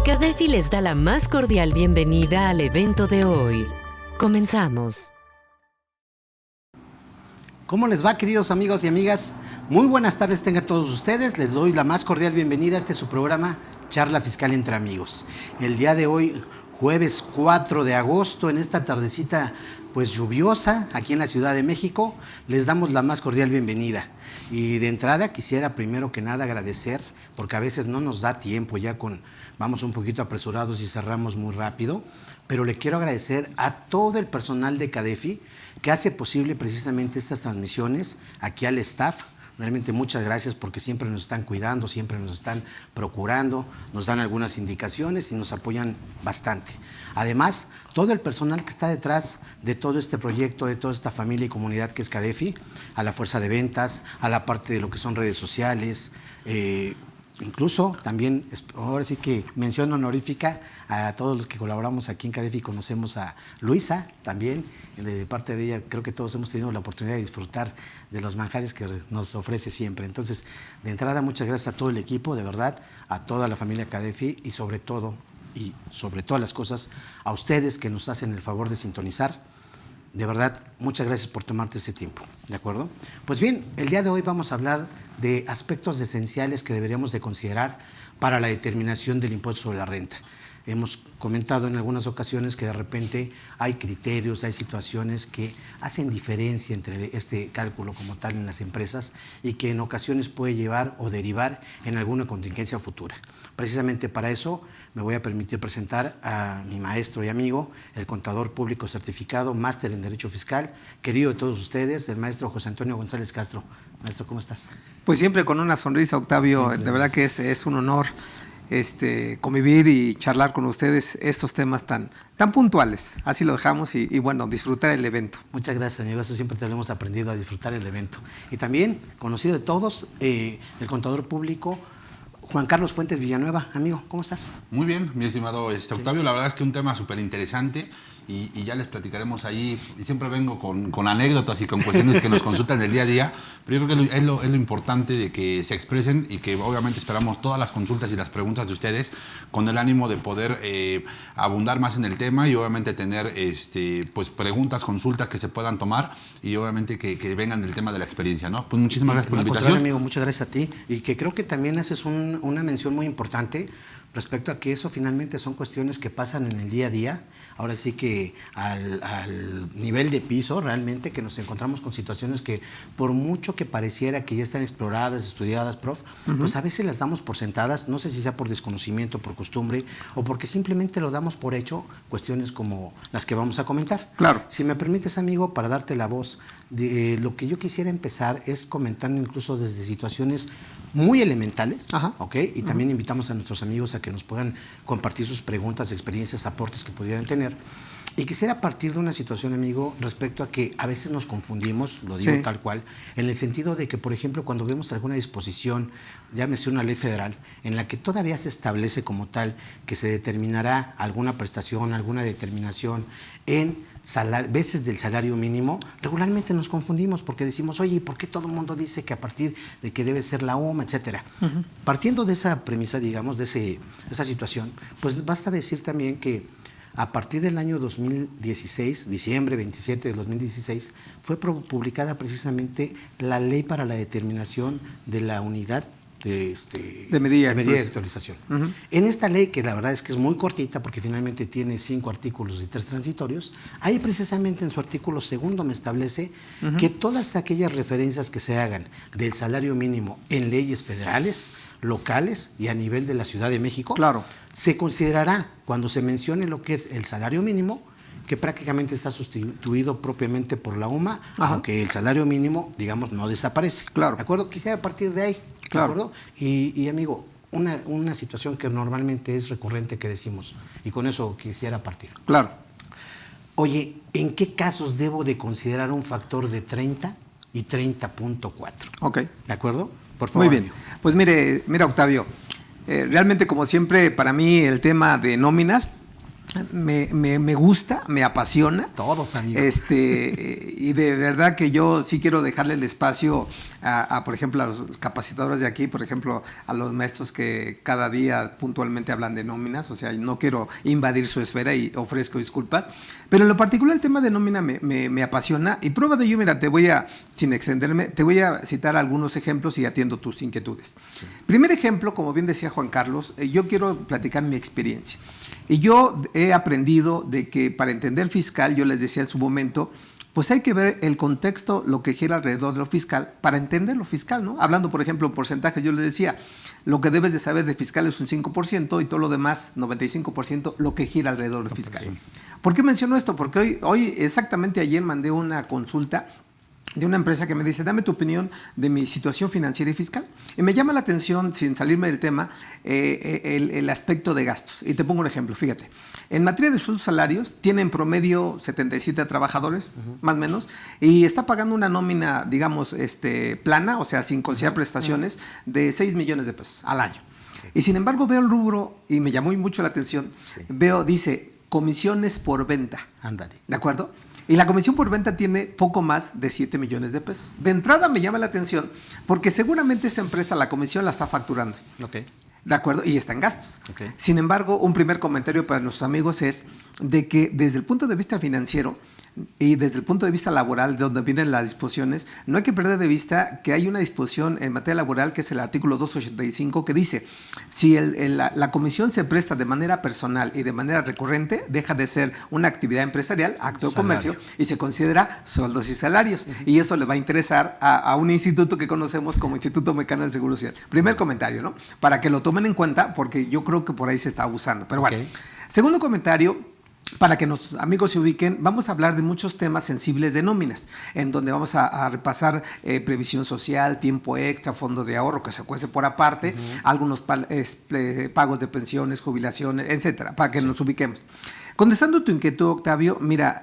CADEFI les da la más cordial bienvenida al evento de hoy. Comenzamos. ¿Cómo les va, queridos amigos y amigas? Muy buenas tardes tengan todos ustedes. Les doy la más cordial bienvenida a este su programa Charla Fiscal entre Amigos. El día de hoy, jueves 4 de agosto, en esta tardecita pues lluviosa aquí en la Ciudad de México, les damos la más cordial bienvenida. Y de entrada quisiera primero que nada agradecer, porque a veces no nos da tiempo, vamos un poquito apresurados y cerramos muy rápido, pero le quiero agradecer a todo el personal de CADEFI que hace posible precisamente estas transmisiones, aquí al staff. Realmente muchas gracias porque siempre nos están cuidando, siempre nos están procurando, nos dan algunas indicaciones y nos apoyan bastante. Además, todo el personal que está detrás de todo este proyecto, de toda esta familia y comunidad que es CADEFI, a la fuerza de ventas, a la parte de lo que son redes sociales, incluso también, ahora sí que mención honorífica a todos los que colaboramos aquí en CADEFI. Conocemos a Luisa también, de parte de ella creo que todos hemos tenido la oportunidad de disfrutar de los manjares que nos ofrece siempre. Entonces, de entrada, muchas gracias a todo el equipo, de verdad, a toda la familia CADEFI y sobre todas las cosas, a ustedes que nos hacen el favor de sintonizar. De verdad, muchas gracias por tomarte ese tiempo, ¿de acuerdo? Pues bien, el día de hoy vamos a hablar de aspectos esenciales que deberíamos de considerar para la determinación del impuesto sobre la renta. Hemos comentado en algunas ocasiones que de repente hay criterios, hay situaciones que hacen diferencia entre este cálculo como tal en las empresas y que en ocasiones puede llevar o derivar en alguna contingencia futura. Precisamente para eso me voy a permitir presentar a mi maestro y amigo, el contador público certificado, máster en Derecho Fiscal, querido de todos ustedes, el maestro José Antonio González Castro. Maestro, ¿cómo estás? Pues siempre con una sonrisa, Octavio. Siempre. De verdad que es un honor convivir y charlar con ustedes estos temas tan puntuales. Así lo dejamos y bueno, disfrutar el evento. Muchas gracias, amigo. Eso siempre te lo hemos aprendido, a disfrutar el evento. Y también, conocido de todos, el contador público, Juan Carlos Fuentes Villanueva. Amigo, ¿cómo estás? Muy bien, mi estimado Octavio. La verdad es que un tema súper interesante y ya les platicaremos ahí. Y siempre vengo con anécdotas y con cuestiones que nos consultan del día a día, pero yo creo que es lo importante de que se expresen y que obviamente esperamos todas las consultas y las preguntas de ustedes con el ánimo de poder abundar más en el tema y obviamente tener pues preguntas, consultas que se puedan tomar y obviamente que vengan del tema de la experiencia, ¿no? Pues muchísimas gracias por la invitación. Amigo, muchas gracias a ti y que creo que también haces una mención muy importante respecto a que eso finalmente son cuestiones que pasan en el día a día. Ahora sí que al nivel de piso realmente que nos encontramos con situaciones que por mucho que pareciera que ya están exploradas, estudiadas, prof, pues a veces las damos por sentadas, no sé si sea por desconocimiento, por costumbre o porque simplemente lo damos por hecho, cuestiones como las que vamos a comentar. Claro. Si me permites, amigo, para darte la voz, lo que yo quisiera empezar es comentando incluso desde situaciones muy elementales, ¿ok? Y también invitamos a nuestros amigos a que nos puedan compartir sus preguntas, experiencias, aportes que pudieran tener. Y quisiera partir de una situación, amigo, respecto a que a veces nos confundimos, lo digo tal cual, en el sentido de que, por ejemplo, cuando vemos alguna disposición, llámese una ley federal, en la que todavía se establece como tal que se determinará alguna prestación, alguna determinación en veces del salario mínimo, regularmente nos confundimos porque decimos, oye, ¿por qué todo el mundo dice que a partir de que debe ser la UMA, etcétera? Partiendo de esa premisa, digamos, de esa situación, pues basta decir también que a partir del año 2016, diciembre 27 de 2016, fue publicada precisamente la Ley para la Determinación de la Unidad de medida de actualización. En esta ley, que la verdad es que es muy cortita porque finalmente tiene 5 artículos y 3 transitorios, ahí precisamente en su artículo segundo me establece que todas aquellas referencias que se hagan del salario mínimo en leyes federales, locales y a nivel de la Ciudad de México, claro, se considerará cuando se mencione lo que es el salario mínimo, que prácticamente está sustituido propiamente por la UMA, aunque el salario mínimo, digamos, no desaparece. Claro. ¿De acuerdo? Quisiera partir de ahí. ¿De claro. acuerdo? Y amigo, una situación que normalmente es recurrente que decimos, y con eso quisiera partir. Claro. Oye, ¿en qué casos debo de considerar un factor de 30 y 30.4? Ok. ¿De acuerdo? Por favor. Muy bien. Amigo. Pues mira, Octavio, realmente como siempre para mí el tema de nóminas me gusta, me apasiona. Todos, amigos. Y de verdad que yo sí quiero dejarle el espacio por ejemplo, a los capacitadores de aquí, por ejemplo, a los maestros que cada día puntualmente hablan de nóminas. O sea, no quiero invadir su esfera y ofrezco disculpas. Pero en lo particular el tema de nómina me apasiona. Y prueba de ello, mira, sin extenderme, te voy a citar algunos ejemplos y atiendo tus inquietudes. Sí. Primer ejemplo, como bien decía Juan Carlos, yo quiero platicar mi experiencia. Y yo he aprendido de que para entender fiscal, yo les decía en su momento, pues hay que ver el contexto, lo que gira alrededor de lo fiscal, para entender lo fiscal, ¿no? Hablando, por ejemplo, en porcentaje, yo les decía, lo que debes de saber de fiscal es un 5% y todo lo demás, 95%, lo que gira alrededor del fiscal. Sí. ¿Por qué menciono esto? Porque hoy, exactamente ayer, mandé una consulta de una empresa que me dice, dame tu opinión de mi situación financiera y fiscal. Y me llama la atención, sin salirme del tema, el aspecto de gastos. Y te pongo un ejemplo, fíjate. En materia de sueldos salarios, tiene en promedio 77 trabajadores, más o menos, y está pagando una nómina, digamos, plana, o sea, sin considerar prestaciones, de 6 millones de pesos al año. Y sin embargo, veo el rubro, y me llamó mucho la atención, dice, comisiones por venta. Ándale. ¿De acuerdo? Y la comisión por venta tiene poco más de 7 millones de pesos. De entrada me llama la atención porque seguramente esta empresa la comisión la está facturando. Ok. ¿De acuerdo? Y está en gastos. Okay. Sin embargo, un primer comentario para nuestros amigos es de que desde el punto de vista financiero y desde el punto de vista laboral, de donde vienen las disposiciones, no hay que perder de vista que hay una disposición en materia laboral que es el artículo 285 que dice, si la comisión se presta de manera personal y de manera recurrente, deja de ser una actividad empresarial, acto de comercio, y se considera sueldos y salarios. Y eso le va a interesar a un instituto que conocemos como Instituto Mexicano del Seguro Social. Primer comentario, ¿no? Para que lo tomen en cuenta, porque yo creo que por ahí se está abusando. Pero bueno, segundo comentario, para que nuestros amigos se ubiquen, vamos a hablar de muchos temas sensibles de nóminas, en donde vamos a repasar previsión social, tiempo extra, fondo de ahorro que se cuece por aparte, algunos pagos de pensiones, jubilaciones, etcétera, para que nos ubiquemos. Contestando tu inquietud, Octavio, mira,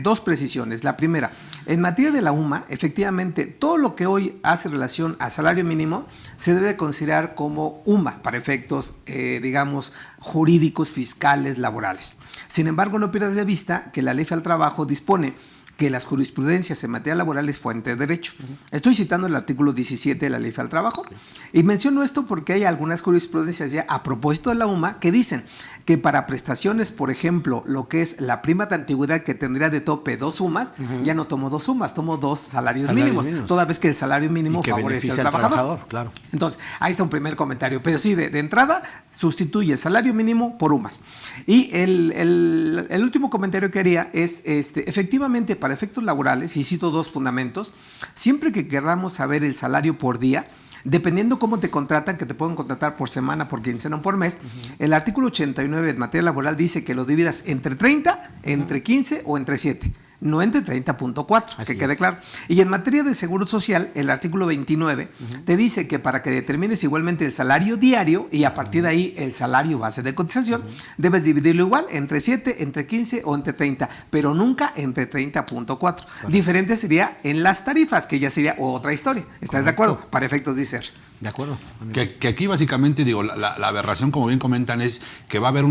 dos precisiones. La primera, en materia de la UMA, efectivamente, todo lo que hoy hace relación a salario mínimo se debe considerar como UMA para efectos, digamos, jurídicos, fiscales, laborales. Sin embargo, no pierdas de vista que la Ley Federal del Trabajo dispone que las jurisprudencias en materia laboral es fuente de derecho. Estoy citando el artículo 17 de la Ley Federal del Trabajo. Y menciono esto porque hay algunas jurisprudencias ya a propósito de la UMA que dicen que para prestaciones, por ejemplo, lo que es la prima de antigüedad que tendría de tope 2 sumas, ya no tomo 2 sumas, tomo 2 salarios mínimos, toda vez que el salario mínimo favorece al trabajador. Claro. Entonces, ahí está un primer comentario. Pero sí, de entrada, sustituye el salario mínimo por UMAS. Y el último comentario que haría es, efectivamente, para efectos laborales, y cito dos fundamentos, siempre que queramos saber el salario por día, dependiendo cómo te contratan, que te pueden contratar por semana, por quincena o por mes, el artículo 89 en materia laboral dice que lo dividas entre 30, entre 15 o entre 7. No entre 30.4, que quede claro. Y en materia de seguro social, el artículo 29 te dice que para que determines igualmente el salario diario y a partir de ahí el salario base de cotización, debes dividirlo igual entre 7, entre 15 o entre 30, pero nunca entre 30.4. Diferente sería en las tarifas, que ya sería otra historia. ¿Estás de acuerdo? Para efectos de ISER. De acuerdo. Que aquí básicamente, digo, la aberración, como bien comentan, es que va a haber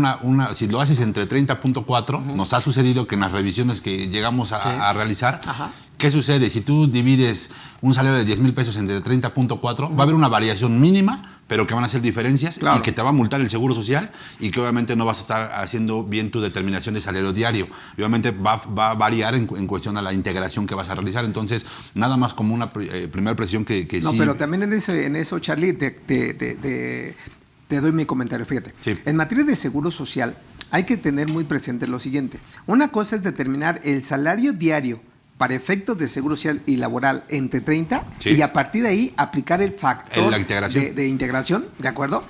si lo haces entre 30.4, nos ha sucedido que en las revisiones que llegamos a realizar, ¿qué sucede? Si tú divides un salario de 10,000 pesos entre 30.4, va a haber una variación mínima, pero que van a ser diferencias y que te va a multar el Seguro Social y que obviamente no vas a estar haciendo bien tu determinación de salario diario. Y obviamente va a variar en cuestión a la integración que vas a realizar. Entonces, nada más como una primera precisión que no, sí... No, pero también en eso, Charlie, te doy mi comentario. Fíjate, en materia de Seguro Social hay que tener muy presente lo siguiente. Una cosa es determinar el salario diario para efectos de seguro social y laboral entre 30 y a partir de ahí aplicar el factor de integración, ¿de acuerdo?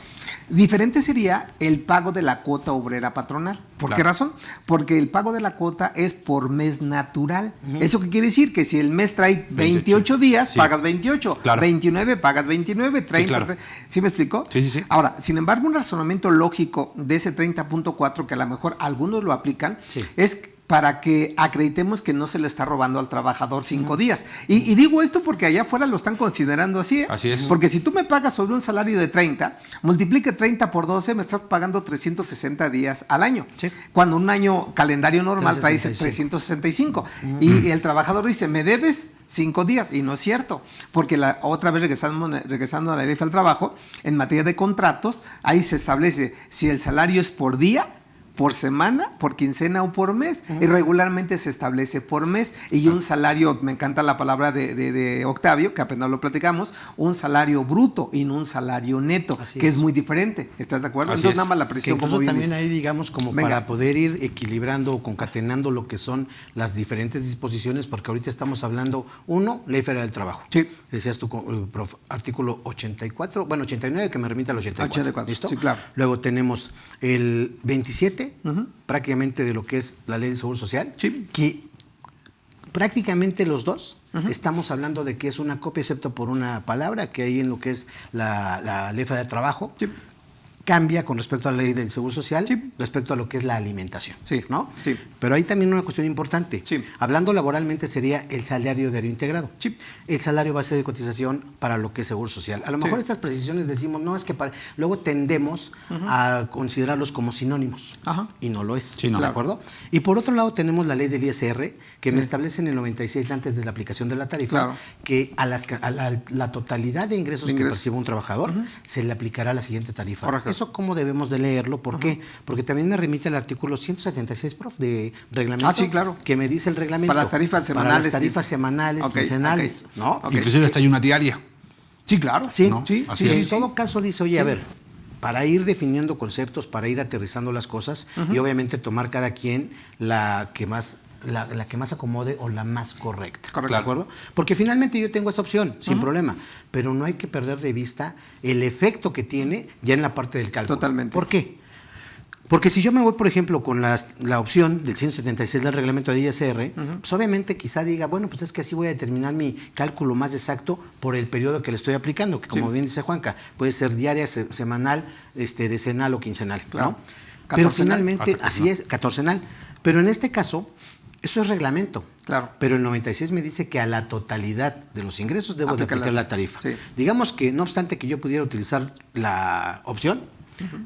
Diferente sería el pago de la cuota obrera patronal. ¿Por qué razón? Porque el pago de la cuota es por mes natural. ¿Eso qué quiere decir? Que si el mes trae 28 días, pagas 28. 29, pagas 29. 30. ¿Sí me explicó? Sí. Ahora, sin embargo, un razonamiento lógico de ese 30.4, que a lo mejor algunos lo aplican, es para que acreditemos que no se le está robando al trabajador 5 días. Y digo esto porque allá afuera lo están considerando así. Así es. Porque si tú me pagas sobre un salario de 30, multiplique 30 por 12, me estás pagando 360 días al año. Sí. Cuando un año calendario normal trae 365. 365. Y el trabajador dice, me debes 5 días, y no es cierto, porque otra vez regresando a la ley del trabajo, en materia de contratos, ahí se establece si el salario es por día, por semana, por quincena o por mes, y regularmente se establece por mes, y un salario, me encanta la palabra de Octavio, que apenas lo platicamos, un salario bruto y no un salario neto, Así que es. es muy diferente, ¿estás de acuerdo? Así Entonces es. nada más la Que presión incluso como bien también dice. ahí, digamos, como Venga. para poder ir equilibrando o concatenando lo que son las diferentes disposiciones, porque ahorita estamos hablando, uno, Ley Federal del Trabajo. Sí. Decías tú, artículo 84, bueno, 89, que me remite al 84. ¿Listo? Sí, claro. Luego tenemos el 27, prácticamente de lo que es la Ley del Seguro Social, Sí. que prácticamente los dos estamos hablando de que es una copia, excepto por una palabra, que hay en lo que es la Ley Federal del Trabajo. Sí. Cambia con respecto a la ley del Seguro Social, Sí. respecto a lo que es la alimentación, Sí, ¿no? sí. Pero hay también una cuestión importante. Sí. Hablando laboralmente sería el salario diario integrado. Sí. El salario base de cotización para lo que es Seguro Social. A lo mejor Sí. estas precisiones decimos, no, es que luego tendemos a considerarlos como sinónimos. Ajá. Y no lo es, Sí, no. ¿de acuerdo? Y por otro lado tenemos la ley del ISR, que me Sí. establece en el 96, antes de la aplicación de la tarifa, Claro. que a la totalidad de ingresos que perciba un trabajador se le aplicará la siguiente tarifa. Correcto. Eso cómo debemos de leerlo, ¿por qué? Porque también me remite al artículo 176, prof, de reglamento. Ah, sí, claro. Que me dice el reglamento. Para las tarifas semanales. Para las tarifas semanales, Ok, quincenales, ok. ¿no? Ok. Inclusive hasta hay una diaria. Sí, claro. Sí, ¿no? Sí, Así sí, es. en sí, todo sí. caso dice, oye, a ver, para ir definiendo conceptos, para ir aterrizando las cosas y obviamente tomar cada quien la que más acomode o la más correcta. Correcto. ¿De acuerdo? Porque finalmente yo tengo esa opción, sin problema, pero no hay que perder de vista el efecto que tiene ya en la parte del cálculo. Totalmente. ¿Por qué? Porque si yo me voy, por ejemplo, con la opción del 176 del reglamento de ISR, pues obviamente quizá diga, bueno, pues es que así voy a determinar mi cálculo más exacto por el periodo que le estoy aplicando, que como bien dice Juanca, puede ser diaria, semanal, decenal o quincenal, Claro. ¿no? Pero Catorcenal. finalmente, así es, catorcenal. Pero en este caso, eso es reglamento. Claro. Pero el 96 me dice que a la totalidad de los ingresos debo de Aplica aplicar la- la tarifa. sí. Digamos que, no obstante que yo pudiera utilizar la opción,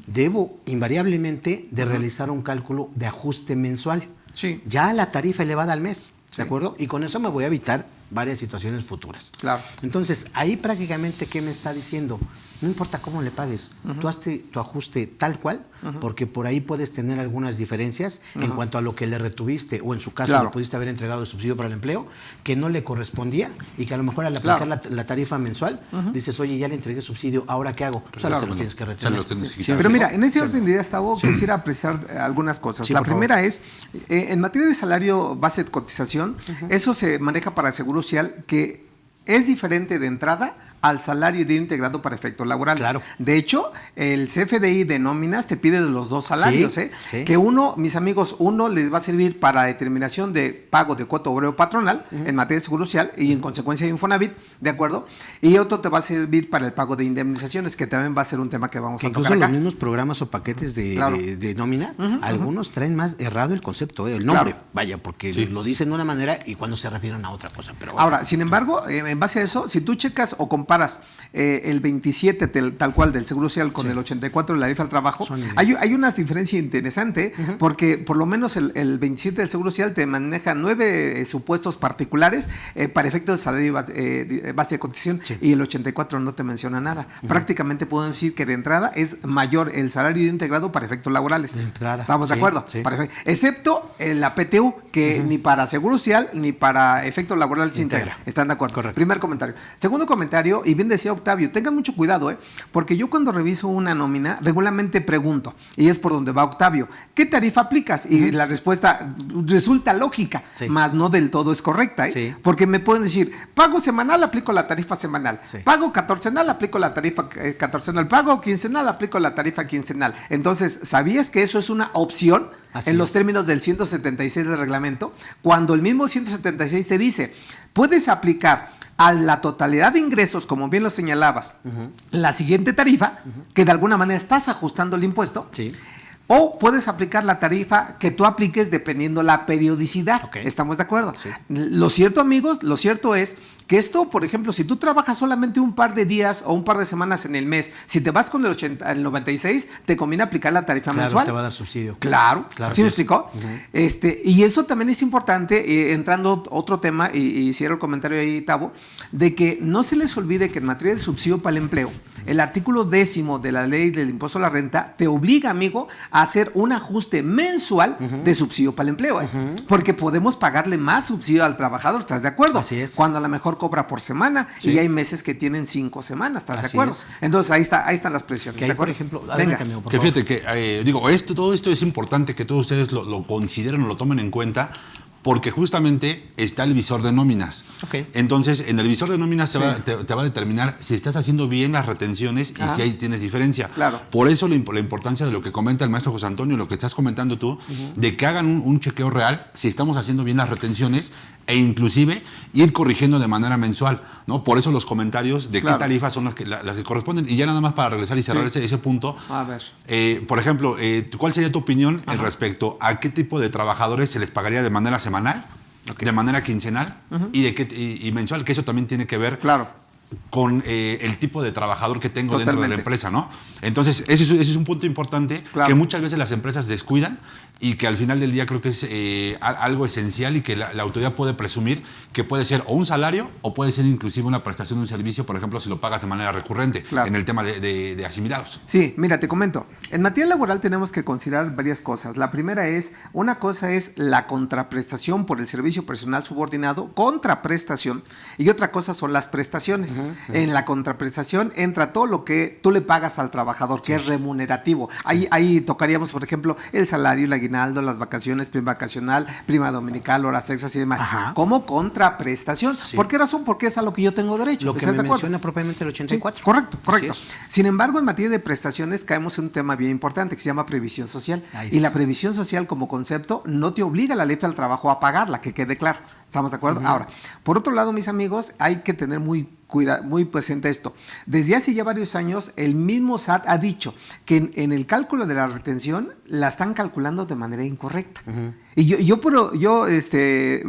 debo invariablemente de realizar un cálculo de ajuste mensual. Sí. Ya la tarifa elevada al mes, Sí. ¿de acuerdo? Y con eso me voy a evitar varias situaciones futuras. Claro. Entonces, ahí prácticamente, ¿qué me está diciendo? No importa cómo le pagues, tú hazte tu ajuste tal cual, porque por ahí puedes tener algunas diferencias en cuanto a lo que le retuviste, o en su caso Claro. le pudiste haber entregado el subsidio para el empleo, que no le correspondía, y que a lo mejor al Claro. aplicar la tarifa mensual, dices, oye, ya le entregué el subsidio, ¿ahora qué hago? Pues ahora se lo tienes que retener. Se lo tienes que Sí, quitar. Pero mira, en ese orden de ideas, Tavo, quisiera apreciar algunas cosas. Sí, La por favor. primera es, en materia de salario base de cotización, eso se maneja para el Seguro Social, que es diferente de entrada al salario de integrado para efectos laborales. Claro. De hecho, el CFDI de nóminas te pide los dos salarios, Sí, sí. que uno, mis amigos, uno les va a servir para determinación de pago de cuota obrero patronal en materia de Seguro Social y en consecuencia de Infonavit, ¿de acuerdo? Y otro te va a servir para el pago de indemnizaciones, que también va a ser un tema que vamos Que a incluso tocar los acá. mismos programas o paquetes Claro. de nómina, algunos traen más errado el concepto, el nombre, Claro. vaya, porque Sí. lo dicen de una manera y cuando se refieren a otra cosa. Pero bueno. Ahora, sin embargo, en base a eso, si tú checas o comparas el 27 tal cual del Seguro Social con el 84 de la tarifa al trabajo, Son idénticos. hay una diferencia interesante, porque por lo menos el 27 del Seguro Social te maneja 9 supuestos particulares para efectos de salario base de cotización, Sí. y el 84 no te menciona nada. Prácticamente podemos decir que de entrada es mayor el salario integrado para efectos laborales. De entrada, ¿Estamos de sí, acuerdo? sí. Excepto la PTU, que ni para Seguro Social ni para efectos laborales se Integra. integra. ¿Están de acuerdo? Correcto. Primer comentario. Segundo comentario, y bien decía Octavio, tengan mucho cuidado, porque yo cuando reviso una nómina, regularmente pregunto, y es por donde va Octavio, ¿qué tarifa aplicas? Y la respuesta resulta lógica, Sí. más no del todo es correcta, Sí. porque me pueden decir, pago semanal, aplico la tarifa semanal, Sí. pago catorcenal, aplico la tarifa catorcenal, pago quincenal, aplico la tarifa quincenal. Entonces, ¿sabías que eso es una opción? Así En es. los términos del 176 del reglamento, cuando el mismo 176 te dice, puedes aplicar a la totalidad de ingresos, como bien lo señalabas, la siguiente tarifa, que de alguna manera estás ajustando el impuesto, Sí. O puedes aplicar la tarifa que tú apliques dependiendo la periodicidad. Ok. ¿Estamos de acuerdo? Sí. Lo cierto, amigos, lo cierto es que esto, por ejemplo, si tú trabajas solamente un par de días o un par de semanas en el mes, si te vas con el 96, te conviene aplicar la tarifa Claro, mensual. te va a dar subsidio. Claro, Claro, ¿sí me sí. explicó? Y eso también es importante, entrando otro tema, y cierro el comentario ahí, Tavo, de que no se les olvide que en materia de subsidio para el empleo, el artículo 10 de la ley del impuesto a la renta te obliga, amigo, a hacer un ajuste mensual de subsidio para el empleo, porque podemos pagarle más subsidio al trabajador, ¿estás de acuerdo? Así es. Cuando a lo mejor cobra por semana, Sí. y hay meses que tienen 5 semanas, ¿estás de Así acuerdo? es. Entonces ahí están las presiones. Que ¿de ahí, por acuerdo? ejemplo, Venga. adelante, amigo, por Que favor. fíjate que, todo esto es importante que todos ustedes lo consideren o lo tomen en cuenta, porque justamente está el visor de nóminas. Ok. Entonces, en el visor de nóminas te va a determinar si estás haciendo bien las retenciones y Ajá. si ahí tienes diferencia. Claro. Por eso la importancia de lo que comenta el maestro José Antonio, lo que estás comentando tú, de que hagan un chequeo real si estamos haciendo bien las retenciones e inclusive ir corrigiendo de manera mensual, ¿no? Por eso los comentarios de Claro. qué tarifas son las que corresponden. Y ya nada más para regresar y cerrar Sí. ese punto. A ver. Por ejemplo, ¿cuál sería tu opinión en respecto a qué tipo de trabajadores se les pagaría de manera semanal, de manera quincenal y mensual? Que eso también tiene que ver Claro. con el tipo de trabajador que tengo dentro de la Totalmente. empresa, ¿no? Entonces, ese es un punto importante Claro. que muchas veces las empresas descuidan y que al final del día creo que es algo esencial y que la autoridad puede presumir que puede ser o un salario o puede ser inclusive una prestación de un servicio, por ejemplo, si lo pagas de manera recurrente, Claro. en el tema de asimilados. Sí, mira, te comento. En materia laboral tenemos que considerar varias cosas. La primera es, una cosa es la contraprestación por el servicio personal subordinado, contraprestación, y otra cosa son las prestaciones. En la contraprestación entra todo lo que tú le pagas al trabajador, que es remunerativo. Ahí tocaríamos, por ejemplo, el salario, el aguinaldo, las vacaciones, prima vacacional, prima dominical, horas extras y demás. Ajá. Como contraprestación. Sí. ¿Por qué razón? Porque es a lo que yo tengo derecho. Lo que ¿Estás me de acuerdo? menciona propiamente el 84. Sí, correcto, correcto. Así es. Sin embargo, en materia de prestaciones caemos en un tema bien importante que se llama previsión social. Ahí Y la está. previsión social como concepto no te obliga la ley del trabajo a pagarla, que quede claro. ¿Estamos de acuerdo? Ahora, por otro lado, mis amigos, hay que tener muy presente esto. Desde hace ya varios años, el mismo SAT ha dicho que en el cálculo de la retención la están calculando de manera incorrecta. Y yo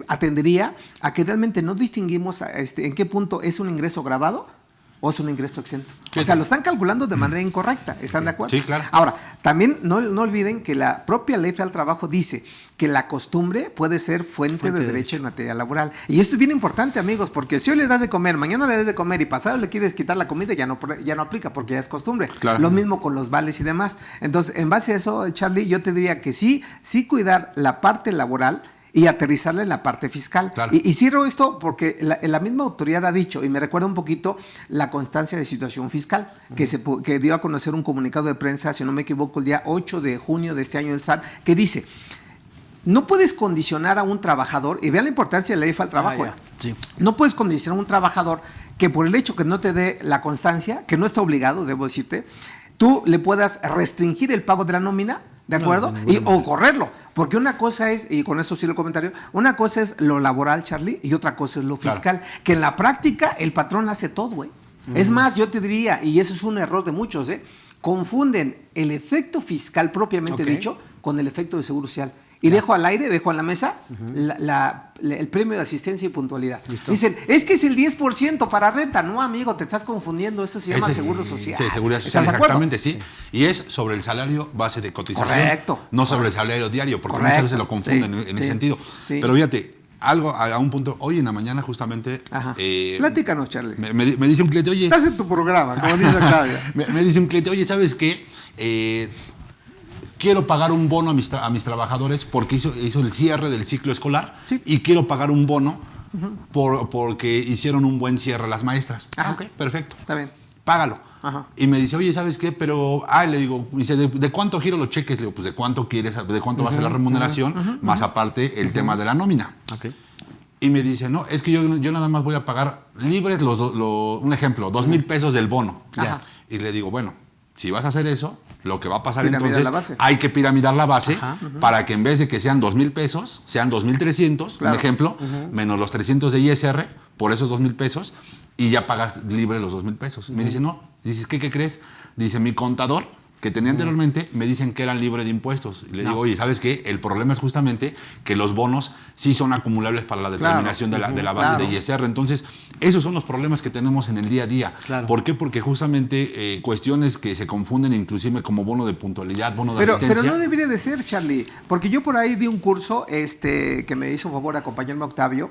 atendería a que realmente no distinguimos en qué punto es un ingreso grabado o es un ingreso exento. Sí, o sea, sí. lo están calculando de manera incorrecta. ¿Están de acuerdo? Sí, claro. Ahora, también no olviden que la propia ley federal del trabajo dice que la costumbre puede ser fuente de derecho en materia laboral. Y esto es bien importante, amigos, porque si hoy le das de comer, mañana le das de comer y pasado le quieres quitar la comida, ya no aplica porque ya es costumbre. Claro. Lo mismo con los vales y demás. Entonces, en base a eso, Charlie, yo te diría que sí cuidar la parte laboral y aterrizarla en la parte fiscal. Claro. Y cierro esto porque la misma autoridad ha dicho, y me recuerda un poquito la constancia de situación fiscal, que dio a conocer un comunicado de prensa, si no me equivoco, el día 8 de junio de este año del SAT, que dice, no puedes condicionar a un trabajador, y vean la importancia de la ley al trabajo, Sí. no puedes condicionar a un trabajador que por el hecho que no te dé la constancia, que no está obligado, debo decirte, tú le puedas restringir el pago de la nómina, ¿de No, acuerdo? de ninguna O manera. correrlo. Porque una cosa es, y con esto sí el comentario, una cosa es lo laboral, Charlie, y otra cosa es lo Claro. fiscal. Que en la práctica el patrón hace todo, güey. Es más, yo te diría, y eso es un error de muchos, confunden el efecto fiscal propiamente Ok. dicho con el efecto de seguro social. Y dejo al aire, dejo en la mesa el premio de asistencia y puntualidad. Listo. Dicen, es que es el 10% para renta. No, amigo, te estás confundiendo. Eso se llama Ese- seguro social. Sí, seguridad ¿Estás social, de acuerdo? exactamente, sí. Y es sobre el salario base de cotización. Correcto. No sobre el salario diario, porque Correcto. muchas veces lo confunden Sí, en sí, ese sentido. sí. Pero fíjate, algo a un punto, hoy en la mañana justamente... Ajá. Platícanos, Charlie. me dice un cliente, oye... Estás en tu programa, como dice Octavio. me dice un cliente, oye, ¿sabes qué? Quiero pagar un bono a mis trabajadores porque hizo el cierre del ciclo escolar Sí. y quiero pagar un bono porque hicieron un buen cierre las maestras. Ajá. Ok, perfecto. Está bien. Págalo. Ajá. Y me dice, oye, ¿sabes qué? Pero, le digo, dice, ¿de cuánto giro los cheques? Le digo, pues, ¿de cuánto quieres? ¿De cuánto va a ser la remuneración? Más aparte, el tema de la nómina. Ok. Y me dice, no, es que yo nada más voy a pagar libres un ejemplo, 2,000 pesos del bono. Ajá. Y le digo, bueno, si vas a hacer eso, lo que va a pasar Piramidar entonces, la base. hay que piramidar la base Ajá. para que en vez de que sean 2,000 pesos, sean 2,300, Claro. un ejemplo, menos los 300 de ISR, por esos 2,000 pesos, y ya pagas libre los 2,000 pesos. Me dice, no. Dices, ¿qué crees? Dice, mi contador que tenía anteriormente, me dicen que eran libres de impuestos. Y le digo, oye, ¿sabes qué? El problema es justamente que los bonos sí son acumulables para la determinación de la base de ISR. Entonces, esos son los problemas que tenemos en el día a día. Claro. ¿Por qué? Porque justamente cuestiones que se confunden inclusive como bono de puntualidad, bono de asistencia. Pero no debería de ser, Charlie, porque yo por ahí di un curso que me hizo favor de acompañarme Octavio.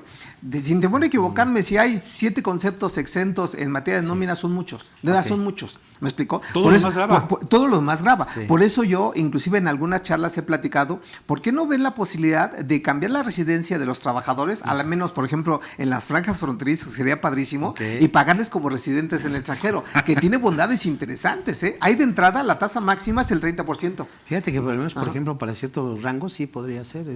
Sin temor a equivocarme, si hay 7 conceptos exentos en materia de nómina, son muchos. De verdad, son muchos. ¿Me explico? Todo lo más grava. Todo lo más grava. Sí. Por eso yo, inclusive en algunas charlas he platicado, ¿por qué no ven la posibilidad de cambiar la residencia de los trabajadores, al menos, por ejemplo, en las franjas fronterizas, sería padrísimo, y pagarles como residentes en el extranjero, que tiene bondades interesantes, ¿eh? Hay de entrada, la tasa máxima es el 30%. Fíjate que por lo menos, por ejemplo, para ciertos rangos sí podría ser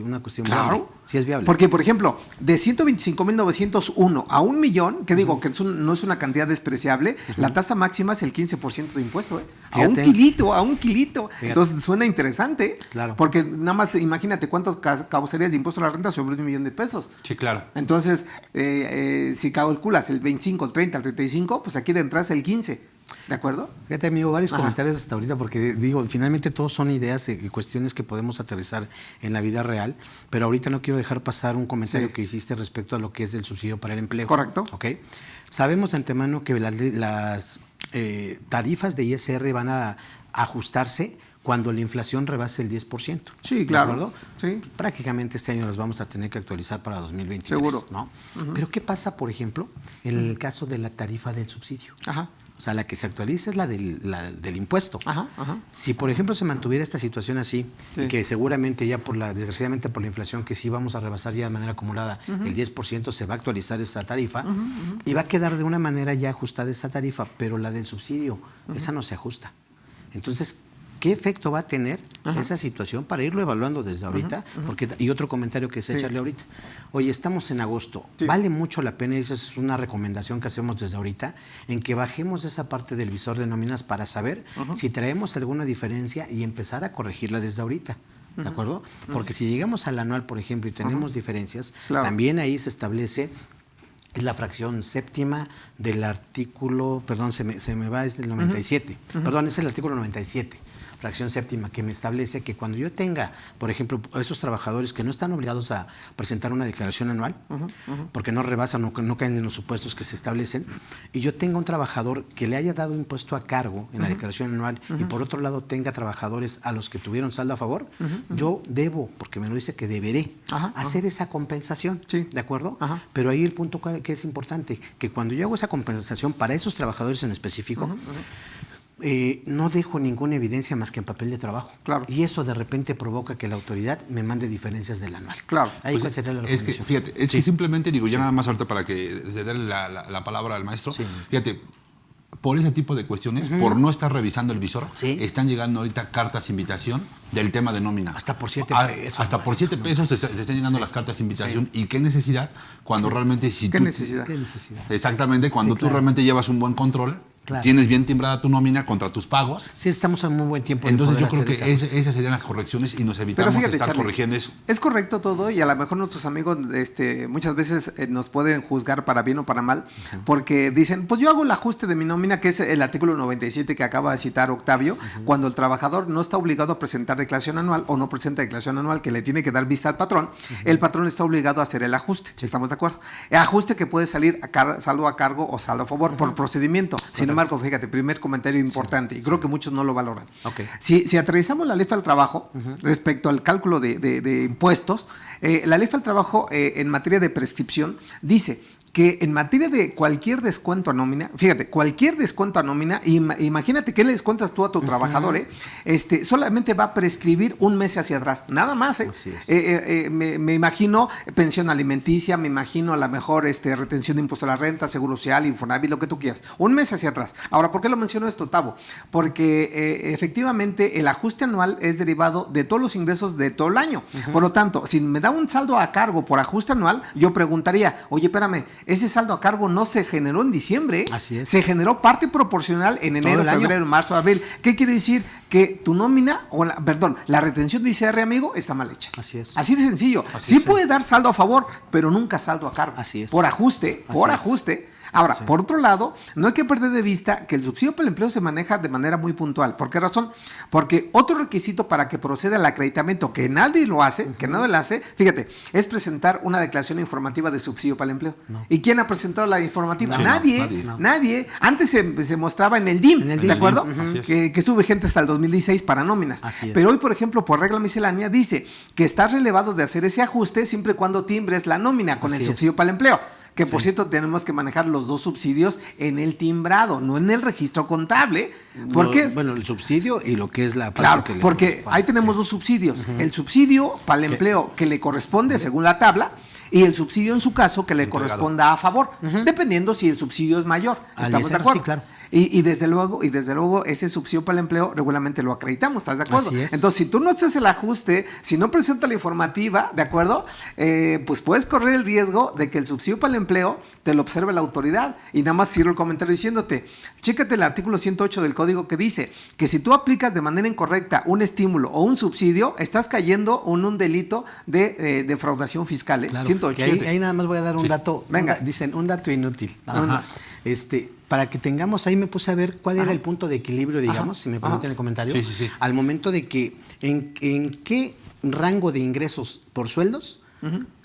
una cuestión Claro. viable. Sí es viable. Porque, por ejemplo, de 125,901 a 1 millón, que digo que no es una cantidad despreciable, la tasa máxima es el 15% de impuesto, ¿eh? A un kilito. Fíjate. Entonces suena interesante. Claro. Porque nada más imagínate cuántos causarías de impuesto a la renta sobre 1 millón de pesos. Sí, claro. Entonces, si calculas el 25, el 30, el 35, pues aquí de entrada es el 15. ¿De acuerdo? Fíjate, amigo, varios Ajá. comentarios hasta ahorita, porque digo, finalmente todos son ideas y cuestiones que podemos aterrizar en la vida real, pero ahorita no quiero dejar pasar un comentario que hiciste respecto a lo que es el subsidio para el empleo. Correcto. ¿Ok? Sabemos de antemano que las tarifas de ISR van a ajustarse cuando la inflación rebase el 10%. Sí, claro. ¿De acuerdo? Sí. Prácticamente este año las vamos a tener que actualizar para 2023. Seguro. ¿No? Pero ¿qué pasa, por ejemplo, en el caso de la tarifa del subsidio? Ajá. O sea, la que se actualiza es la del impuesto. Ajá. Si, por ejemplo, se mantuviera esta situación así, y que seguramente ya desgraciadamente por la inflación, que sí vamos a rebasar ya de manera acumulada el 10%, se va a actualizar esa tarifa y va a quedar de una manera ya ajustada esa tarifa, pero la del subsidio, esa no se ajusta. Entonces, ¿qué efecto va a tener esa situación para irlo evaluando desde ahorita? Porque, y otro comentario que se echarle ahorita. Oye, estamos en agosto. Vale mucho la pena, y esa es una recomendación que hacemos desde ahorita, en que bajemos esa parte del visor de nóminas para saber si traemos alguna diferencia y empezar a corregirla desde ahorita. ¿De acuerdo? Porque si llegamos al anual, por ejemplo, y tenemos diferencias, también ahí se establece. Es la fracción séptima del artículo, perdón, se me va, es del 97. Perdón, es el artículo 97. Fracción séptima, que me establece que cuando yo tenga, por ejemplo, esos trabajadores que no están obligados a presentar una declaración anual, porque no rebasan o no caen en los supuestos que se establecen, y yo tenga un trabajador que le haya dado impuesto a cargo en la declaración anual, y por otro lado tenga trabajadores a los que tuvieron saldo a favor, yo debo, porque me lo dice que deberé, hacer esa compensación, ¿de acuerdo? Pero ahí el punto que es importante, que cuando yo hago esa compensación para esos trabajadores en específico, no dejo ninguna evidencia más que en papel de trabajo. Claro. Y eso de repente provoca que la autoridad me mande diferencias del anual. Claro. Ahí Pues cuál sería la es que, recomendación. fíjate, es que simplemente digo, ya nada más ahorita para que se dé la palabra al maestro. Fíjate, por ese tipo de cuestiones, por no estar revisando el visor, están llegando ahorita cartas de invitación del tema de nómina. Hasta por 7 pesos. Hasta por 7 pesos te están llegando las cartas de invitación. ¿Y qué necesidad? Cuando realmente si ¿Qué tú... necesidad? ¿Qué necesidad? Exactamente, cuando tú realmente llevas un buen control, tienes bien timbrada tu nómina contra tus pagos. Sí, estamos en muy buen tiempo. Entonces yo creo que esas serían las correcciones y nos evitamos fíjate, estar Charlie, corrigiendo eso. Es correcto todo y a lo mejor nuestros amigos muchas veces nos pueden juzgar para bien o para mal porque dicen, pues yo hago el ajuste de mi nómina, que es el artículo 97 que acaba de citar Octavio, cuando el trabajador no está obligado a presentar declaración anual o no presenta declaración anual que le tiene que dar vista al patrón, el patrón está obligado a hacer el ajuste, ¿estamos de acuerdo? El ajuste que puede salir saldo a cargo o saldo a favor por procedimiento. Sin embargo, fíjate, primer comentario importante, y creo que muchos no lo valoran. Si aterrizamos la ley al trabajo respecto al cálculo de impuestos, la ley al trabajo en materia de prescripción dice que en materia de cualquier descuento a nómina, fíjate, cualquier descuento a nómina, imagínate que le descuentas tú a tu trabajador, solamente va a prescribir un mes hacia atrás, nada más. Me imagino pensión alimenticia, me imagino a lo mejor retención de impuesto a la renta, seguro social, Infonavit, lo que tú quieras, un mes hacia atrás. Ahora, ¿por qué lo menciono esto, Tavo? Porque efectivamente el ajuste anual es derivado de todos los ingresos de todo el año. Por lo tanto, si me da un saldo a cargo por ajuste anual, yo preguntaría, oye, espérame, ese saldo a cargo no se generó en diciembre. Así es. Se generó parte proporcional en enero, febrero, marzo, abril. ¿Qué quiere decir? Que tu nómina, la retención de ISR, amigo, está mal hecha. Así es. Así de sencillo. Sí puede dar saldo a favor, pero nunca saldo a cargo. Así es. Por ajuste, Ahora, Sí. por otro lado, no hay que perder de vista que el subsidio para el empleo se maneja de manera muy puntual. ¿Por qué razón? Porque otro requisito para que proceda al acreditamiento, que nadie lo hace, fíjate, es presentar una declaración informativa de subsidio para el empleo. No. ¿Y quién ha presentado la informativa? No, nadie. no. Nadie. Antes se mostraba en el DIM, En el ¿de DIM. acuerdo? Así es. Que estuvo vigente hasta el 2016 para nóminas. Así es. Pero hoy, por ejemplo, por regla miscelánea, dice que está relevado de hacer ese ajuste siempre y cuando timbres la nómina con Así el es. subsidio para el empleo. Que por Sí. cierto, tenemos que manejar los dos subsidios en el timbrado, no en el registro contable. ¿Por qué? Bueno, el subsidio y lo que es la parte Claro, que le porque corresponde, ahí tenemos sí. dos subsidios. El subsidio para el empleo que le corresponde según la tabla y el subsidio en su caso que le Entregado. corresponda a favor, dependiendo si el subsidio es mayor. Al ¿Estamos de ISR, acuerdo? sí, claro. Y desde luego ese subsidio para el empleo regularmente lo acreditamos, ¿estás de acuerdo? Así es. Entonces, si tú no haces el ajuste, si no presentas la informativa, ¿de acuerdo? Pues puedes correr el riesgo de que el subsidio para el empleo te lo observe la autoridad. Y nada más cierro el comentario diciéndote, chécate el artículo 108 del código que dice que si tú aplicas de manera incorrecta un estímulo o un subsidio, estás cayendo en un delito de defraudación fiscal. ¿eh? Claro, 108. que ahí nada más voy a dar un Sí. dato. Venga. Dicen un dato inútil. Ajá. Para que tengamos, ahí me puse a ver cuál era el punto de equilibrio, digamos, Ajá. si me permiten el comentario. Sí, sí, sí. Al momento de que en qué rango de ingresos por sueldos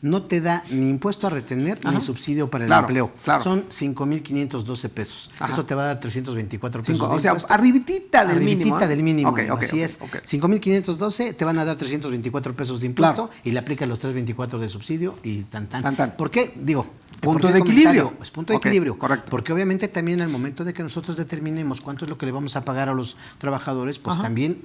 no te da ni impuesto a retener Ajá. ni subsidio para el Claro, empleo. claro. Son 5,512 pesos. Ajá. Eso te va a dar 324 pesos. Cinco, de o sea, impuesto. arribitita del mínimo. Arribitita ¿eh? del mínimo. Ok, ok, así ok, es. ok. 5,512 te van a dar 324 pesos de impuesto Claro. y le aplica los 324 de subsidio y tan. Tan, tan. ¿Por qué? Digo, Punto ¿por qué de el comentario? equilibrio. Es punto de Ok, equilibrio. correcto. Porque obviamente también al momento de que nosotros determinemos cuánto es lo que le vamos a pagar a los trabajadores, pues Ajá. también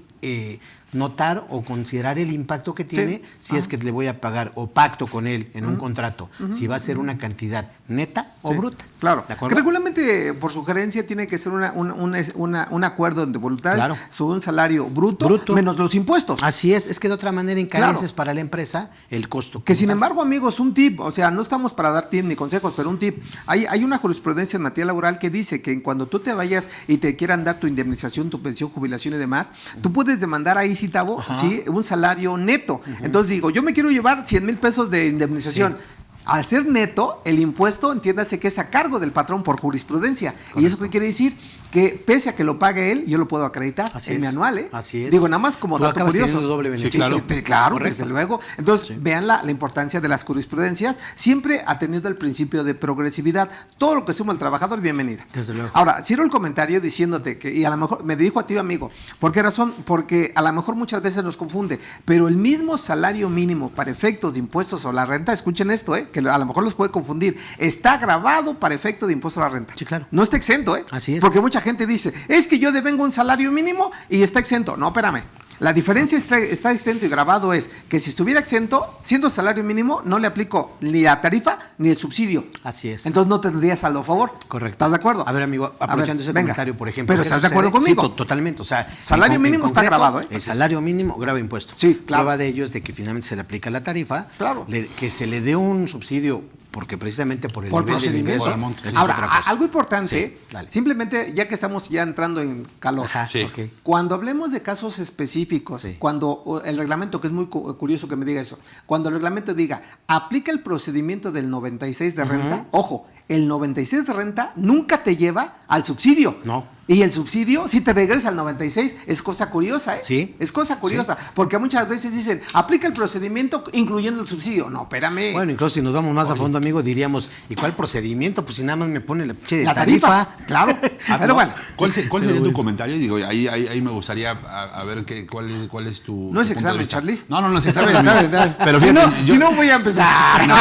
notar o considerar el impacto que tiene si Ajá. es que le voy a pagar o pacto con él en un contrato, si va a ser una cantidad neta o Sí, bruta. Claro. ¿De Que acuerdo? regularmente, por sugerencia, tiene que ser un acuerdo de voluntades Claro. sobre un salario bruto, Bruto. menos los impuestos. Así es que de otra manera encareces Claro. para la empresa el costo. Que sin como tal. embargo, amigos, un tip, o sea, no estamos para dar tips ni consejos, pero un tip. Hay una jurisprudencia en materia laboral que dice que cuando tú te vayas y te quieran dar tu indemnización, tu pensión, jubilación y demás, tú puedes demandar ahí, Citavo, ¿sí? Un salario neto. Entonces digo, yo me quiero llevar 100,000 pesos de indemnización. Sí. Al ser neto, el impuesto, entiéndase que es a cargo del patrón por jurisprudencia. ¿Y eso qué quiere decir? Que pese a que lo pague él, yo lo puedo acreditar Así en es. mi anual, ¿eh? Así es. Digo, nada más como Tú dato acabas curioso. teniendo doble beneficio. claro. Claro, Correcto. desde luego. Entonces, Sí. vean la importancia de las jurisprudencias, siempre atendiendo el principio de progresividad. Todo lo que suma al trabajador, bienvenida. Desde luego. Ahora, cierro el comentario diciéndote que, y a lo mejor me dirijo a ti, amigo, ¿por qué razón? Porque a lo mejor muchas veces nos confunde, pero el mismo salario mínimo para efectos de impuestos o la renta, escuchen esto, que a lo mejor los puede confundir, está grabado para efecto de impuesto a la renta. Sí, claro. No está exento, Así es. Porque mucha gente dice, es que yo devengo un salario mínimo y está exento. No, espérame. La diferencia está exento y grabado es que si estuviera exento, siendo salario mínimo, no le aplico ni la tarifa ni el subsidio. Así es. Entonces no tendría saldo a favor. Correcto. ¿Estás de acuerdo? A ver, amigo, aprovechando ese venga. comentario, por ejemplo. Pero ¿qué ¿estás de sucede? acuerdo conmigo? Sí, totalmente. O sea, Salario en mínimo está concreto, grabado, ¿eh? El salario mínimo grava impuesto. Sí, claro. Prueba de ello es de que finalmente se le aplica la tarifa. Claro. Que se le dé un subsidio porque precisamente por el Por nivel del procedimiento. ingreso. Por el monto. Esa es Ahora, otra cosa. algo importante, Sí, dale. simplemente ya que estamos ya entrando en calor. Ajá, Sí. ok. Cuando hablemos de casos específicos, Sí. cuando el reglamento, que es muy curioso que me diga eso, cuando el reglamento diga, aplica el procedimiento del 96 de renta, ojo, el 96 de renta nunca te lleva al subsidio. No. Y el subsidio, si te regresa al 96, es cosa curiosa, ¿eh? Sí. Es cosa curiosa, porque muchas veces dicen, aplica el procedimiento incluyendo el subsidio. No, espérame. Bueno, incluso si nos vamos más a fondo, amigo, diríamos, ¿y cuál procedimiento? Pues si nada más me pone la la tarifa, claro. Pero bueno. ¿Cuál sería tu comentario? Digo, ahí me gustaría a ver cuál es tu. ¿No es tu punto de examen, vista. Charlie? No es examen. Dale, amigo. dale. Pero Si fíjate, no, si no voy a empezar. No,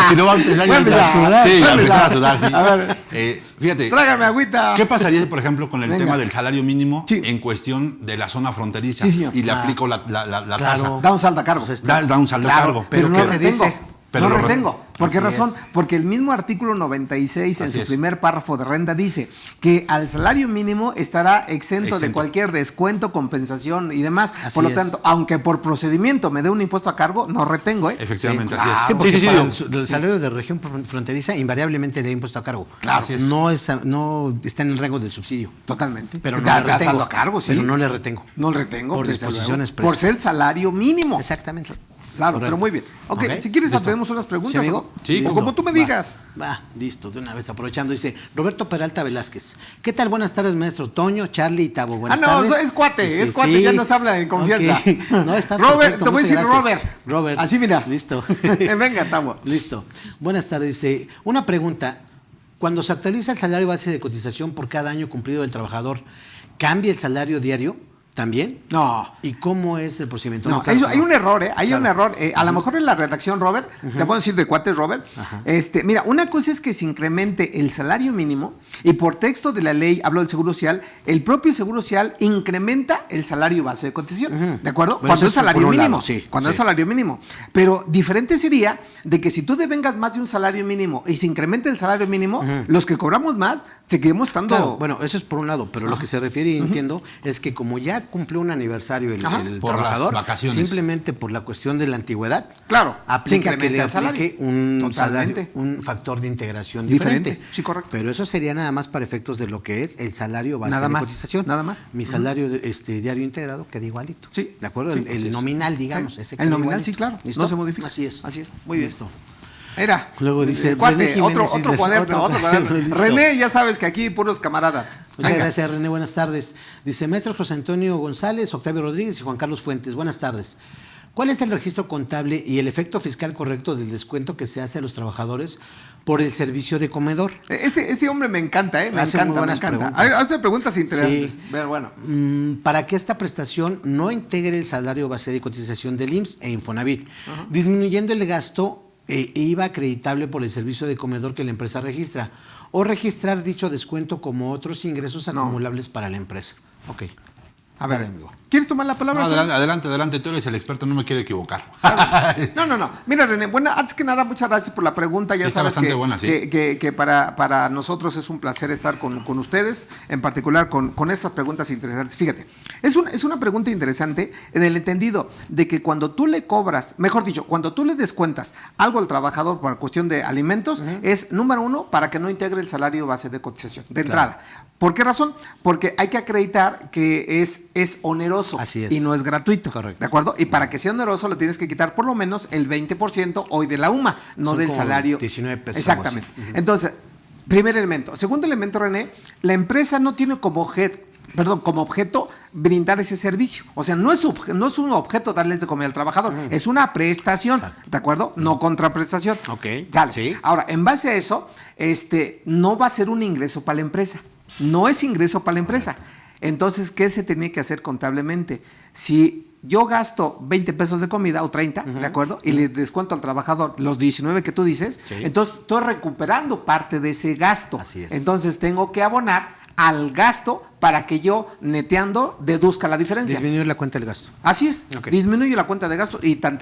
si no va a empezar, Voy a empezar a sudar, Sí, voy a a empezar a sudar, sí. A ver. Fíjate. Trágame agüita. ¿Qué pasaría, por ejemplo, con el Venga. tema del salario mínimo Sí. en cuestión de la zona fronteriza? Sí, señor. Y le aplico la claro. tasa. Da un salto a cargo. Pues Da un saldo a Claro, cargo. pero no ¿qué te retengo. dice? Pero No lo retengo. ¿Por qué Así razón? es. Porque el mismo artículo 96 en Así su es. primer párrafo de renta dice que al salario mínimo estará exento de Exento. cualquier descuento, compensación y demás. Así Por lo es. tanto, aunque por procedimiento me dé un impuesto a cargo, no retengo, ¿eh? Efectivamente, Sí, así claro. es. Sí, porque sí, para digo, el salario de región fronteriza invariablemente le da impuesto a cargo. Claro. Así es. No está en el rango del subsidio. Totalmente. Pero no Da- le da retengo. saldo a cargo, sí. Pero no le retengo. No retengo. Por desde disposición luego. expresa. Por ser salario mínimo. Exactamente. Claro, Correcto. pero muy bien. Ok, si quieres listo. hacemos unas preguntas. ¿Sí, amigo? Sí, O Listo. como tú me Va, digas. Va, listo, de una vez aprovechando. Dice Roberto Peralta Velázquez. ¿Qué tal? Buenas tardes, maestro Toño, Charlie y Tabo. Buenas tardes. Es cuate, Dice, es cuate, ya nos habla en confianza. Ok. No, está Robert, perfecto, te voy a muchas decir gracias. Robert. Así mira. Listo. Venga, Tabo. Listo. Buenas tardes. Dice, una pregunta. Cuando se actualiza el salario base de cotización por cada año cumplido del trabajador, ¿cambia el salario diario también? No. ¿Y cómo es el procedimiento? No, claro, hay un error, Hay Claro. un error. A lo mejor en la redacción, Robert, te puedo decir de cuates, Robert. Ajá. Mira, una cosa es que se incremente el salario mínimo y por texto de la ley, hablo del Seguro Social, el propio Seguro Social incrementa el salario base de cotización. ¿De acuerdo? Bueno, Cuando eso es es por salario un mínimo. lado, sí, Cuando sí. es salario mínimo. Pero diferente sería de que si tú devengas más de un salario mínimo y se incrementa el salario mínimo, los que cobramos más seguimos estando. Claro, bueno, eso es por un lado, pero lo que se refiere, y entiendo, es que como ya cumplió un aniversario el Ajá. el Por las trabajador, vacaciones. simplemente por la cuestión de la antigüedad, Claro, aplica se que le incrementa el salario. aplique un Totalmente. salario, un factor de integración Diferente. diferente. Sí, correcto. Pero eso sería nada más para efectos de lo que es el salario base Nada de más, cotización. nada más. Mi salario diario integrado queda igualito. Sí. ¿De acuerdo? Sí, El así es. nominal, digamos. Sí. Ese El queda nominal, igualito. sí, claro. ¿Listo? No se modifica. Así es. Así es. Muy bien. Listo. Mira. Luego dice cuate, René Jiménez otro Islas, cuaderno, otro cuaderno. Listo. René, ya sabes que aquí puros camaradas. Muchas Venga. gracias, René. Buenas tardes. Dice maestro José Antonio González, Octavio Rodríguez y Juan Carlos Fuentes. Buenas tardes. ¿Cuál es el registro contable y el efecto fiscal correcto del descuento que se hace a los trabajadores por el servicio de comedor? Ese hombre me encanta, Me Hace muy encanta, me buenas encanta. preguntas. Hace preguntas interesantes. Sí. Pero bueno. Para que esta prestación no integre el salario base de cotización del IMSS e Infonavit, disminuyendo el gasto IVA acreditable por el servicio de comedor que la empresa registra, o registrar dicho descuento como otros ingresos acumulables para la empresa. Ok. A ver, Dale, amigo. ¿quieres tomar la palabra? No, Charlie? adelante, tú eres el experto, no me quiero equivocar. No. Mira, René, bueno, antes que nada, muchas gracias por la pregunta. Ya Está sabes bastante que, buena, sí. que para nosotros es un placer estar con ustedes, en particular con estas preguntas interesantes. Fíjate, es una pregunta interesante en el entendido de que cuando tú le cobras, mejor dicho, cuando tú le descuentas algo al trabajador por cuestión de alimentos, es, número uno, para que no integre el salario base de cotización, de entrada. ¿Por qué razón? Porque hay que acreditar que es oneroso. Así es. Y no es gratuito. Correcto. ¿De acuerdo? Y para que sea oneroso le tienes que quitar por lo menos el 20% hoy de la UMA, no Son del como salario. 19 pesos, Exactamente. algo así. Entonces, primer elemento. Segundo elemento, René, la empresa no tiene como objeto brindar ese servicio. O sea, no es un objeto darles de comer al trabajador, es una prestación, Exacto. ¿de acuerdo? No contraprestación. Ok, Sale. sí. Ahora, en base a eso, no va a ser un ingreso para la empresa. No es ingreso para la empresa. Entonces, ¿qué se tiene que hacer contablemente? Si yo gasto 20 pesos de comida o 30, ¿de acuerdo? Y le descuento al trabajador los 19 que tú dices, Sí. entonces estoy recuperando parte de ese gasto. Así es. Entonces tengo que abonar al gasto para que yo, neteando, deduzca la diferencia. Disminuir la cuenta del gasto. Así es. Ok. Disminuye la cuenta de gasto y tan.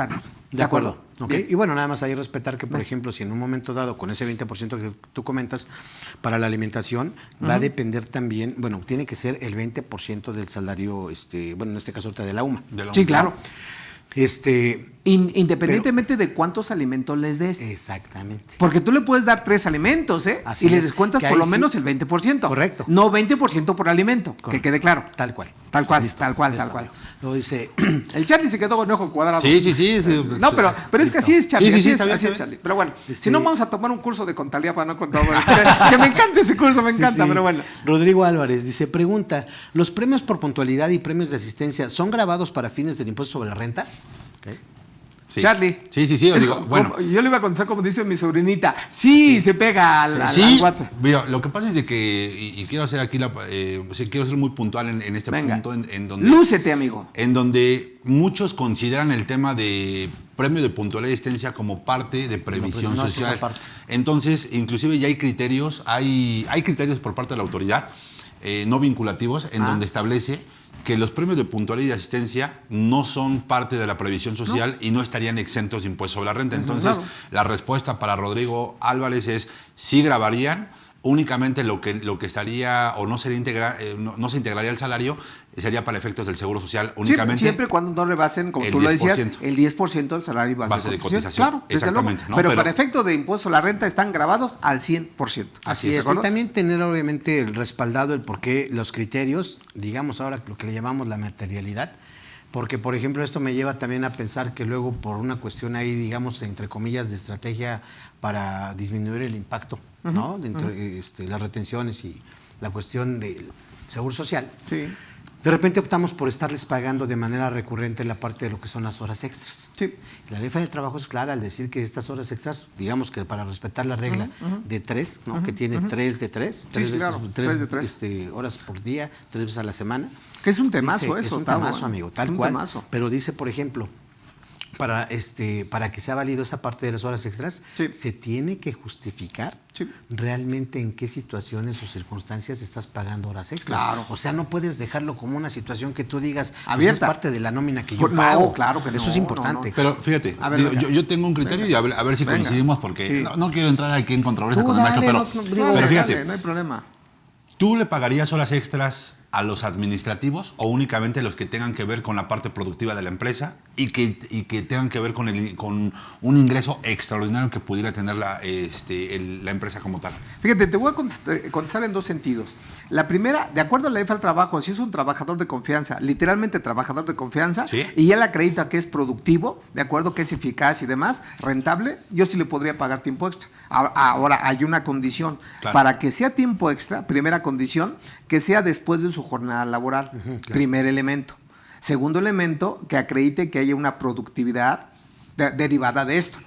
De acuerdo. Ok. Bien. Y bueno, nada más ahí respetar que, por ejemplo, si en un momento dado, con ese 20% que tú comentas, para la alimentación, va a depender también, bueno, tiene que ser el 20% del salario, bueno, en este caso ahorita de la UMA. Sí, claro. Independientemente pero- de cuántos alimentos les des. Exactamente. Porque tú le puedes dar 3 alimentos, Así y le es, descuentas que por ahí lo sí- menos el 20%. Correcto. No 20% por alimento, que Correcto. quede claro. Tal cual. Tal cual, Listo. tal cual, Listo, tal cual. amigo. Luego dice, El Charlie se quedó con ojo cuadrado. Sí. No, pero es que así es, Charlie. Sí, así está bien, es, está bien. Charlie. Pero bueno, Este- si no, vamos a tomar un curso de contabilidad para no contar. Que me encanta ese curso, me encanta, sí, pero bueno. Rodrigo Álvarez dice, pregunta, ¿los premios por puntualidad y premios de asistencia son grabados para fines del impuesto sobre la renta? Ok. Sí. Charlie. Sí, os Es digo, bueno. yo le iba a contestar como dice mi sobrinita. Sí, se pega al Sí, WhatsApp. mira, lo que pasa es de que, y quiero hacer aquí, quiero ser muy puntual en este Venga. punto, en donde... Lúcete, amigo. En donde muchos consideran el tema de premio de puntualidad y asistencia como parte de previsión no, es social. esa parte. Entonces, inclusive ya hay criterios por parte de la autoridad no vinculativos en donde establece que los premios de puntualidad y asistencia no son parte de la previsión social y no estarían exentos de impuesto sobre la renta. Entonces, claro. la respuesta para Rodrigo Álvarez es sí grabarían. Únicamente lo que estaría o no sería no se integraría el salario sería para efectos del Seguro Social únicamente. Siempre y cuando no rebasen, como el tú lo decías, 10%. el 10% del salario base de cotización. Claro, desde Exactamente, luego. ¿no? Pero Pero- para efecto de impuesto a la renta están grabados al 100%. Así ¿de es, y acuerdo? también tener obviamente el respaldado, el por qué los criterios, digamos ahora lo que le llamamos la materialidad, Porque, por ejemplo, esto me lleva también a pensar que luego por una cuestión ahí, digamos, entre comillas, de estrategia para disminuir el impacto, ¿no? Entre las retenciones y la cuestión del seguro social. Sí. De repente optamos por estarles pagando de manera recurrente la parte de lo que son las horas extras. Sí. La ley federal del trabajo es clara al decir que estas horas extras, digamos que para respetar la regla de 3, ¿no? Que tiene 3 de 3, Sí, claro, 3 de 3. Horas por día, 3 veces a la semana. Que es un temazo Dice, eso, es un Tavo, temazo, amigo, tal un cual. Temazo. Pero dice, por ejemplo, para que sea válido esa parte de las horas extras, Sí. se tiene que justificar realmente en qué situaciones o circunstancias estás pagando horas extras. Claro. O sea, no puedes dejarlo como una situación que tú digas, pues abierta. es parte de la nómina que yo No, pago. claro que no, Eso es importante. no. Pero fíjate, A ver, digo, venga. yo tengo un criterio y a ver si Venga. coincidimos porque Sí. no quiero entrar aquí en controversia Tú con el maestro, dale, pero fíjate, Dale, no hay problema. ¿tú le pagarías horas extras a los administrativos o únicamente los que tengan que ver con la parte productiva de la empresa y que tengan que ver con un ingreso extraordinario que pudiera tener la empresa como tal? Fíjate, te voy a contestar en dos sentidos. La primera, de acuerdo a la ley al trabajo, si es un trabajador de confianza, literalmente trabajador de confianza, ¿Sí? y ya le acredita que es productivo, de acuerdo que es eficaz y demás, rentable, yo sí le podría pagar tiempo extra. Ahora, hay una condición. Claro. Para que sea tiempo extra, primera condición, que sea después de su jornada laboral. Claro. Primer elemento. Segundo elemento, que acredite que haya una productividad derivada de esto.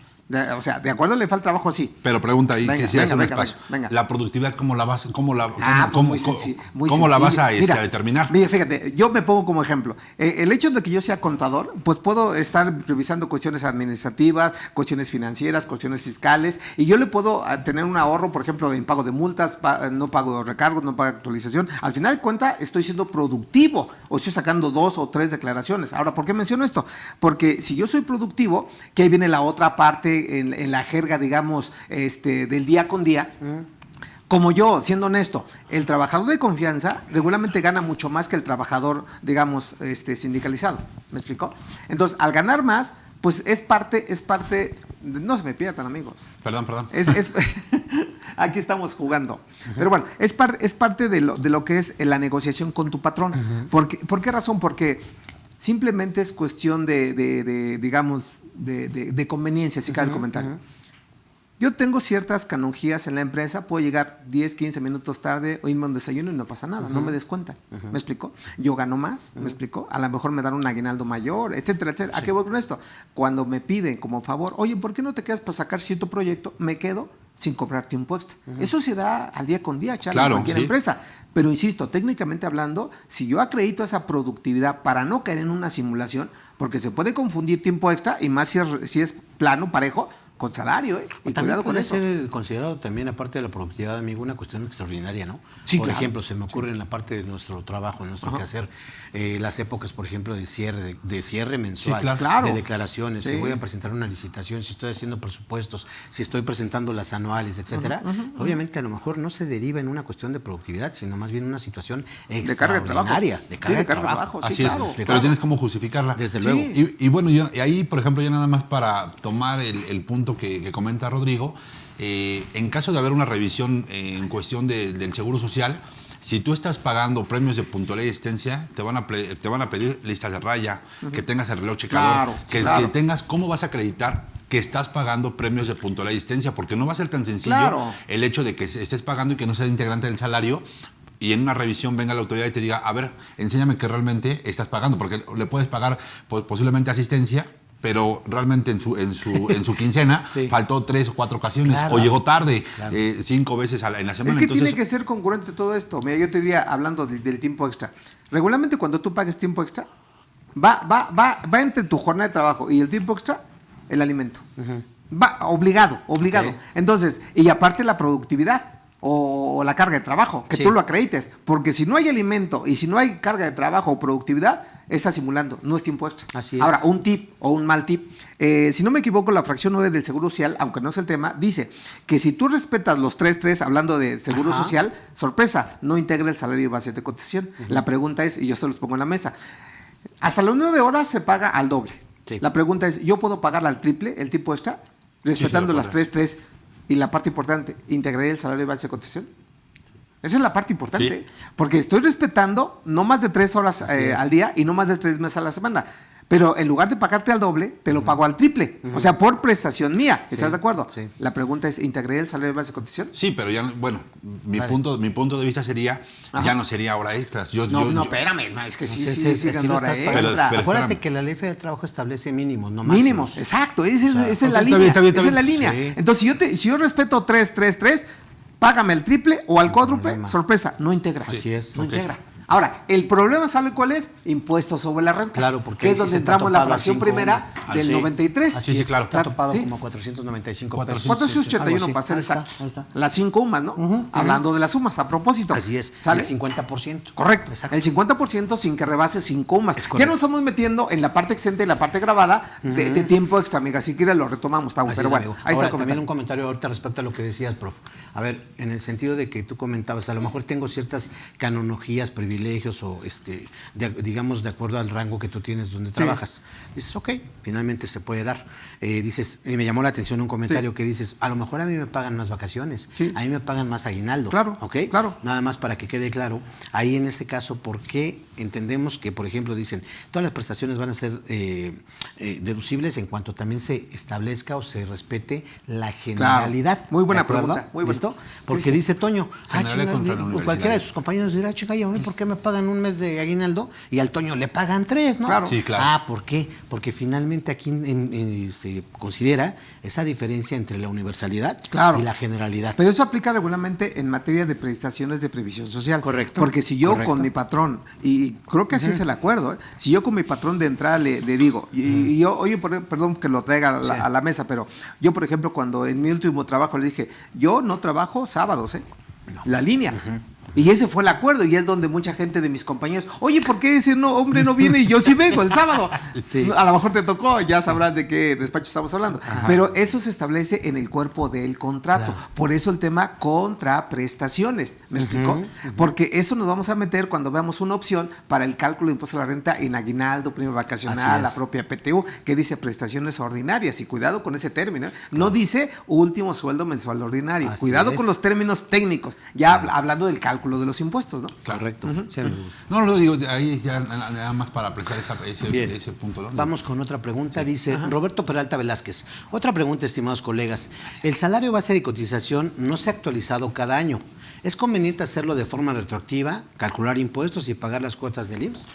O sea, de acuerdo a la ley al trabajo, sí. Pero pregunta ahí, Venga, que si hace un venga, espacio. venga. La productividad, ¿cómo la vas, cómo la, Ah, cómo, pues cómo- muy cómo la vas sencillo. a determinar? Mira, fíjate, yo me pongo como ejemplo. El hecho de que yo sea contador, pues puedo estar revisando cuestiones administrativas, cuestiones financieras, cuestiones fiscales, y yo le puedo tener un ahorro, por ejemplo, en pago de multas, no pago recargos, no pago actualización. Al final de cuentas, estoy siendo productivo, o estoy sacando 2 o 3 declaraciones. Ahora, ¿por qué menciono esto? Porque si yo soy productivo, que ahí viene la otra parte en la jerga, digamos, del día con día. Como yo, siendo honesto, el trabajador de confianza regularmente gana mucho más que el trabajador, digamos, sindicalizado. ¿Me explicó? Entonces, al ganar más, pues es parte, no se me pierdan, amigos. Perdón. Aquí estamos jugando. Pero bueno, es parte de lo que es la negociación con tu patrón. ¿Por qué razón? Porque simplemente es cuestión digamos, de conveniencia, si cabe el comentario. Yo tengo ciertas canonjías en la empresa, puedo llegar 10, 15 minutos tarde o irme a un desayuno y no pasa nada, no me descuentan. ¿Me explicó? Yo gano más, ¿me explicó? A lo mejor me dan un aguinaldo mayor, etcétera, etcétera. ¿A qué voy con esto? Cuando me piden como favor, oye, ¿por qué no te quedas para sacar cierto proyecto? Me quedo sin cobrar tiempo extra. Eso se da al día con día, Charlie, Claro, en cualquier sí. empresa. Pero insisto, técnicamente hablando, si yo acredito esa productividad para no caer en una simulación, porque se puede confundir tiempo extra y más si es plano, parejo, con salario, y También cuidado con puede eso. ser considerado también, aparte de la productividad, amigo, una cuestión extraordinaria, ¿no? Sí, por claro. ejemplo, se me ocurre en la parte de nuestro trabajo, en nuestro quehacer, las épocas, por ejemplo, de cierre mensual, Sí, claro. de declaraciones, Sí. si voy a presentar una licitación, si estoy haciendo presupuestos, si estoy presentando las anuales, etcétera. Obviamente, a lo mejor no se deriva en una cuestión de productividad, sino más bien una situación carga de trabajo. extraordinaria, de carga de trabajo. Sí, Así claro, es, pero claro. tienes cómo justificarla. Desde Sí. luego. Y bueno, y ahí, por ejemplo, ya nada más para tomar el punto que comenta Rodrigo, en caso de haber una revisión en cuestión del Seguro Social, si tú estás pagando premios de puntualidad y asistencia, te van a pedir listas de raya, que tengas el reloj checador, Claro, que claro. tengas cómo vas a acreditar que estás pagando premios de puntualidad y asistencia, porque no va a ser tan sencillo Claro. el hecho de que estés pagando y que no seas integrante del salario, y en una revisión venga la autoridad y te diga, a ver, enséñame que realmente estás pagando, porque le puedes pagar posiblemente asistencia, pero realmente en su quincena Sí. faltó 3 o 4 ocasiones, Claro. o llegó tarde Claro. 5 veces en la semana. Es que Entonces, tiene que ser congruente todo esto. Mira, yo te diría, hablando del tiempo extra. Regularmente cuando tú pagues tiempo extra, va entre tu jornada de trabajo y el tiempo extra, el alimento. Va obligado. Ok. Entonces, y aparte la productividad o la carga de trabajo, que Sí. tú lo acredites. Porque si no hay alimento y si no hay carga de trabajo o productividad, está simulando, no es tiempo extra. Así es. Ahora, un tip o un mal tip. Si no me equivoco, la fracción 9 del Seguro Social, aunque no es el tema, dice que si tú respetas los 3.3, hablando de Seguro Ajá. Social, sorpresa, no integra el salario base de cotización. La pregunta es, y yo se los pongo en la mesa, hasta las 9 horas se paga al doble. Sí. La pregunta es, ¿yo puedo pagarla al triple, el tipo extra, respetando lo las podrás. 3.3? Y la parte importante, ¿integraría el salario base de cotización? Esa es la parte importante, Sí. porque estoy respetando no más de 3 horas al día y no más de 3 meses a la semana. Pero en lugar de pagarte al doble, te lo pago al triple. O sea, por prestación mía. ¿Estás de acuerdo? Sí. La pregunta es, ¿integré el salario de base de cotización? Sí, pero ya, bueno, mi Vale. punto de vista sería, ya no sería hora extras. Espérame, es que sí, así ganó lo hora estás pagando. extra. Pero Acuérdate espérame. que la ley federal del trabajo establece mínimos, no máximos. Mínimos, exacto, esa es la ok, línea. está bien. Esa es la línea. Sí. Entonces, si yo respeto 3, págame el triple o al cuádruple, problema. sorpresa, no integra. Así es. No Ok. integra. Ahora, el problema, ¿sabe cuál es? Impuestos sobre la renta. Claro, porque que ahí es sí donde se está entramos en la topado a fracción 5, primera ¿no? del Sí. 93. Así, sí, claro. Está topado Sí. como 495 pesos. 481 Algo para ser así. Ahí exactos. está, ahí está. Las 5 UMAS, ¿no? Hablando de las sumas, a propósito. Así es, ¿Sale? el 50%. Correcto. Exacto. El 50% sin que rebase 5 UMAS. Es Ya correcto. nos estamos metiendo en la parte exenta y la parte grabada de tiempo extra, amiga. Si quieres lo retomamos, Tavo. Así Pero es, bueno, amigo. ahí Ahora, está el también un comentario. comentario ahorita respecto a lo que decías, prof. A ver, en el sentido de que tú comentabas, a lo mejor tengo ciertas canonologías, privilegios o digamos de acuerdo al rango que tú tienes donde trabajas. Dices, ok, finalmente se puede dar. Dices, y me llamó la atención un comentario que dices, a lo mejor a mí me pagan más vacaciones, Sí. a mí me pagan más aguinaldo. Claro, ¿ok? claro. Nada más para que quede claro. Ahí en ese caso, ¿por qué entendemos que, por ejemplo, dicen, todas las prestaciones van a ser deducibles en cuanto también se establezca o se respete la generalidad? Muy buena ¿de acuerdo? pregunta, muy buena. ¿Listo? Porque dice Toño, Generalidad contra la universidad. cualquiera de sus compañeros dirá, chica, ¿y a mí por qué me pagan un mes de aguinaldo? Y al Toño le pagan 3, ¿no? Claro. Sí, claro. Ah, ¿por qué? Porque finalmente aquí se considera esa diferencia entre la universalidad Claro. y la generalidad. Pero eso aplica regularmente en materia de prestaciones de previsión social. Correcto. Porque si yo Correcto. con mi patrón, y creo que así es el acuerdo, ¿eh? Si yo con mi patrón de entrada le digo, y yo, oye, perdón que lo traiga Sí. a la mesa, pero yo, por ejemplo, cuando en mi último trabajo le dije, yo no trabajo sábados, la línea. Y ese fue el acuerdo, y es donde mucha gente de mis compañeros, oye, ¿por qué ese hombre no viene y yo sí vengo el sábado? Sí. A lo mejor te tocó, ya sabrás de qué despacho estamos hablando. Pero eso se establece en el cuerpo del contrato. Claro. Por eso el tema contraprestaciones. ¿Me explico? Porque eso nos vamos a meter cuando veamos una opción para el cálculo de impuesto a la renta en aguinaldo, prima Así vacacional, es. la propia PTU, que dice prestaciones ordinarias. Y cuidado con ese término. No dice último sueldo mensual ordinario. Así Cuidado es. con los términos técnicos. Ya hablando del cálculo de los impuestos, ¿no? Correcto. Sí, amigo. No, lo digo, ahí ya nada más para apreciar Bien. ese punto. ¿no? Vamos con otra pregunta. Dice Roberto Peralta Velázquez. Otra pregunta, estimados colegas. El salario base de cotización no se ha actualizado cada año. ¿Es conveniente hacerlo de forma retroactiva, calcular impuestos y pagar las cuotas del IMSS?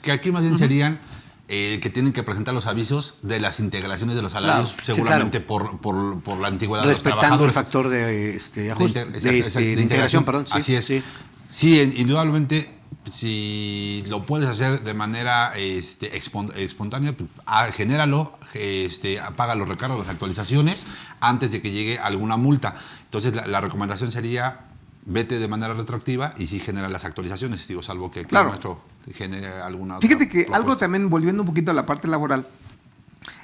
Que aquí más bien serían que tienen que presentar los avisos de las integraciones de los salarios, Claro, sí, seguramente por la antigüedad de los Respetando el trabajadores. factor de ajuste, De de integración, perdón. Sí, Así es. sí. Sí, indudablemente, si lo puedes hacer de manera espontánea, pues, genéralo, paga los recargos, las actualizaciones, antes de que llegue alguna multa. Entonces, la recomendación sería, vete de manera retroactiva y sí genera las actualizaciones, digo, salvo que Claro. el maestro genere alguna Fíjate otra que algo propuesta. también, volviendo un poquito a la parte laboral,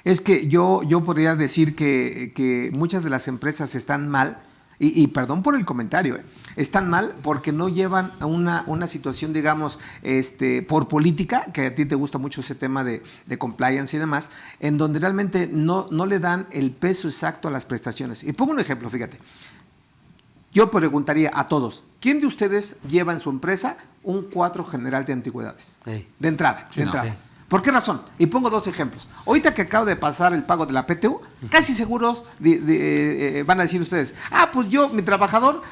es que yo podría decir que muchas de las empresas están mal, y perdón por el comentario, están mal porque no llevan a una situación, digamos, por política, que a ti te gusta mucho ese tema de compliance y demás, en donde realmente no le dan el peso exacto a las prestaciones. Y pongo un ejemplo, fíjate. Yo preguntaría a todos, ¿quién de ustedes lleva en su empresa un cuadro general de antigüedades? Sí. De entrada, Sí, de no. entrada. Sí. ¿Por qué razón? Y pongo 2 ejemplos. Ahorita que acabo de pasar el pago de la PTU, casi seguros van a decir ustedes, pues yo, mi trabajador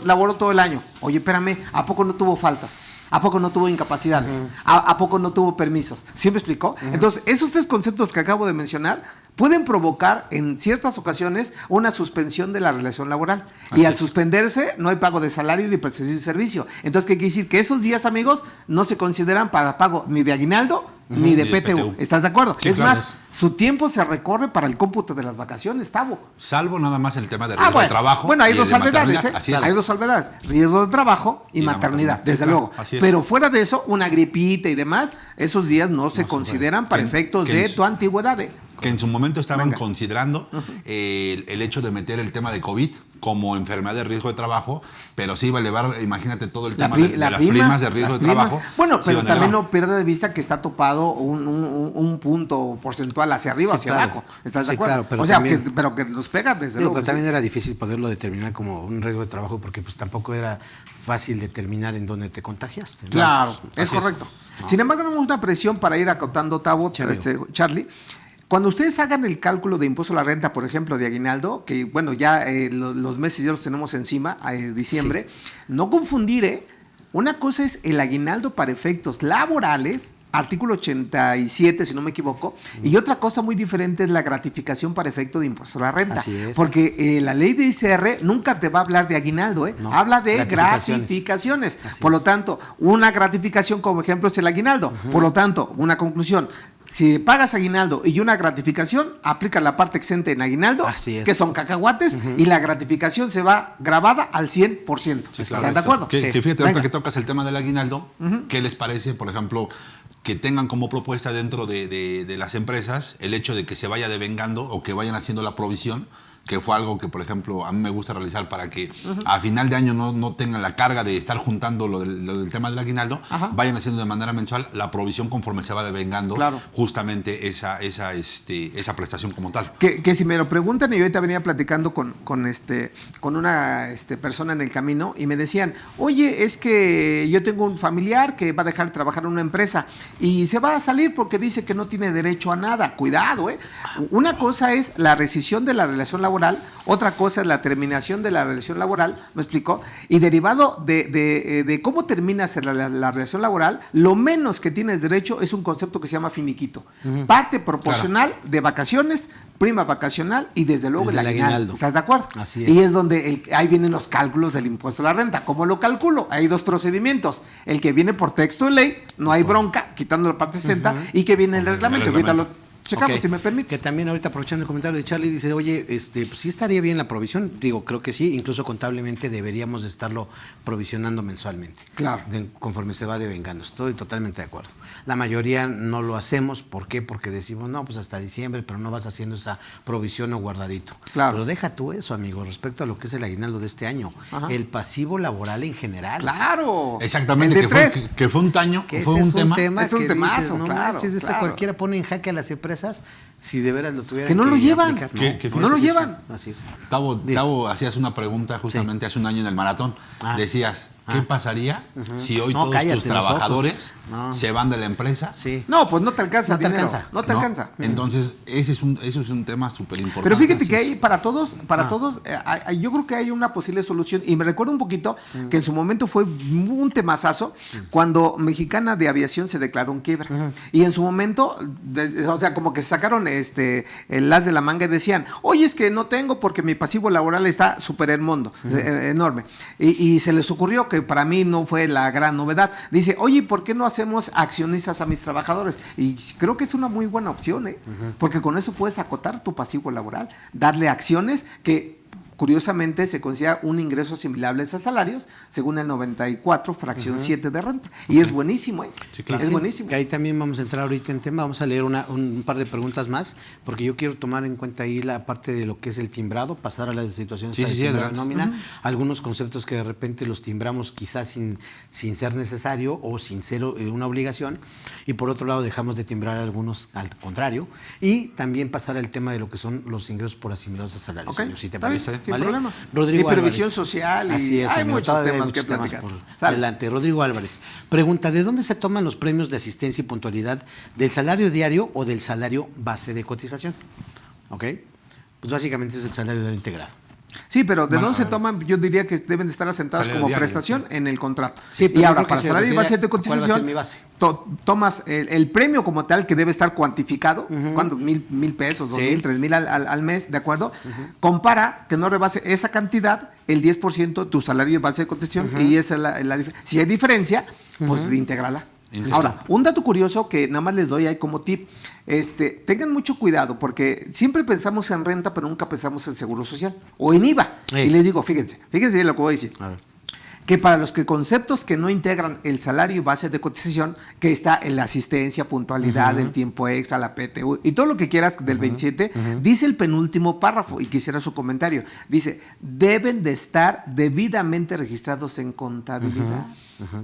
laboró todo el año. Oye, espérame, ¿a poco no tuvo faltas? ¿A poco no tuvo incapacidades? ¿A poco no tuvo permisos? ¿Sí me explicó? Entonces, esos 3 conceptos que acabo de mencionar pueden provocar en ciertas ocasiones una suspensión de la relación laboral. Y al suspenderse no hay pago de salario ni prestación de servicio. Entonces, ¿qué quiere decir? Que esos días, amigos, no se consideran para pago ni de aguinaldo ni de Ni de PTU. PTU. ¿Estás de acuerdo? Sí, es claro. más, su tiempo se recorre para el cómputo de las vacaciones, Tavo. Salvo nada más el tema de riesgo de trabajo. Bueno, hay y 2 de salvedades, maternidad. Así es. Hay 2 salvedades. Riesgo de trabajo y Y la maternidad, maternidad. desde Claro, luego. así es. Pero fuera de eso, una gripita y demás, esos días no se consideran para Que- efectos que de en- tu antigüedad. Que en su momento estaban Venga. considerando el hecho de meter el tema de COVID como enfermedad de riesgo de trabajo, pero sí va a elevar, imagínate todo el tema de las las primas de riesgo de trabajo. Bueno, sí pero van a también elevar. no pierde de vista que está topado un punto porcentual hacia arriba, Sí, hacia claro. abajo. ¿Estás de Sí, acuerdo? claro, pero o sea, también- pero que nos pega desde Digo, luego. pero que también sí. era difícil poderlo determinar como un riesgo de trabajo porque pues tampoco era fácil determinar en dónde te contagiaste, ¿no? Claro, Pues, es así correcto. Sin embargo, tenemos una presión para ir acotando, Tavo, Sí, amigo. Charlie. Cuando ustedes hagan el cálculo de impuesto a la renta, por ejemplo, de aguinaldo, que bueno, ya los meses ya los tenemos encima, diciembre, no confundir, una cosa es el aguinaldo para efectos laborales, artículo 87, si no me equivoco, y otra cosa muy diferente es la gratificación para efecto de impuesto a la renta. Así es. Porque la ley de ICR nunca te va a hablar de aguinaldo, No, habla de gratificaciones. gratificaciones. Así Por lo es. tanto, una gratificación como ejemplo es el aguinaldo. Por lo tanto, una conclusión. Si pagas aguinaldo y una gratificación, aplica la parte exenta en aguinaldo, Así es. que son cacahuates, y la gratificación se va grabada al 100%. Sí, ¿Están correcto. de acuerdo? Que, Sí. que fíjate, Venga. ahorita que tocas el tema del aguinaldo, ¿qué les parece, por ejemplo, que tengan como propuesta dentro de las empresas el hecho de que se vaya devengando o que vayan haciendo la provisión, que fue algo que, por ejemplo, a mí me gusta realizar para que a final de año no tengan la carga de estar juntando lo del tema del aguinaldo, Ajá. vayan haciendo de manera mensual la provisión conforme se va devengando Claro. justamente esa prestación como tal. Que si me lo preguntan, y yo ahorita venía platicando con una persona en el camino y me decían, oye, es que yo tengo un familiar que va a dejar de trabajar en una empresa y se va a salir porque dice que no tiene derecho a nada. Cuidado, Una cosa es la rescisión de la relación laboral, otra cosa es la terminación de la relación laboral, ¿me explicó? Y derivado de cómo terminas la relación laboral, lo menos que tienes derecho es un concepto que se llama finiquito. Parte proporcional de vacaciones, prima vacacional y desde luego el El aguinaldo. aguinaldo. ¿Estás de acuerdo? Así es. Y es donde ahí vienen los cálculos del impuesto a la renta. ¿Cómo lo calculo? Hay dos procedimientos. El que viene por texto de ley, no hay bronca, quitando la parte 60, y que viene el reglamento. el reglamento. Ahorita lo checamos, Ok. si me permites. Que también ahorita aprovechando el comentario de Charlie dice, oye, pues sí estaría bien la provisión. Digo, creo que sí, incluso contablemente deberíamos de estarlo provisionando mensualmente. Claro. Conforme se va devengando. Estoy totalmente de acuerdo. La mayoría no lo hacemos. ¿Por qué? Porque decimos, no, pues hasta diciembre, pero no vas haciendo esa provisión o guardadito. Claro. Pero deja tú eso, amigo, respecto a lo que es el aguinaldo de este año. Ajá. El pasivo laboral en general. Claro. Exactamente, El de que fue, tres. que fue un taño, Que fue ese un es tema. Es un que temazo, dices, no claro, manches, claro. cualquiera pone en jaque a las empresas si de veras lo tuvieran Que no lo llevan. aplicar. Que no lo sí, llevan. Así es. Tavo, hacías una pregunta justamente hace un año en el maratón. Ah. Decías, ¿qué pasaría si hoy No, todos cállate tus los ojos. trabajadores No. se van de la empresa? Sí. No, pues no te alcanza No te dinero. alcanza. No te ¿no? alcanza. Entonces, eso es un tema súper importante. Pero fíjate Así que es. hay para todos, yo creo que hay una posible solución. Y me recuerdo un poquito que en su momento fue un temazazo cuando Mexicana de Aviación se declaró en quiebra. Y en su momento, o sea, como que se sacaron el as de la manga y decían, oye, es que no tengo porque mi pasivo laboral está súper enorme. Y se les ocurrió, que para mí no fue la gran novedad, dice, oye, ¿por qué no hacemos accionistas a mis trabajadores? Y creo que es una muy buena opción, porque con eso puedes acotar tu pasivo laboral, darle acciones que curiosamente se considera un ingreso asimilable a salarios, según el 94, fracción 7 de renta. Y es buenísimo, Sí, claro. Es Sí, buenísimo. que ahí también vamos a entrar ahorita en tema, vamos a leer un par de preguntas más, porque yo quiero tomar en cuenta ahí la parte de lo que es el timbrado, pasar a las situaciones Sí, de sí, sí, timbrado de adelante. nómina, algunos conceptos que de repente los timbramos quizás sin ser necesario o sin ser una obligación, y por otro lado dejamos de timbrar algunos al contrario, y también pasar al tema de lo que son los ingresos por asimilados a salarios, Ok, señor, si te está bien, parece. sin ¿vale? problema. Rodrigo Y previsión Álvarez. social, y Así es, hay amigo, muchos todavía hay temas que muchos temas platicar. por Sale. delante. Rodrigo Álvarez pregunta, ¿de dónde se toman los premios de asistencia y puntualidad? ¿Del salario diario o del salario base de cotización? ¿Ok? Pues básicamente es el salario diario integrado. Sí, pero ¿de Bueno, dónde se toman? Yo diría que deben de estar asentados Salario como diario, prestación en el contrato. Sí, pero y yo ahora, creo que para se salario y refiere base de a cuál va a ser cotización, mi base. tomas el premio como tal, que debe estar cuantificado, ¿cuánto? $1,000 pesos, Sí. $2,000, $3,000 al mes, ¿de acuerdo? Compara que no rebase esa cantidad, el 10% tu salario de base de cotización, y esa es la diferencia. Si hay diferencia, pues intégrala. Insisto. Ahora, un dato curioso que nada más les doy ahí como tip, tengan mucho cuidado, porque siempre pensamos en renta, pero nunca pensamos en seguro social o en IVA. Ey. Y les digo, fíjense lo que voy a decir. A ver. que para los conceptos que no integran el salario base de cotización, que está en la asistencia, puntualidad, el tiempo extra, la PTU y todo lo que quieras del 27, dice el penúltimo párrafo, y quisiera su comentario, dice, deben de estar debidamente registrados en contabilidad.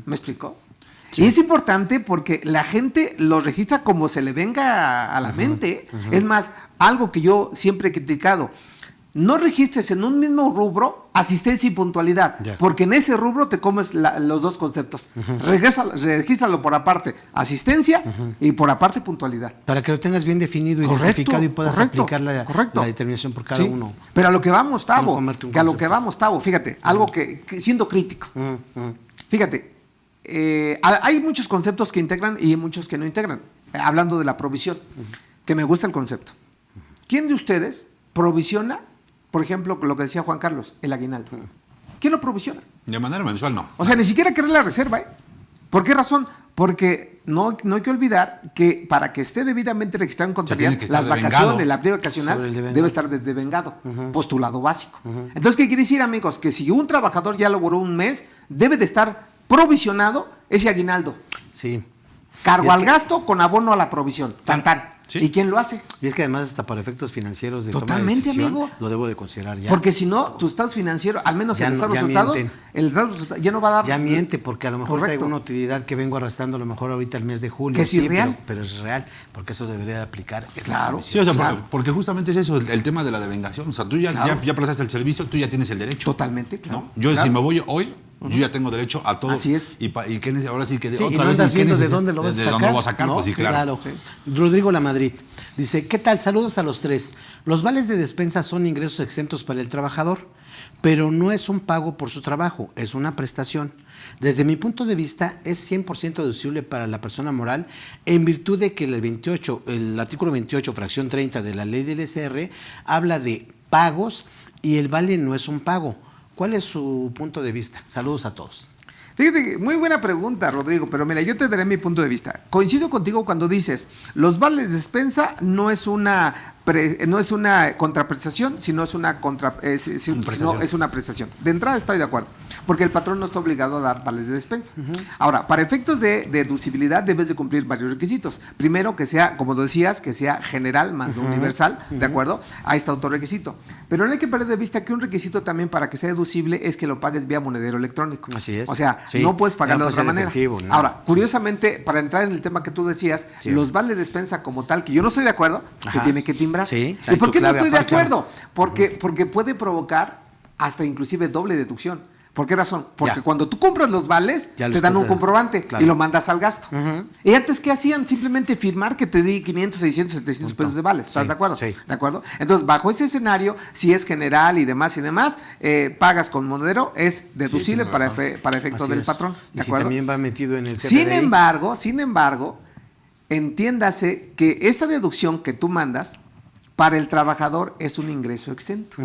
¿Me explicó? Sí. Y es importante porque la gente lo registra como se le venga a la mente. Es más, algo que yo siempre he criticado, no registres en un mismo rubro asistencia y puntualidad, porque en ese rubro te comes los dos conceptos. Regístralo por aparte, asistencia y por aparte puntualidad. Para que lo tengas bien definido, identificado y puedas aplicar la determinación por cada uno. Pero a lo que vamos, Tavo, fíjate, algo que siendo crítico. Fíjate, hay muchos conceptos que integran y muchos que no integran. Hablando de la provisión, que me gusta el concepto. ¿Quién de ustedes provisiona, por ejemplo, lo que decía Juan Carlos, el aguinaldo? ¿Quién lo provisiona? De manera mensual, no. O sea, ni siquiera crear la reserva, ¿eh? ¿Por qué razón? Porque no hay que olvidar que para que esté debidamente registrado en contabilidad, las vacaciones, la prima vacacional debe estar devengado, postulado básico. Entonces, ¿qué quiere decir, amigos? Que si un trabajador ya laboró un mes, debe de estar provisionado ese aguinaldo. Sí. Cargo al gasto con abono a la provisión. Tan. ¿Sí? ¿Y quién lo hace? Y es que además hasta para efectos financieros de totalmente, toma de decisión, amigo, lo debo de considerar ya. Porque si no, tus estados financieros, al menos en el estado de resultados, ya no va a dar. Ya miente, porque a lo mejor hay una utilidad que vengo arrastrando a lo mejor ahorita el mes de julio. Que es irreal. Pero es real, porque eso debería de aplicar. Claro. Sí, o sea, porque justamente es eso, el tema de la devengación. O sea, tú ya prestaste el servicio, tú ya tienes el derecho. Totalmente, claro. ¿No? Yo si me voy hoy, yo ya tengo derecho a todo. Así es. Y ahora sí que otra vez andas viendo de dónde lo vas a sacar. ¿De dónde lo vas a sacar? ¿No? Pues sí, claro. Sí. Rodrigo Lamadrid dice, ¿qué tal? Saludos a los tres. Los vales de despensa son ingresos exentos para el trabajador, pero no es un pago por su trabajo, es una prestación. Desde mi punto de vista, es 100% deducible para la persona moral en virtud de que el artículo 28, fracción 30 de la ley del SR habla de pagos y el vale no es un pago. ¿Cuál es su punto de vista? Saludos a todos. Fíjate, muy buena pregunta, Rodrigo, pero mira, yo te daré mi punto de vista. Coincido contigo cuando dices, los vales de despensa no es una contraprestación, sino es una es una prestación. De entrada estoy de acuerdo, porque el patrón no está obligado a dar vales de despensa. Ahora, para efectos de deducibilidad debes de cumplir varios requisitos. Primero, que sea, como decías, que sea general más no universal, ¿de acuerdo? Ahí está otro requisito. Pero no hay que perder de vista que un requisito también para que sea deducible es que lo pagues vía monedero electrónico. Así es. O sea, no puedes pagarlo de otra manera. Efectivo, no. Ahora, curiosamente, para entrar en el tema que tú decías, los vales de despensa como tal, que yo no estoy de acuerdo, se tiene que timbrar. Sí, ¿y por qué no estoy de acuerdo? Porque puede provocar hasta inclusive doble deducción. ¿Por qué razón? Porque cuando tú compras los vales, te dan un comprobante y lo mandas al gasto. Y antes, ¿qué hacían? Simplemente firmar que te di 500, 600, 700 pesos de vales. ¿Estás de acuerdo? Sí. ¿De acuerdo? Entonces, bajo ese escenario, si es general y demás, pagas con monedero, es deducible para efecto del patrón. ¿De acuerdo? acuerdo? Si también va metido en el CFDI. Sin embargo, entiéndase que esa deducción que tú mandas para el trabajador es un ingreso exento.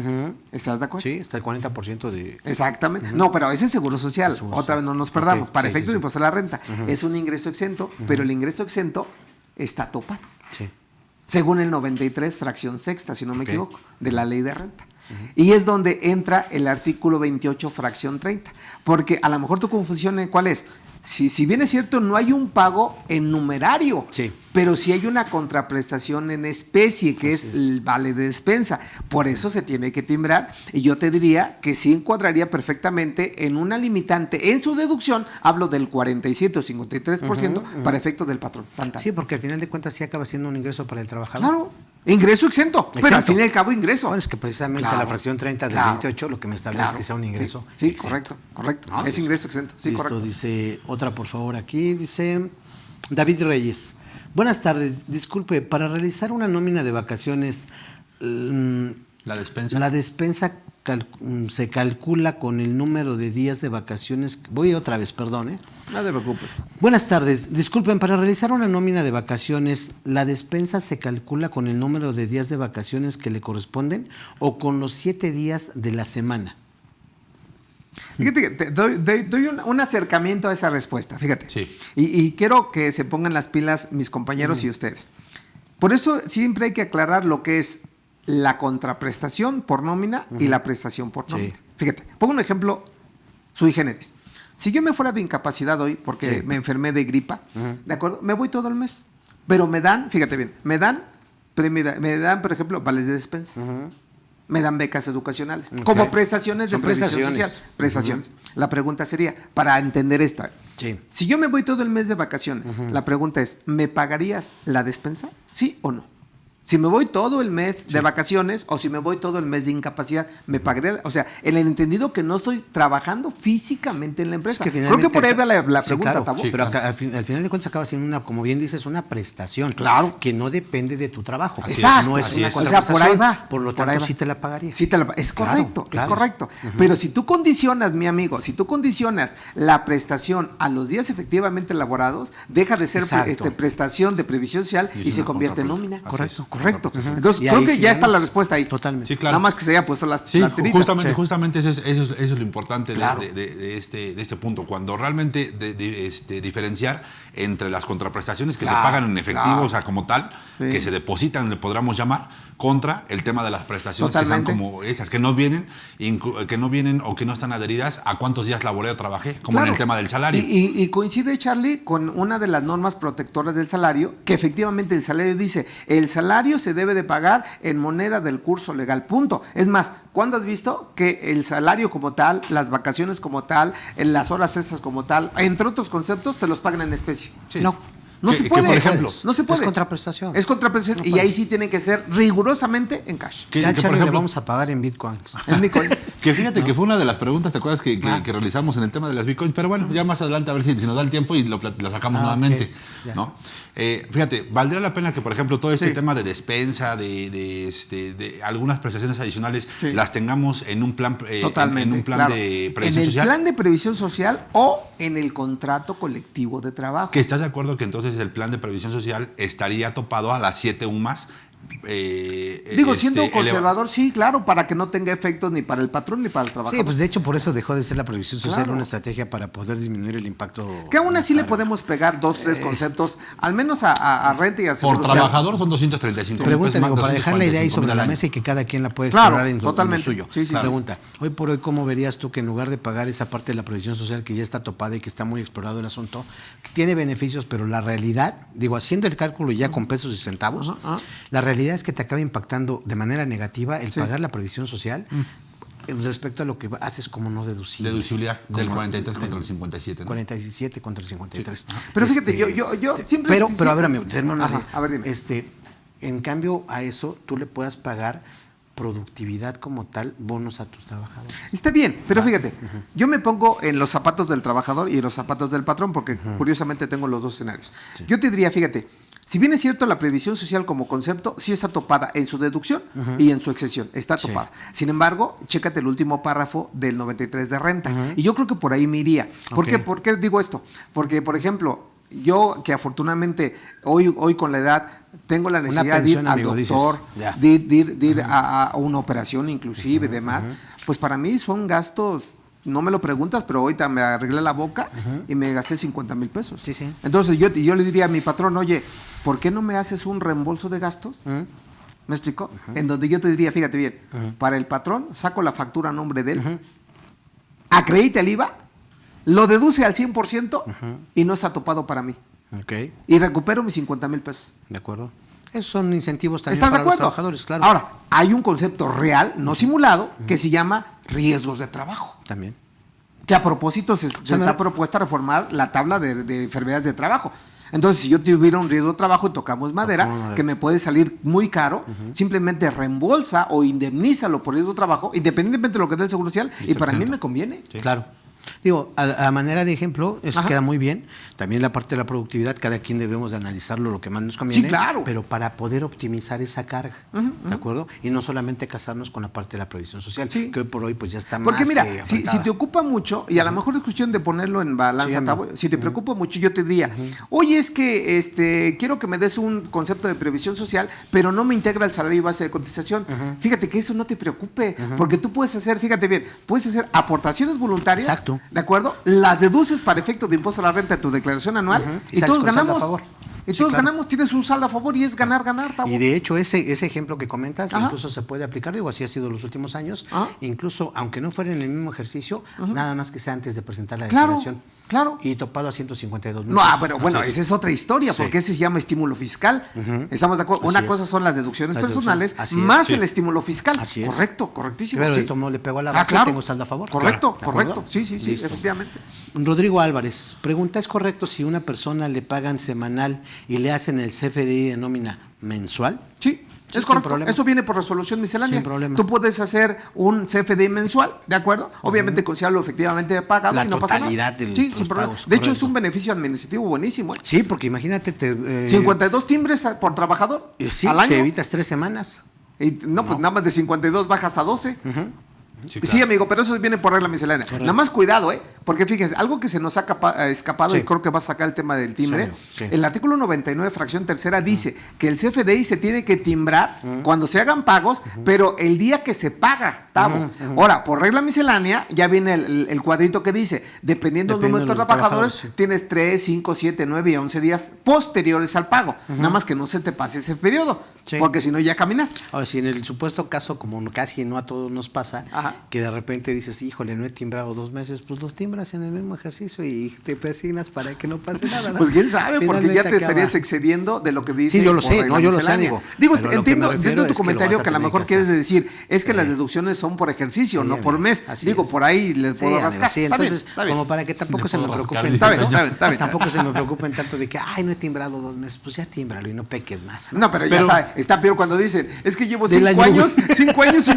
¿Estás de acuerdo? Sí, está el 40% de... Exactamente. No, pero ese es seguro social. Otra vez no nos perdamos. Para efectos de impuesto a la renta. Es un ingreso exento, pero el ingreso exento está topado. Sí. Según el 93, fracción sexta, si no me equivoco, de la ley de renta. Y es donde entra el artículo 28, fracción 30. Porque a lo mejor tu confusión, ¿cuál es? Si bien es cierto, no hay un pago en numerario, pero sí hay una contraprestación en especie, que es el vale de despensa. Por eso se tiene que timbrar, y yo te diría que sí encuadraría perfectamente en una limitante en su deducción, hablo del 47 o 53% para efecto del patrón. Sí, porque al final de cuentas sí acaba siendo un ingreso para el trabajador. Claro. Ingreso exento, pero al fin y al cabo ingreso. Bueno, es que precisamente la fracción 30 del 28 lo que me establece es que sea un ingreso exento. Correcto. No, es ingreso exento. Sí, listo, correcto. Dice otra, por favor, aquí. Dice David Reyes. Buenas tardes. Disculpe, para realizar una nómina de vacaciones, ¿la despensa? La despensa se calcula con el número de días de vacaciones. Voy otra vez, perdón. No te preocupes. Buenas tardes. Disculpen, para realizar una nómina de vacaciones, ¿la despensa se calcula con el número de días de vacaciones que le corresponden o con los 7 días de la semana? Fíjate que te doy un acercamiento a esa respuesta, fíjate. Sí. Y quiero que se pongan las pilas mis compañeros y ustedes. Por eso siempre hay que aclarar lo que es la contraprestación por nómina y la prestación por nómina. Fíjate, pongo un ejemplo sui generis. Si yo me fuera de incapacidad hoy porque Sí. me enfermé de gripa, ¿de acuerdo? Me voy todo el mes. Pero me dan, fíjate bien, me dan, por ejemplo, vales de despensa. Me dan becas educacionales. Ok. Como prestaciones de Son previsión prestaciones. social. Prestaciones. La pregunta sería, para entender esto, Sí. si yo me voy todo el mes de vacaciones, la pregunta es, ¿me pagarías la despensa? ¿Sí o no? Si me voy todo el mes de vacaciones o si me voy todo el mes de incapacidad, me pagaría, o sea, en el entendido que no estoy trabajando físicamente en la empresa. Creo que por ahí va la sí, pregunta, claro, Tabú. Sí, pero claro. al final de cuentas acaba siendo una, como bien dices, una prestación. Claro. Que no depende de tu trabajo. Así es, Exacto. No es así una es. O sea, por ahí va. Por lo por ahí tanto, va. sí te la pagaría. Sí es Claro, correcto, claro. es correcto. Pero si tú condicionas, mi amigo, si tú condicionas la prestación a los días efectivamente elaborados, deja de ser Exacto. prestación de previsión social Y y es se una convierte en contraprestación. nómina. Así es, Correcto. contraprestación. Entonces, Y creo ahí que sí ya ya está no- la respuesta ahí. Totalmente. Sí, claro. Nada más que se haya puesto las Sí, tiritas. justamente eso es lo importante Claro. de este punto. Cuando realmente diferenciar entre las contraprestaciones que Claro, se pagan en efectivo, claro. o sea, como tal, Sí. que se depositan, le podríamos llamar, contra el tema de las prestaciones Totalmente. que están como estas, que no vienen o que no están adheridas a cuántos días laboré o trabajé, como en Claro. el tema del salario. Y coincide, Charlie, con una de las normas protectoras del salario, que efectivamente el salario dice, el salario se debe de pagar en moneda del curso legal, punto. Es más, ¿cuándo has visto que el salario como tal, las vacaciones como tal, en las horas extras como tal, entre otros conceptos, te los pagan en especie? Sí. No Que- se que, puede. por ejemplo, no se puede. es contraprestación. Es contraprestación No y puede. ahí sí tiene que ser rigurosamente en cash. Que- Ya, que, por Charlie, le ejemplo- vamos a pagar en bitcoins. Es mi coin. Que fíjate que fue una de las preguntas, ¿te acuerdas que realizamos en el tema de las bitcoins? Pero bueno, ya más adelante a ver si nos da el tiempo y lo sacamos Ah, nuevamente. ok, ya. ¿No? Fíjate, valdría la pena que, por ejemplo, todo este Sí. tema de despensa, de algunas prestaciones adicionales, Sí. las tengamos en un plan, Totalmente. en un plan claro. de En previsión el social. plan de previsión social o en el contrato colectivo de trabajo. Que estás de acuerdo que entonces el plan de previsión social estaría topado a las 7 UMAS. Digo, siendo conservador, sí, claro, para que no tenga efectos ni para el patrón ni para el trabajador. Sí, pues de hecho por eso dejó de ser la previsión social Claro. una estrategia para poder disminuir el impacto. que aún así le claro. podemos pegar 2, 3 conceptos, al menos a renta y a seguro Por social. trabajador son 235 Pregunta, pesos, digo, para dejar la idea ahí 245 sobre al la año. mesa y que cada quien la puede Claro, explorar en lo totalmente. suyo. Sí, sí, Pregunta, hoy por hoy, ¿cómo verías tú que en lugar de pagar esa parte de la previsión social que ya está topada y que está muy explorado el asunto, que tiene beneficios, pero la realidad, digo, haciendo el cálculo ya con pesos y centavos, Ajá. la realidad es que te acaba impactando de manera negativa el Sí. pagar la previsión social respecto a lo que haces como no deducible. Deducibilidad del Como- 43 contra el 57. ¿no? 47 contra el 53. Pero fíjate, yo siempre... Pero a ver, amigo, termino Ajá, a ver, dime. en cambio a eso tú le puedas pagar productividad como tal, bonos a tus trabajadores. Está bien, pero fíjate, yo me pongo en los zapatos del trabajador y en los zapatos del patrón, porque curiosamente tengo los dos escenarios. Sí. Yo te diría, fíjate, si bien es cierto la previsión social como concepto, sí está topada en su deducción y en su excesión, está Sí. topada. Sin embargo, chécate el último párrafo del 93 de renta, y yo creo que por ahí me iría. ¿Por Ok. qué? ¿Por qué digo esto? Porque, por ejemplo, yo que afortunadamente hoy con la edad tengo la necesidad de ir pensión, al amigo, dices, doctor, ya. de ir a una operación inclusive y demás, pues para mí son gastos, no me lo preguntas, pero ahorita me arreglé la boca y me gasté 50,000 pesos. Sí, sí. Entonces yo le diría a mi patrón, oye, ¿por qué no me haces un reembolso de gastos? ¿Me explico? En donde yo te diría, fíjate bien, para el patrón saco la factura a nombre de él, acredita el IVA, lo deduce al 100% y no está topado para mí. Ok, Y recupero mis 50,000 pesos. de acuerdo. Esos son incentivos también ¿Estás de para los acuerdo? trabajadores, claro. Ahora, hay un concepto real, no simulado, que se llama riesgos de trabajo. También. Que a propósito se sea, está no- propuesta reformar la tabla de enfermedades de trabajo. Entonces, si yo tuviera un riesgo de trabajo y tocamos madera, Tocamos madera. que me puede salir muy caro, simplemente reembolsa o indemnízalo por riesgo de trabajo, independientemente de lo que dé el Seguro Social, y para mí 100%. me conviene. Sí. Claro. Digo, a manera de ejemplo, eso Ajá. queda muy bien. También la parte de la productividad, cada quien debemos de analizarlo lo que más nos conviene. Sí, claro. Pero para poder optimizar esa carga, ¿de acuerdo? Y no solamente casarnos con la parte de la previsión social, Sí. que hoy por hoy pues ya está Porque más mira, que si afectada. te ocupa mucho, y a lo mejor es cuestión de ponerlo en Sí, balanza, amigo. Tabo, si te preocupa mucho, yo te diría, oye, es que quiero que me des un concepto de previsión social, pero no me integra el salario y base de cotización. Fíjate que eso no te preocupe, porque tú puedes hacer, fíjate bien, puedes hacer aportaciones voluntarias, Exacto. ¿de acuerdo? Las deduces para efecto de impuesto a la renta de tu declaración anual, Y y sales todos con saldo a ganamos. favor. Y Sí, todos claro. ganamos, tienes un saldo a favor y es ganar, Tavo. Y de hecho, ese ejemplo que comentas, Ajá. incluso se puede aplicar, digo, así ha sido los últimos años, Ajá. incluso aunque no fuera en el mismo ejercicio, nada más que sea antes de presentar la Claro, declaración. claro. Y topado a 152 mil. No, pero bueno, esa es otra historia, Sí. porque ese se llama estímulo fiscal. ¿Estamos de acuerdo? Así Una es. cosa son las deducciones Las personales, deducciones, así es. más Sí. el estímulo fiscal. Así es. Correcto, correctísimo. Pero sí. de todo modo le pego a la base, claro. tengo saldo a favor. Correcto, Claro, ¿de acuerdo? correcto. Sí, Listo. efectivamente. Rodrigo Álvarez pregunta, ¿es correcto si una persona le pagan semanal y le hacen el CFDI de nómina mensual? Sí, Sí, es sin correcto. problema. Eso viene por resolución miscelánea. Sin problema. Tú puedes hacer un CFDI mensual, ¿de acuerdo? Obviamente considerarlo efectivamente pagado La y no pasa nada. totalidad de Sí, los sin problema. pagos, De hecho, es correcto. un beneficio administrativo buenísimo. Sí, porque imagínate, 52 timbres por trabajador sí, al año. te evitas 3 semanas. Y no, pues nada más de 52 bajas a 12. Sí, Sí, claro. amigo, pero eso viene por regla miscelánea. Nada más cuidado, porque fíjense, algo que se nos ha escapado Sí. y creo que va a sacar el tema del timbre. Sí. El artículo 99, fracción tercera, dice que el CFDI se tiene que timbrar cuando se hagan pagos, pero el día que se paga, Tavo. Ahora, por regla miscelánea, ya viene el cuadrito que dice, dependiendo del número de los trabajadores, trabajadores, sí. tienes 3, 5, 7, 9 y 11 días posteriores al pago. Nada más que no se te pase ese periodo, Sí. porque si no ya caminaste. Ahora, si en el supuesto caso, como casi no a todos nos pasa, Ajá. que de repente dices, híjole, no he timbrado 2 meses, pues los timbras en el mismo ejercicio y te persignas para que no pase nada, ¿no? Pues quién sabe, porque ya Finalmente te acaba. estarías excediendo de lo que dice. Sí, yo lo por sé, regla no, yo lo sé, miscelánea. amigo. Digo, Pero lo que entiendo, me refiero entiendo tu es que lo comentario vas a que a lo tener mejor que quieres hacer. decir, es que las deducciones son por ejercicio, Sí, no por amigo, mes. así Digo, es. por ahí les Sí, puedo amigo, rascar. sí, Está bien, entonces, está bien. como para que tampoco Le se me puedo rascar, preocupen dice Está bien, tanto, está bien, está bien. tampoco se me preocupen tanto de que, ay, no he timbrado 2 meses, pues ya tímbralo y no peques más. No, pero ya está peor cuando dicen, es que llevo Del 5 año, años, 5 años y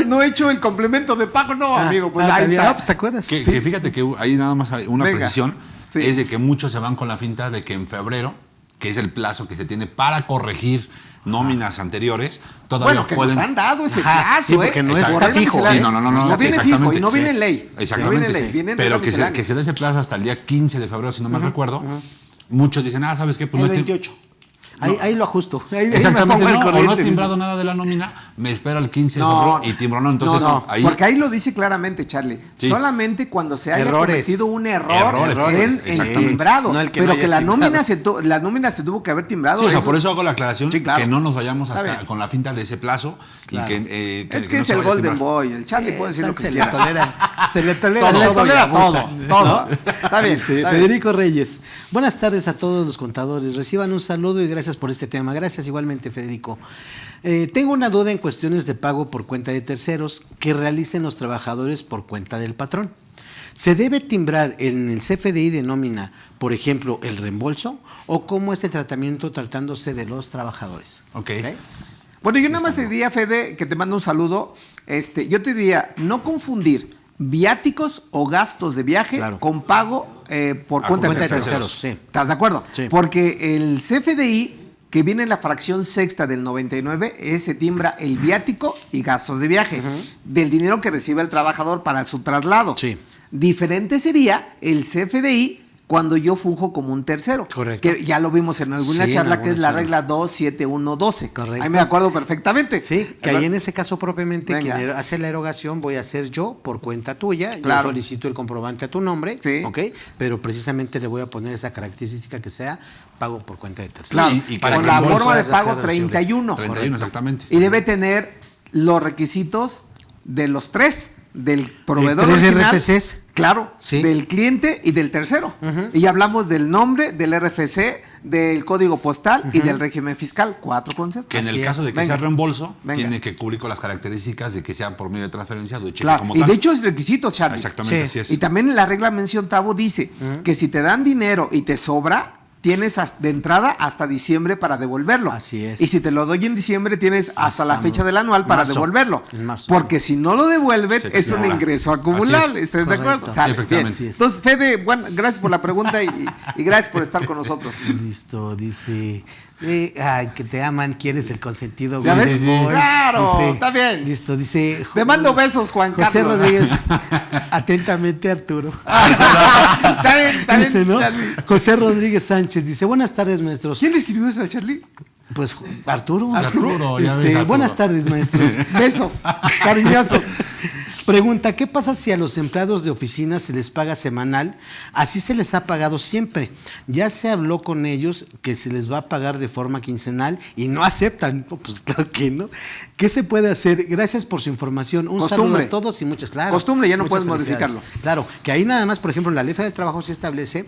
no he hecho el complemento de pago. No, amigo, pues ahí también, está. pues te acuerdas. Que fíjate que ahí nada más hay una Venga. precisión, Sí. es de que muchos se van con la finta de que en febrero, que es el plazo que se tiene para corregir nóminas anteriores, todavía Bueno, que pueden... nos han dado ese Ajá, plazo, sí, porque no Exacto. está Por regla fijo. miscelánea. Sí, no viene fijo exactamente, y no viene sí. en ley. Exactamente. No viene en ley, viene en Pero regla que miscelánea. se dé ese plazo hasta el día 15 de febrero, si no me recuerdo, muchos dicen, ¿sabes qué? Pues El no he tim- 28. Ahí lo ajusto. Ahí me Exactamente, pongo al no, o no corriente. he timbrado nada de la nómina, me espero el 15 de febrero y timbro, ¿no? Entonces, no, ahí... porque ahí lo dice claramente, Charlie. Sí. Solamente cuando se haya Errores. cometido un error Errores, en exactamente. timbrado. No el que pero no que hayas la timbrado. nómina se tuvo que haber timbrado. Sí, o sea, eso- por eso hago la aclaración, Sí, claro. que no nos vayamos Está hasta bien. con la finta de ese plazo Claro. y que es no que es se el vaya a Golden timbrar. Boy. El Charlie puede decir lo que se le quiera. tolera Todo, todo, le tolera y abusa, todo. Está bien, Sí, está bien. Federico Reyes. Buenas tardes a todos los contadores. Reciban un saludo y gracias por este tema. Gracias igualmente, Federico. Tengo una duda en cuestiones de pago por cuenta de terceros que realicen los trabajadores por cuenta del patrón. ¿Se debe timbrar en el CFDI de nómina, por ejemplo, el reembolso? ¿O cómo es el tratamiento tratándose de los trabajadores? Ok. Bueno, yo nada más te diría, Fede, que te mando un saludo. Yo te diría, no confundir viáticos o gastos de viaje Claro. con pago por cuenta de terceros. sí. ¿Estás de acuerdo? Sí. Porque el CFDI, que viene en la fracción sexta del 99, se timbra el viático y gastos de viaje del dinero que recibe el trabajador para su traslado. Sí. Diferente sería el CFDI cuando yo funjo como un tercero. Correcto. Que ya lo vimos en alguna Sí, en charla, que es la alguna regla 27112. Correcto. Ahí me acuerdo perfectamente. Sí, que ahí en ese caso propiamente Venga. quien hace la erogación voy a ser yo por cuenta tuya. Claro. Yo solicito el comprobante a tu nombre, Sí. ¿ok? Pero precisamente le voy a poner esa característica que sea pago por cuenta de terceros. Claro, y con que la el forma de puedas pago hacer deducible. 31. 31, exactamente. Y debe tener los requisitos de los tres, del proveedor tres original, RFCs. claro, Sí. del cliente y del tercero. Y ya hablamos del nombre, del RFC, del código postal y del régimen fiscal, 4 conceptos. Que en el Así caso es. de que Venga. sea reembolso, Venga. tiene que cubrir con las características de que sea por medio de transferencia o de cheque Claro, como y tal. de hecho es requisito, Charlie. Exactamente, Sí. así es. Y también la regla mención Tavo dice que si te dan dinero y te sobra, tienes de entrada hasta diciembre para devolverlo. Así es. Y si te lo doy en diciembre, tienes hasta la fecha del anual para marzo. devolverlo. En marzo. Porque si no lo devuelven, Se te es un acumula. ingreso acumulable. Así es. ¿Estás de acuerdo? Correcto. Sale, Efectivamente. bien. Entonces, Fede, bueno, gracias por la pregunta y gracias por estar con nosotros. Listo, dice. Ay, que te aman, quieres el consentido. ¿Ya Golden ves? Boy. Claro, está bien. Listo, dice. Te mando besos, Juan José Carlos. Rodríguez, atentamente Arturo. Está bien, está bien, Dice, ¿no? Charlie. José Rodríguez Sánchez dice, buenas tardes, maestros. ¿Quién le escribió eso a Charlie? Pues Arturo. Arturo, ya ves, Arturo. Buenas tardes, maestros. Besos, cariñosos. Pregunta, ¿qué pasa si a los empleados de oficina se les paga semanal? Así se les ha pagado siempre. Ya se habló con ellos que se les va a pagar de forma quincenal y no aceptan. Pues claro que no. ¿Qué se puede hacer? Gracias por su información. Un saludo a todos y muchas gracias. Costumbre, ya no puedes modificarlo. Claro, que ahí nada más, por ejemplo, en la ley federal del trabajo se establece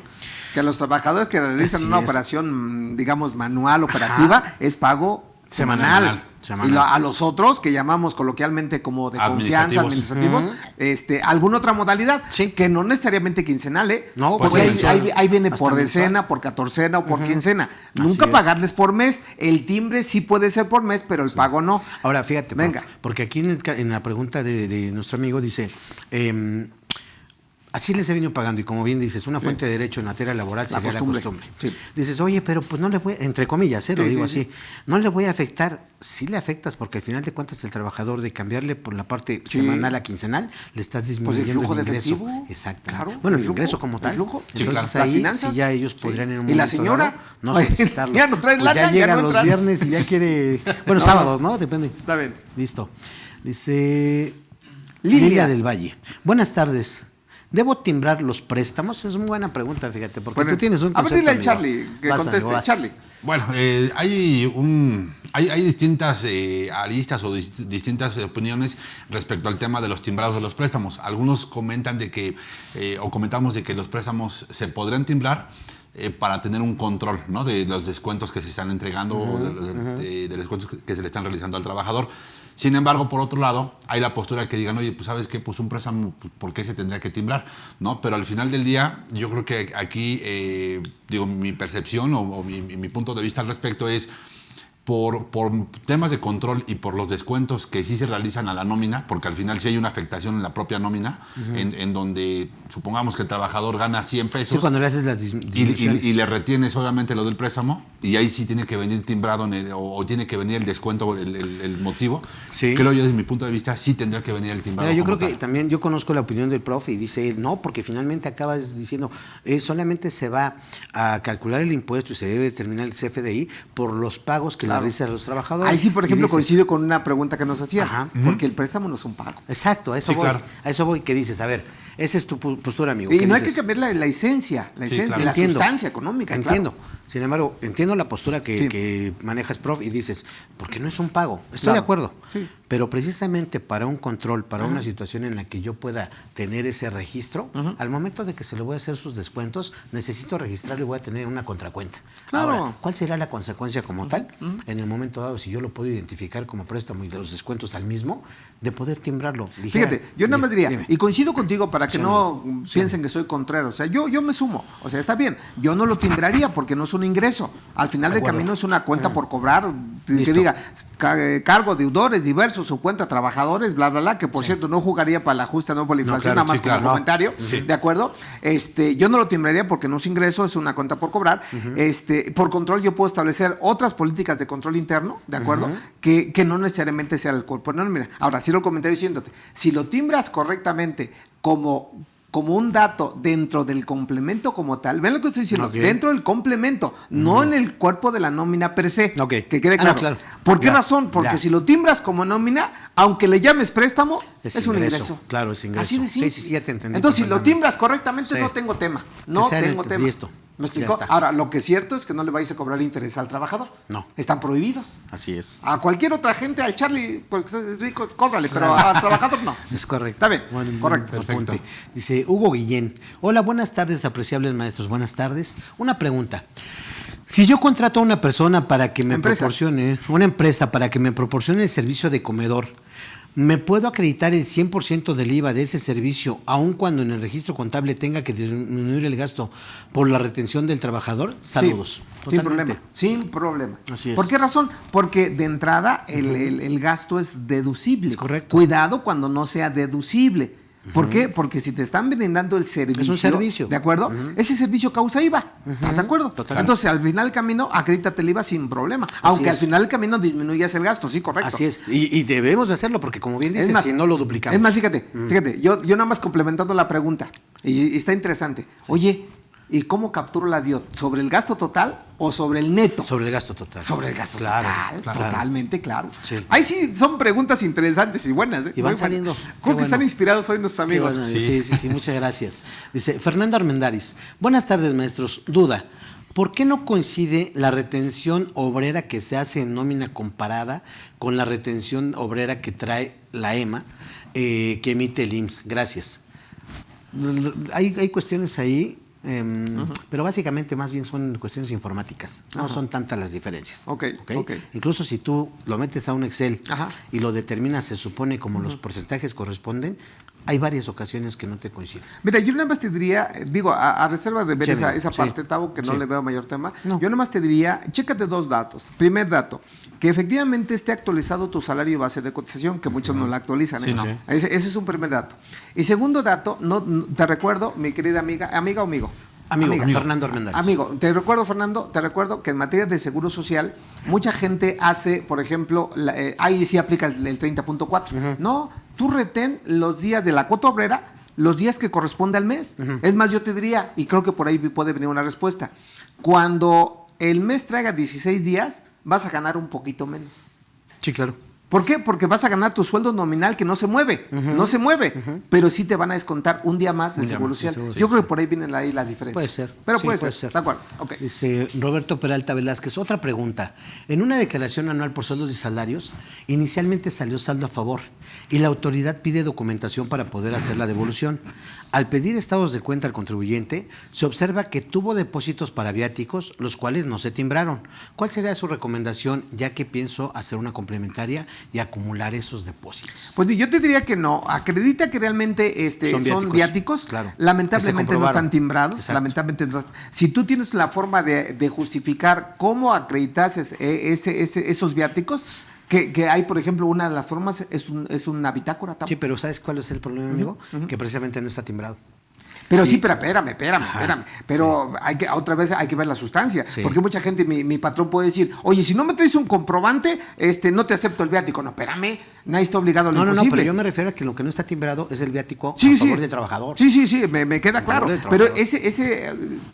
que los trabajadores que realizan una operación, digamos, manual, operativa, es pago semanal. Y a los otros, que llamamos coloquialmente como de confianza, administrativos, alguna otra modalidad, que no necesariamente quincenal, No, porque ahí viene por decena, por catorcena o por quincena. Nunca pagarles por mes. El timbre sí puede ser por mes, pero el pago no. Ahora, fíjate, venga, porque aquí en la pregunta de nuestro amigo dice... así les he venido pagando y como bien dices, una fuente de derecho en materia laboral sería la costumbre. Sí. Dices, oye, pero pues no le voy, entre comillas, lo digo así, no le voy a afectar. Sí le afectas porque al final de cuentas el trabajador de cambiarle por la parte semanal a quincenal le estás disminuyendo el flujo el ingreso. Efectivo. Exacto. Claro, bueno, el ingreso como tal. Entonces ahí sí ya ellos podrían en un momento ¿y la señora? Dado, no solicitarlo. Ya no trae pues lana, ya llega no los viernes y ya quiere, bueno, sábados, ¿no? Depende. Está bien. Listo. Dice Lilia del Valle. Buenas tardes. ¿Debo timbrar los préstamos? Es una buena pregunta, fíjate, porque tú tienes un concepto. A ver, dile al Charlie, que conteste. Charlie. Bueno, hay distintas aristas o distintas opiniones respecto al tema de los timbrados de los préstamos. Algunos comentan de que, o comentamos de que los préstamos se podrían timbrar para tener un control, ¿no?, de los descuentos que se están entregando o de los descuentos que se le están realizando al trabajador. Sin embargo, por otro lado, hay la postura que digan, oye, pues ¿sabes qué? Pues un préstamo, ¿por qué se tendría que timbrar? ¿No? Pero al final del día, yo creo que aquí, mi percepción o mi punto de vista al respecto es por temas de control y por los descuentos que sí se realizan a la nómina, porque al final sí hay una afectación en la propia nómina, en donde supongamos que el trabajador gana 100 pesos. Sí, cuando le haces las disminuciones. Y le retienes obviamente lo del préstamo, y ahí sí tiene que venir timbrado o tiene que venir el descuento, el motivo. Sí. Creo yo, desde mi punto de vista, sí tendría que venir el timbrado. Mira, yo creo que también yo conozco la opinión del profe y dice él, no, porque finalmente acabas diciendo, solamente se va a calcular el impuesto y se debe determinar el CFDI por los pagos que le realizan los trabajadores. Ahí sí, por ejemplo, coincido con una pregunta que nos hacía, porque el préstamo no es un pago. Exacto, a eso voy. Claro. A eso voy, que dices, a ver, esa es tu postura, amigo. Y no hay que cambiar la esencia, la sustancia económica. Entiendo. Claro. Sin embargo, entiendo la postura que manejas, prof, y dices, porque no es un pago. Estoy de acuerdo. Sí. Pero precisamente para un control, para una situación en la que yo pueda tener ese registro, al momento de que se le voy a hacer sus descuentos, necesito registrarlo y voy a tener una contracuenta. Claro. Ahora, ¿cuál será la consecuencia como tal? En el momento dado, si yo lo puedo identificar como préstamo y los descuentos al mismo, de poder timbrarlo. Fíjate, yo nada más diría, y coincido contigo para que no piensen que soy contrario, o sea, yo me sumo, o sea, está bien, yo no lo timbraría porque no es un ingreso, al final del camino es una cuenta por cobrar, que diga, cargo, deudores diversos, su cuenta, trabajadores, bla, bla, bla, que por cierto no jugaría para el ajuste, no por la inflación, nada más como comentario, ¿de acuerdo? Yo no lo timbraría porque no es ingreso, es una cuenta por cobrar, por control yo puedo establecer otras políticas de control interno, ¿de acuerdo? Que no necesariamente sea el cuerpo. No, mira, ahora cierro el comentario diciéndote, si lo timbras correctamente como un dato dentro del complemento como tal, ven lo que estoy diciendo, dentro del complemento, no en el cuerpo de la nómina per se, que quede claro. Claro. ¿Por qué razón? Porque si lo timbras como nómina, aunque le llames préstamo, es un ingreso. Claro, es ingreso. Así de simple. Sí, ya te entendí. Entonces, si lo timbras correctamente, no tengo tema. No tengo tema. Listo. ¿Me explicó? Ahora, lo que es cierto es que no le vais a cobrar interés al trabajador. No. Están prohibidos. Así es. A cualquier otra gente, al Charlie, porque es rico, cóbrale, pero al trabajador no. Es correcto. Está bien, bueno, correcto. Perfecto. Dice Hugo Guillén. Hola, buenas tardes, apreciables maestros. Buenas tardes. Una pregunta. Si yo contrato a una persona para que me proporcione, una empresa para que me proporcione el servicio de comedor, ¿me puedo acreditar el 100% del IVA de ese servicio, aun cuando en el registro contable tenga que disminuir el gasto por la retención del trabajador? Saludos. Sí, sin problema. Así es. ¿Por qué razón? Porque de entrada el gasto es deducible. Es correcto. Cuidado cuando no sea deducible. ¿Por qué? Porque si te están brindando el servicio, es un servicio, ¿de acuerdo? Ese servicio causa IVA, ¿estás de acuerdo? Totalmente. Entonces, al final del camino, acredítate el IVA sin problema, aunque al final del camino disminuyas el gasto, sí, correcto. Así es, y debemos de hacerlo, porque como bien dices, si no lo duplicamos. Es más, fíjate, yo nada más complementando la pregunta, y está interesante. Sí. Oye, ¿Y cómo capturo la DIOT? ¿Sobre el gasto total o sobre el neto? Sobre el gasto total. Sobre el gasto Claro, total, claro. totalmente claro. Sí. Ahí sí son preguntas interesantes y buenas. Y van Muy saliendo. buenas. Qué Creo que bueno. están inspirados hoy nuestros Qué amigos. bueno, Sí. sí, muchas gracias. Dice Fernando Armendáriz, buenas tardes maestros, duda, ¿por qué no coincide la retención obrera que se hace en nómina comparada con la retención obrera que trae la EMA que emite el IMSS? Gracias. Hay cuestiones ahí, pero básicamente más bien son cuestiones informáticas, no son tantas las diferencias. Ok. Incluso si tú lo metes a un Excel Ajá. y lo determinas, se supone como los porcentajes corresponden, hay varias ocasiones que no te coinciden. Mira, yo nada más te diría, digo, a reserva de ver Sí, esa amigo, sí. parte, Tavo, que no Sí. le veo mayor tema, No. yo nada más te diría, chécate 2 datos. Primer dato, que efectivamente esté actualizado tu salario base de cotización, que muchos no la actualizan. Sí, no. Ese es un primer dato. Y segundo dato, te recuerdo, mi querida amiga o amigo. Amigo, Amiga. Fernando Armendáriz. Amigo, Fernando, te recuerdo que en materia de seguro social, mucha gente hace, por ejemplo, ahí sí aplica el 30.4. No, tú retén los días de la cuota obrera, los días que corresponde al mes. Es más, yo te diría, y creo que por ahí puede venir una respuesta, cuando el mes traiga 16 días, vas a ganar un poquito menos. Sí, claro. ¿Por qué? Porque vas a ganar tu sueldo nominal que no se mueve, pero sí te van a descontar un día más de Un día seguro más de social. seguro Yo creo que por ahí vienen ahí las diferencias. Puede ser. Pero Sí, puede ser. De acuerdo. Ok. Dice Roberto Peralta Velázquez, otra pregunta. En una declaración anual por sueldos y salarios, inicialmente salió saldo a favor y la autoridad pide documentación para poder hacer la devolución. Al pedir estados de cuenta al contribuyente, se observa que tuvo depósitos para viáticos, los cuales no se timbraron. ¿Cuál sería su recomendación, ya que pienso hacer una complementaria y acumular esos depósitos? Pues yo te diría que no. Acredita que realmente son viáticos. Claro. Lamentablemente Que se no comprobaron. están timbrados. Exacto. Lamentablemente no. Si tú tienes la forma de justificar cómo acreditases esos viáticos, que hay, por ejemplo, una de las formas es una bitácora. Sí, pero ¿sabes cuál es el problema, amigo? Que precisamente no está timbrado. Pero Y- sí, pero espérame. Ajá, Pero otra vez hay que ver la sustancia. Sí. Porque mucha gente, mi patrón puede decir, oye, si no me traes un comprobante, no te acepto el viático. No, espérame, nadie está obligado a lo No, imposible. pero yo me refiero a que lo que no está timbrado es el viático Sí, a favor sí. del trabajador. Sí, me queda A claro. favor del Pero trabajador. ese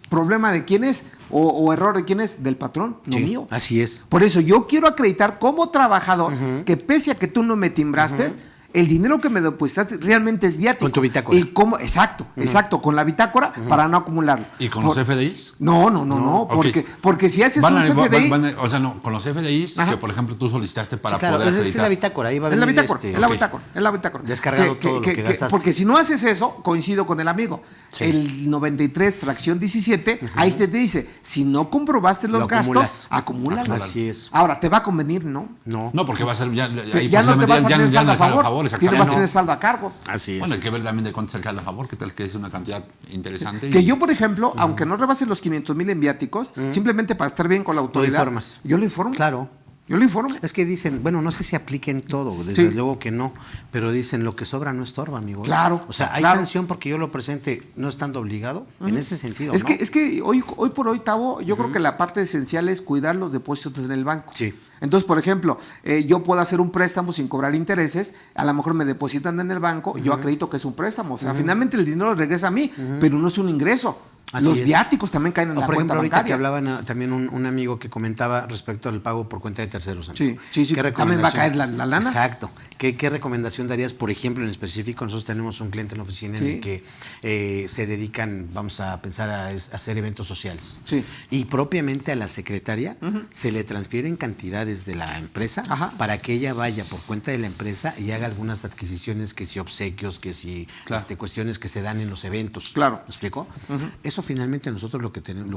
problema de quién es o error de quién es, del patrón, no Sí, mío. así es. Por eso yo quiero acreditar como trabajador que pese a que tú no me timbraste, el dinero que me depositaste realmente es viático. Con tu bitácora. Y cómo, exacto, con la bitácora para no acumularlo. ¿Y con los FDIs? No, ok. porque si haces un CFDI... O sea, no, con los FDIs Ajá. que, por ejemplo, tú solicitaste para Sí, claro, poder es acreditar. la bitácora, ahí va a Es la venir bitácora, ok. es la bitácora. Descargado todo lo que gastaste. Porque si no haces eso, coincido con el amigo. Sí. El 93, fracción 17, ahí te dice, si no comprobaste los Lo gastos, acumulas. acumúlalos. Así es. Ahora, ¿te va a convenir? No. No. No, porque va a ser ya ahí Ya no te vas a tener saldo a no sale favor, exactamente. tienes vas a tener saldo a cargo. Así es. Bueno, hay que ver también de cuánto es el saldo a favor, que tal que es una cantidad interesante. Que yo, por ejemplo, aunque no rebase los 500,000 en viáticos, simplemente para estar bien con la autoridad, informas. yo lo informo. Claro. Yo lo informo. Es que dicen, bueno, no sé si apliquen todo, desde Sí. luego que no, pero dicen lo que sobra no estorba, amigo. Claro, O sea, hay claro. sanción porque yo lo presente no estando obligado, en ese sentido, Es ¿no? que hoy por hoy, Tavo, yo creo que la parte esencial es cuidar los depósitos en el banco. Sí. Entonces, por ejemplo, yo puedo hacer un préstamo sin cobrar intereses, a lo mejor me depositan en el banco, yo acredito que es un préstamo. O sea, finalmente el dinero regresa a mí, pero no es un ingreso. Así Los es. viáticos también caen en O la por cuenta ejemplo, ahorita que bancaria. hablaban también un amigo que comentaba respecto al pago por cuenta de terceros. amigo. Sí, ¿Qué también va a caer recomendación? la lana. Exacto. ¿Qué recomendación darías, por ejemplo, en específico? Nosotros tenemos un cliente en la oficina en Sí. el que se dedican, vamos a pensar, a hacer eventos sociales. Sí. Y propiamente a la secretaria se le transfieren cantidades de la empresa Ajá. para que ella vaya por cuenta de la empresa y haga algunas adquisiciones, que si obsequios, que si cuestiones que se dan en los eventos. Claro. ¿Me explico? Eso finalmente nosotros lo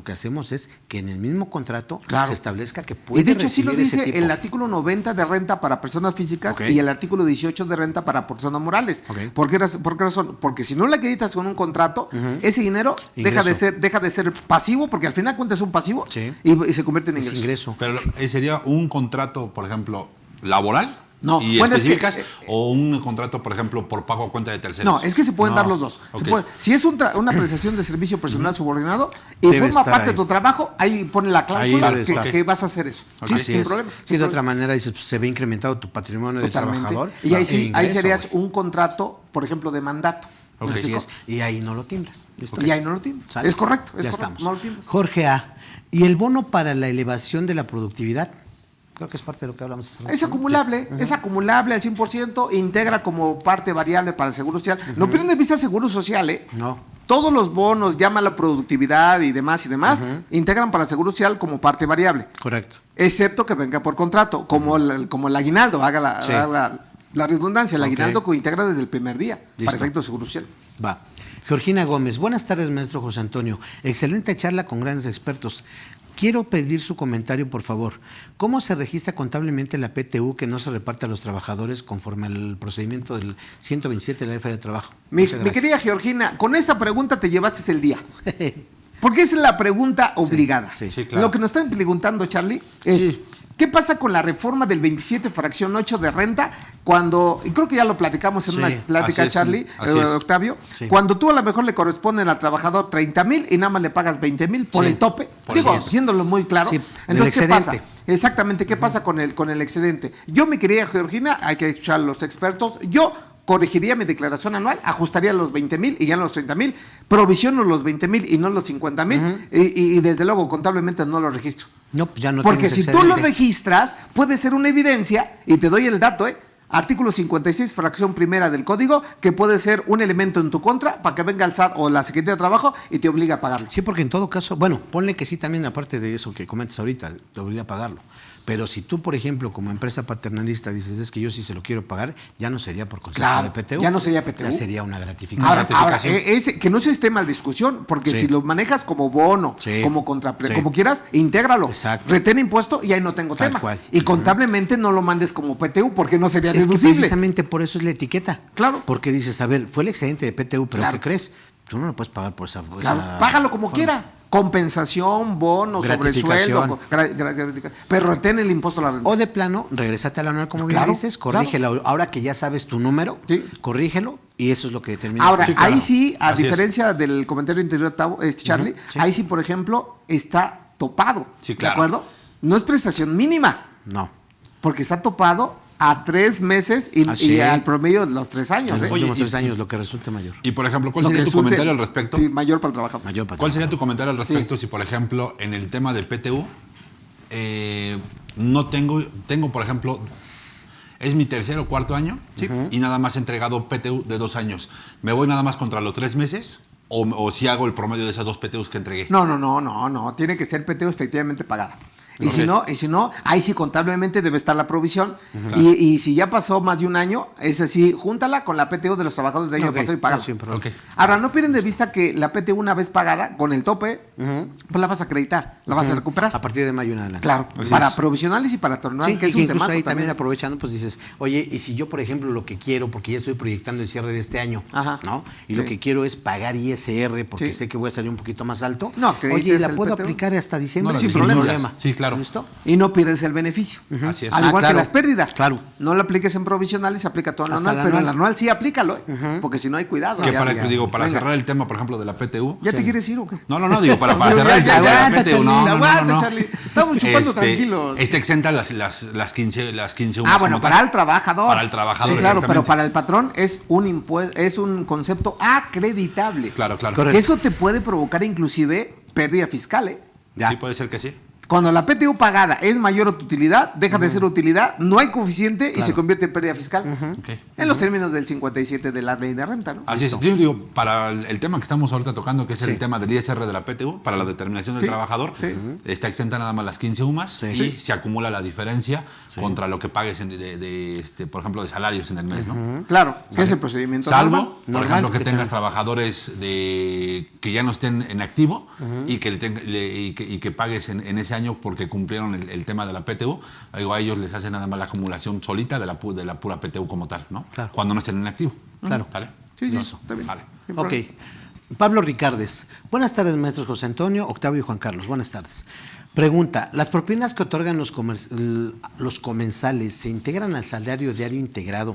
que hacemos es que en el mismo contrato Claro. se establezca que puede Y de hecho sí lo recibir ese dice tipo. el artículo 90 de renta para personas físicas Ok. y el artículo 18 de renta para personas morales. Ok. ¿Por qué razón? Porque si no la acreditas con un contrato, ese dinero deja de ser pasivo, porque al final cuenta es un pasivo Sí. y se convierte en Es ingreso. ingreso. Pero sería un contrato, por ejemplo, laboral No, y bueno, es que, específicas, o un contrato, por ejemplo, por pago a cuenta de terceros. No, es que se pueden No. dar los dos. Ok. Si es una prestación de servicio personal subordinado y Debe forma estar parte ahí. de tu trabajo, ahí pone la cláusula debe estar. que vas a hacer eso. Ok. Sí, Así sin es. problema. Sí, de otra manera dices, pues, se ve incrementado tu patrimonio del Totalmente. trabajador. Y ahí e sí, ahí ingreso, serías güey. un contrato, por ejemplo, de mandato. Ok. Así es. Y ahí no lo timbras. ¿Listo? Y ahí no lo timbras. ¿Sale? Es correcto, Ya correcto, estamos. no lo timbras. Jorge A. ¿Y el bono para la elevación de la productividad? Creo que es parte de lo que hablamos hace rato, Es ¿no? acumulable, es acumulable al 100%, integra como parte variable para el Seguro Social. No pierdan de vista el Seguro Social, ¿eh? No. Todos los bonos, llama la productividad y demás, integran para el Seguro Social como parte variable. Correcto. Excepto que venga por contrato, como el aguinaldo, haga Sí. la redundancia, el Ok. aguinaldo que integra desde el primer día, Listo. para efecto de Seguro Social. Va. Georgina Gómez, buenas tardes, maestro José Antonio. Excelente charla con grandes expertos. Quiero pedir su comentario, por favor. ¿Cómo se registra contablemente la PTU que no se reparte a los trabajadores conforme al procedimiento del 127 de la Ley de Trabajo? Mi Muchas gracias. querida Georgina, con esta pregunta te llevaste el día. Porque es la pregunta obligada. sí. Sí, claro. Lo que nos están preguntando, Charlie, es Sí. ¿qué pasa con la reforma del 27 fracción 8 de renta cuando, y creo que ya lo platicamos en Sí, una plática, así es, Charlie, así es. Octavio, Sí. cuando tú a lo mejor le corresponden al trabajador 30,000 y nada más le pagas 20,000 por Sí, el tope? por Digo, eso. haciéndolo muy claro. Sí, del Entonces, ¿qué excedente. pasa? Exactamente, ¿qué pasa con el excedente? Yo, mi querida Georgina, hay que escuchar a los expertos, yo corregiría mi declaración anual, ajustaría los 20,000 y ya los 30,000, provisiono los 20,000 y no los 50,000 y desde luego contablemente no lo registro. No, pues ya no Porque tienes si tú lo excedente. registras, puede ser una evidencia, y te doy el dato, artículo 56, fracción primera del código, que puede ser un elemento en tu contra para que venga el SAT o la Secretaría de Trabajo y te obligue a pagarlo. Sí, porque en todo caso, bueno, ponle que sí también, aparte de eso que comentas ahorita, te obliga a pagarlo. Pero si tú, por ejemplo, como empresa paternalista dices, es que yo sí se lo quiero pagar, ya no sería por concepto Claro, de PTU. ya no sería PTU. Ya sería una gratificación. Ahora, que no se esté mal discusión, porque Sí. si lo manejas como bono, Sí. como Sí. como quieras, intégralo. Exacto. Retén impuesto y ahí no tengo Tal tema. cual. Y contablemente no lo mandes como PTU porque no sería Es que deducible. precisamente por eso es la etiqueta. Claro. Porque dices, a ver, fue el excedente de PTU, pero Claro. ¿qué crees? Tú no lo puedes pagar por esa. Claro, esa págalo como forma. quiera. Compensación, bono, Gratificación. sobresueldo, pero retén el impuesto a la renta. O de plano, regresate al anual, como bien Claro, dices, corrígelo. Ahora que ya sabes tu número, Sí. corrígelo y eso es lo que determina. Ahora, Sí, claro. ahí sí, a Así es. diferencia del comentario anterior, Charlie, sí. ahí sí, por ejemplo, está topado. Sí, claro. ¿De acuerdo? No es prestación mínima, No. porque está topado a 3 meses y, Así y es. al promedio de los 3 En años. los ¿eh? últimos y- 3 años, lo que resulte mayor. Y por ejemplo, ¿cuál Lo sería que tu resulte- comentario al respecto? Sí, mayor para el trabajador. Mayor para ¿Cuál sería trabajar. tu comentario al respecto si, por ejemplo, en el tema del PTU, no tengo, por ejemplo, es mi tercer o cuarto año y nada más he entregado PTU de 2 años? ¿Me voy nada más contra los 3 meses o si hago el promedio de esas 2 PTUs que entregué? No. Tiene que ser PTU efectivamente pagada. Y Ok. si no, ahí sí contablemente debe estar la provisión. Y si ya pasó más de un año, es así, júntala con la PTU de los trabajadores del año Ok, pasado y págala. no, sin problema. Ok. Ahora, no pierden de vista que la PTU una vez pagada, con el tope, pues la vas a acreditar, la vas a recuperar. A partir de mayo en adelante. Claro, Así para es. provisionales y para tornal, Sí, que es y que un incluso temazo ahí también. también aprovechando, pues dices, oye, y si yo, por ejemplo, lo que quiero, porque ya estoy proyectando el cierre de este año, Ajá. ¿no? Y Sí. lo que quiero es pagar ISR, porque Sí. sé que voy a salir un poquito más alto. No, que oye, es ¿la el puedo PTU? aplicar hasta diciembre? No, sin sin problema. problema. Sí, claro. ¿Listo? Y no pierdes el beneficio. Así es. Al Ah, igual claro. que las pérdidas. Claro. No lo apliques en provisionales, se aplica todo en Hasta anual, el pero en el anual. anual sí aplícalo, porque si no hay cuidado. Que ya- para, ya- digo, para venga. cerrar el tema, por ejemplo, de la PTU. ¿Ya te quieres ir o qué? No, digo, para Pero cerrar el ya, tema de la aguanta, PTU. No, Charlie, no, aguanta, no. Charlie. Estamos chupando tranquilos. Está exenta las 15 UMAS Ah, bueno, como para tal. el trabajador. Para el trabajador, Sí, claro, pero exactamente. para el patrón es un impuesto, es un concepto acreditable. Claro. Correcto. Que eso te puede provocar inclusive pérdida fiscal, ¿eh? Ya. Sí, puede ser que sí. Cuando la PTU pagada es mayor a tu utilidad, deja de ser utilidad, no hay coeficiente y Claro. se convierte en pérdida fiscal. Ok. En los términos del 57 de la ley de renta, ¿no? Así es. Yo digo, para el tema que estamos ahorita tocando, que es Sí. el tema del ISR de la PTU, para la determinación del Sí. trabajador, Sí. está exenta nada más las 15 UMAS Sí. y Sí. se acumula la diferencia contra lo que pagues por ejemplo, de salarios en el mes, ¿no? Claro, que es el procedimiento Salvo, normal. por Normal, ejemplo, que que tengas tenga- trabajadores que ya no estén en activo y que pagues en ese año porque cumplieron el tema de la PTU. Digo, a ellos les hacen nada más la acumulación solita de la pura PTU como tal, ¿no? Claro. Cuando no estén en activo. Claro. ¿Vale? Sí, Eso. está bien. Vale. Sin Ok. problema. Pablo Ricardes. Buenas tardes, maestros José Antonio, Octavio y Juan Carlos. Buenas tardes. Pregunta, ¿las propinas que otorgan los comensales se integran al salario diario integrado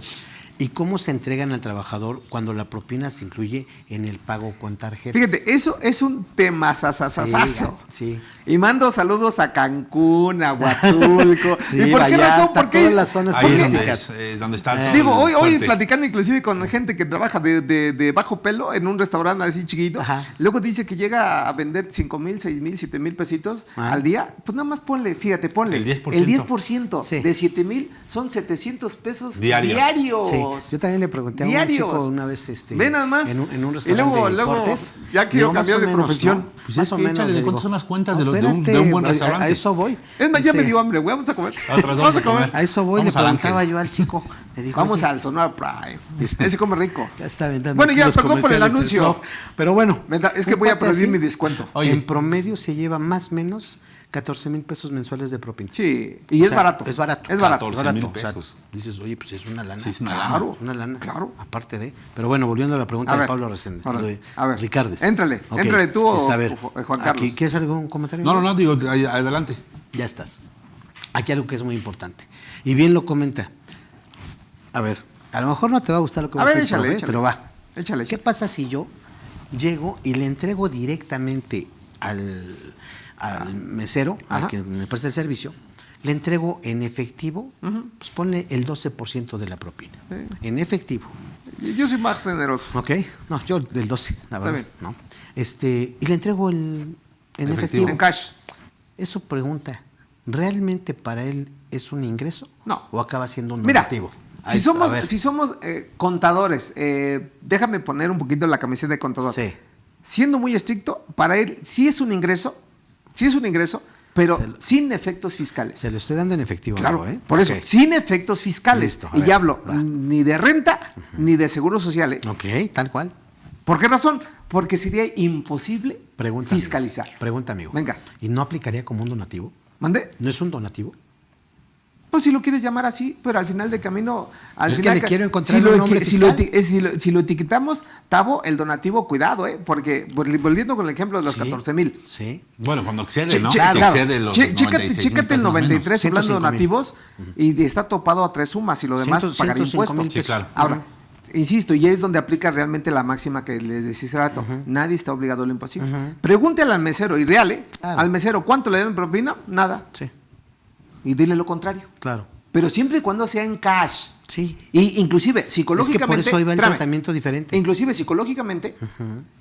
¿Y cómo se entregan al trabajador cuando la propina se incluye en el pago con tarjetas? Fíjate, eso es un tema sasasasazo. Sí. Y mando saludos a Cancún, a Huatulco. Sí, ¿Y por qué Vallarta, razón? ¿Por qué? todas las zonas Ahí es turísticas. donde está todo Digo, el hoy fuerte. platicando inclusive con gente que trabaja de bajo pelo en un restaurante así chiquito, Ajá. luego dice que llega a vender 5,000, 6,000, 7,000 pesitos al día, pues nada más ponle, fíjate, ponle. El 10%. El 10% Sí. de 7,000 son 700 pesos Diarios. diarios. Sí, yo también le pregunté a un Diarios. chico una vez Ve nada más. en un Y restaurante luego, de deportes. ya quiero Digo, más cambiar o de menos, profesión. ¿no? Pues Más es o que menos. échale, le digo, ¿cuántas son las cuentas de espérate, un buen a restaurante? eso voy. Es más, ya Dice, me dio hambre, güey, vamos a comer. Otras dos Vamos a de comer. comer. A eso voy, Vamos le al preguntaba Ángel. yo al chico. Le digo, Vamos oye, al Sonora Prime. Ese come rico. ya está aventando Bueno, aquí ya, los perdón por el comerciales del anuncio. club. Pero bueno. Es que un voy a cuate pedir así, mi descuento. Oye. En promedio se lleva más o menos 14,000 pesos mensuales de propina. Sí, y O es sea, barato. Es barato. Es barato. 14,000 O sea, pesos. dices, oye, pues es una lana. Sí, es una lana. Claro, Una lana. claro. Aparte de. Pero bueno, volviendo a la pregunta A de ver, Pablo Resende. órale, de a ver, Ricardes. éntrale tú o Juan Carlos. Aquí, ¿quieres algún comentario? No, digo, adelante. Ya estás. Aquí algo que es muy importante. Y bien lo comenta. A ver, a lo mejor no te va a gustar lo que A va a ver, decir, échale, profe, échale. pero va. Échale. ¿Qué pasa si yo llego y le entrego directamente al mesero, Ajá. al que me presta el servicio, le entrego en efectivo, pues ponle el 12% de la propina. Sí. En efectivo. Yo soy más generoso. ¿Ok? No, yo del 12, la verdad. bien. ¿No? Y le entrego en Efectivo. efectivo. En cash. Eso pregunta, ¿realmente para él es un ingreso? No. ¿O acaba siendo un Mira, donativo? si Ahí, somos, a ver. contadores, déjame poner un poquito la camiseta de contador. Sí. Siendo muy estricto, para él sí es un ingreso, pero Se lo- sin efectos fiscales. Se lo estoy dando en efectivo, Claro, amigo, ¿eh? por eso, Ok. sin efectos fiscales. Listo, a y ver, ya hablo va. ni de renta ni de seguro social. ¿Eh? Ok, tal cual. ¿Por qué razón? Porque sería imposible Pregunta, amigo. fiscalizar. Pregunta, amigo. Venga. ¿Y no aplicaría como un donativo? ¿Mande? ¿No es un donativo? Pues si lo quieres llamar así, pero al final de camino... Al Es que final le quiero encontrar si lo un nombre si lo fiscal. si lo etiquetamos, Tavo, el donativo, cuidado, porque volviendo con el ejemplo de los Sí, 14,000. Sí. Bueno, cuando excede, ¿no? Claro, Si excede los chécate 96,000 el pesos, 93 menos. hablando de 105,000. donativos y está topado a 3 sumas y lo demás 100, pagaría 105,000 impuestos. pesos. Sí, claro. Ahora, insisto, y ahí es donde aplica realmente la máxima que les decía hace rato. Nadie está obligado a lo imposible. Pregúntale al mesero, y real, Claro. al mesero, ¿cuánto le dan propina? Nada. Sí, Y dile lo contrario. claro. Pero siempre y cuando sea en cash. Sí. Y inclusive Es psicológicamente. que por eso ahí va el espérame, tratamiento diferente. Inclusive psicológicamente,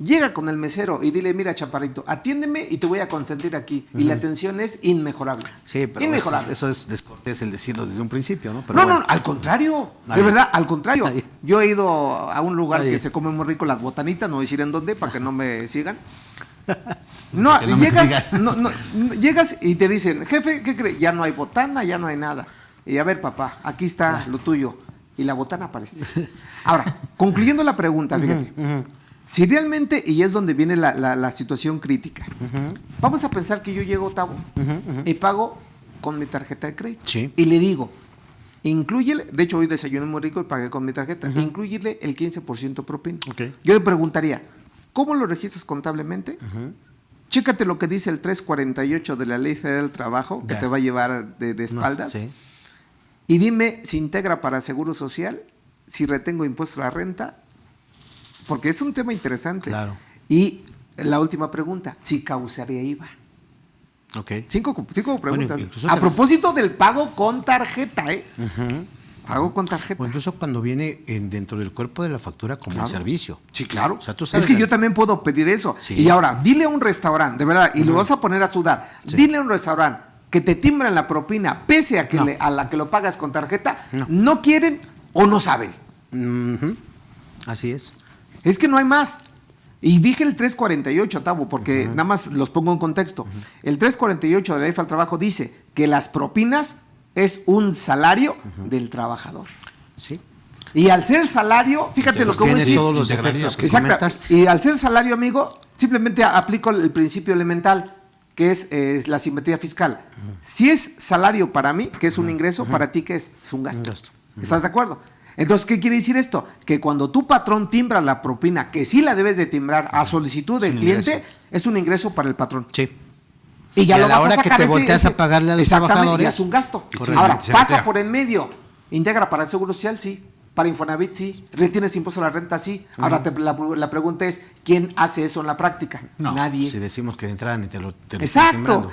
llega con el mesero y dile, mira, chaparrito, atiéndeme y te voy a consentir aquí. Y la atención es inmejorable. Sí, pero inmejorable. eso es descortés el decirlo desde un principio, ¿no? Pero No, bueno. no, al contrario. Está De bien. verdad, al contrario. Está bien. Yo he ido a un lugar Está que bien. se come muy rico las botanitas, no voy a decir en dónde, para que no me sigan. No, Que no me llegas, sigan. llegas y te dicen, jefe, ¿qué crees? Ya no hay botana, ya no hay nada. Y a ver, papá, aquí está lo tuyo. Y la botana aparece. Ahora, concluyendo la pregunta, fíjate. Si realmente, y es donde viene la situación crítica, vamos a pensar que yo llego, Tavo, y pago con mi tarjeta de crédito. Sí. Y le digo, inclúyele, de hecho hoy desayuné muy rico y pagué con mi tarjeta, inclúyele el 15% propina. Ok. Yo le preguntaría, ¿cómo lo registras contablemente? Chécate lo que dice el 348 de la Ley Federal del Trabajo, que Ya. te va a llevar de No, espaldas. sí. Y dime si integra para Seguro Social, si retengo impuesto a la renta, porque es un tema interesante. Claro. Y la última pregunta, si causaría IVA. Ok. Cinco preguntas. incluso A te- propósito del pago con tarjeta, ¿eh? Pago con tarjeta. O incluso cuando viene dentro del cuerpo de la factura como Claro. un servicio. Sí, claro. O sea, tú sabes es que que- yo también puedo pedir eso. Sí. Y ahora, dile a un restaurante, de verdad, y lo vas a poner a sudar. Sí. Dile a un restaurante que te timbran la propina, pese a que No. a la que lo pagas con tarjeta, No. no quieren o no saben. Ujú. Así es. Es que no hay más. Y dije el 348, Tavo, porque nada más los pongo en contexto. El 348 de la Ley del Trabajo dice que las propinas es un salario del trabajador. Sí. Y al ser salario, fíjate lo que voy a Tiene decir. todos los Integraría. efectos que Exacto. comentaste. Y al ser salario, amigo, simplemente aplico el principio elemental, que es la simetría fiscal. Si es salario para mí, que es un ingreso, para ti, ¿qué es? Es un gasto. Un gasto. ¿Estás de acuerdo? Entonces, ¿qué quiere decir esto? Que cuando tu patrón timbra la propina, que sí la debes de timbrar a solicitud del un cliente, ingreso. es un ingreso para el patrón. Sí. Y ya Y a lo la vas hora a que sacar te volteas a pagarle a los Exactamente, trabajadores. ya es un gasto. Correcto. Ahora, Se pasa netea. por en medio, integra para el Seguro Social, sí. Para Infonavit sí, retienes impuesto a la renta sí. Ahora la pregunta es, ¿quién hace eso en la práctica? No. Nadie. Si decimos que de entrada ni te lo están Exacto, timbrando.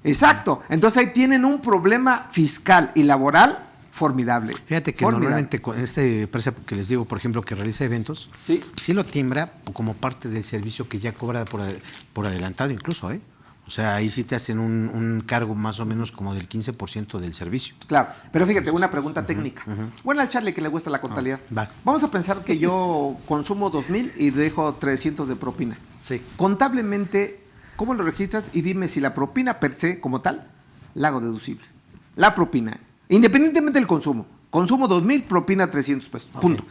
exacto. Entonces ahí tienen un problema fiscal y laboral formidable. Fíjate que Formidable. normalmente con esta empresa que les digo, por ejemplo, que realiza eventos, Sí. sí lo timbra como parte del servicio que ya cobra por adelantado incluso, ¿eh? O sea, ahí sí te hacen un cargo más o menos como del 15% del servicio. Claro, pero fíjate, una pregunta técnica. Bueno, al Charlie que le gusta la contabilidad. Va. Vamos a pensar que yo consumo 2,000 y dejo 300 de propina. Sí. Contablemente, ¿cómo lo registras? Y dime si la propina per se, como tal, la hago deducible. La propina, independientemente del consumo. Consumo 2,000, propina 300 pesos. Punto.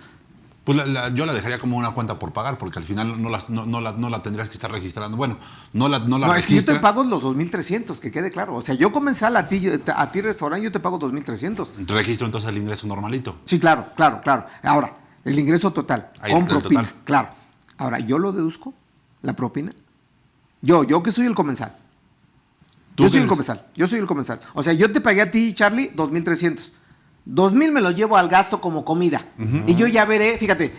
Pues yo la dejaría como una cuenta por pagar, porque al final no la tendrías que estar registrando. Bueno, no la No, es que yo te registra. pago los 2,300, que quede claro. O sea, yo comensal a ti restaurante, yo te pago 2,300. Registro entonces el ingreso normalito. Sí, claro. Ahora, el ingreso total, Ahí con está el propina, total. claro. Ahora, ¿yo lo deduzco? ¿La propina? Yo que soy el comensal. ¿Tú Yo soy qué el comensal. O sea, yo te pagué a ti, Charlie, 2,300. 2,000 me lo llevo al gasto como comida. Y yo ya veré, fíjate,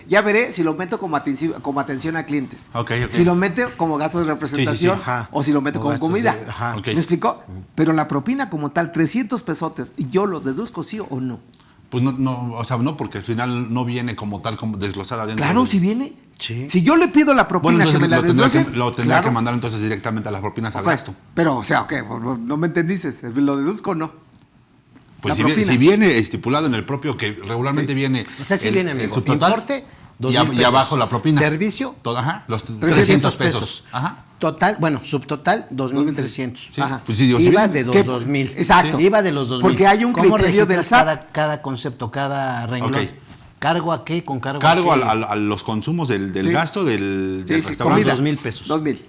si lo meto como atención a clientes. Ok. Si lo meto como gasto de representación Sí, ajá. o si lo meto O como gastos comida. de- ajá. Ok. ¿Me explicó? Pero la propina como tal, 300 pesotes, ¿yo lo deduzco sí o no? Pues no, o sea, no, porque al final no viene como tal, como desglosada dentro. Claro, del- si viene. Sí. Si yo le pido la propina Bueno, que entonces me la lo tendría desglosen, que mandar entonces directamente a las propinas al Ok, gasto. Pero, o sea, ok, no me entendiste, ¿lo deduzco o no? Pues La propina. si viene estipulado en el propio, que regularmente viene. O sea, sí viene, el amigo. subtotal, Importe, y 2,000 pesos. abajo la propina. Servicio, Ajá, los 300 pesos. Ajá. total, bueno, subtotal, 2,300. Sí. Ajá. Pues sí, digo, si IVA viene- de ¿Qué? 2,000. Exacto. IVA de los 2,000. Porque hay un ¿Cómo criterio del registras SAT? cada concepto, cada renglón? Ok. ¿Cargo a qué? ¿Con cargo Cargo a qué? a los consumos del Sí. gasto del Sí, restaurante. comida. 2,000 pesos. 2,000.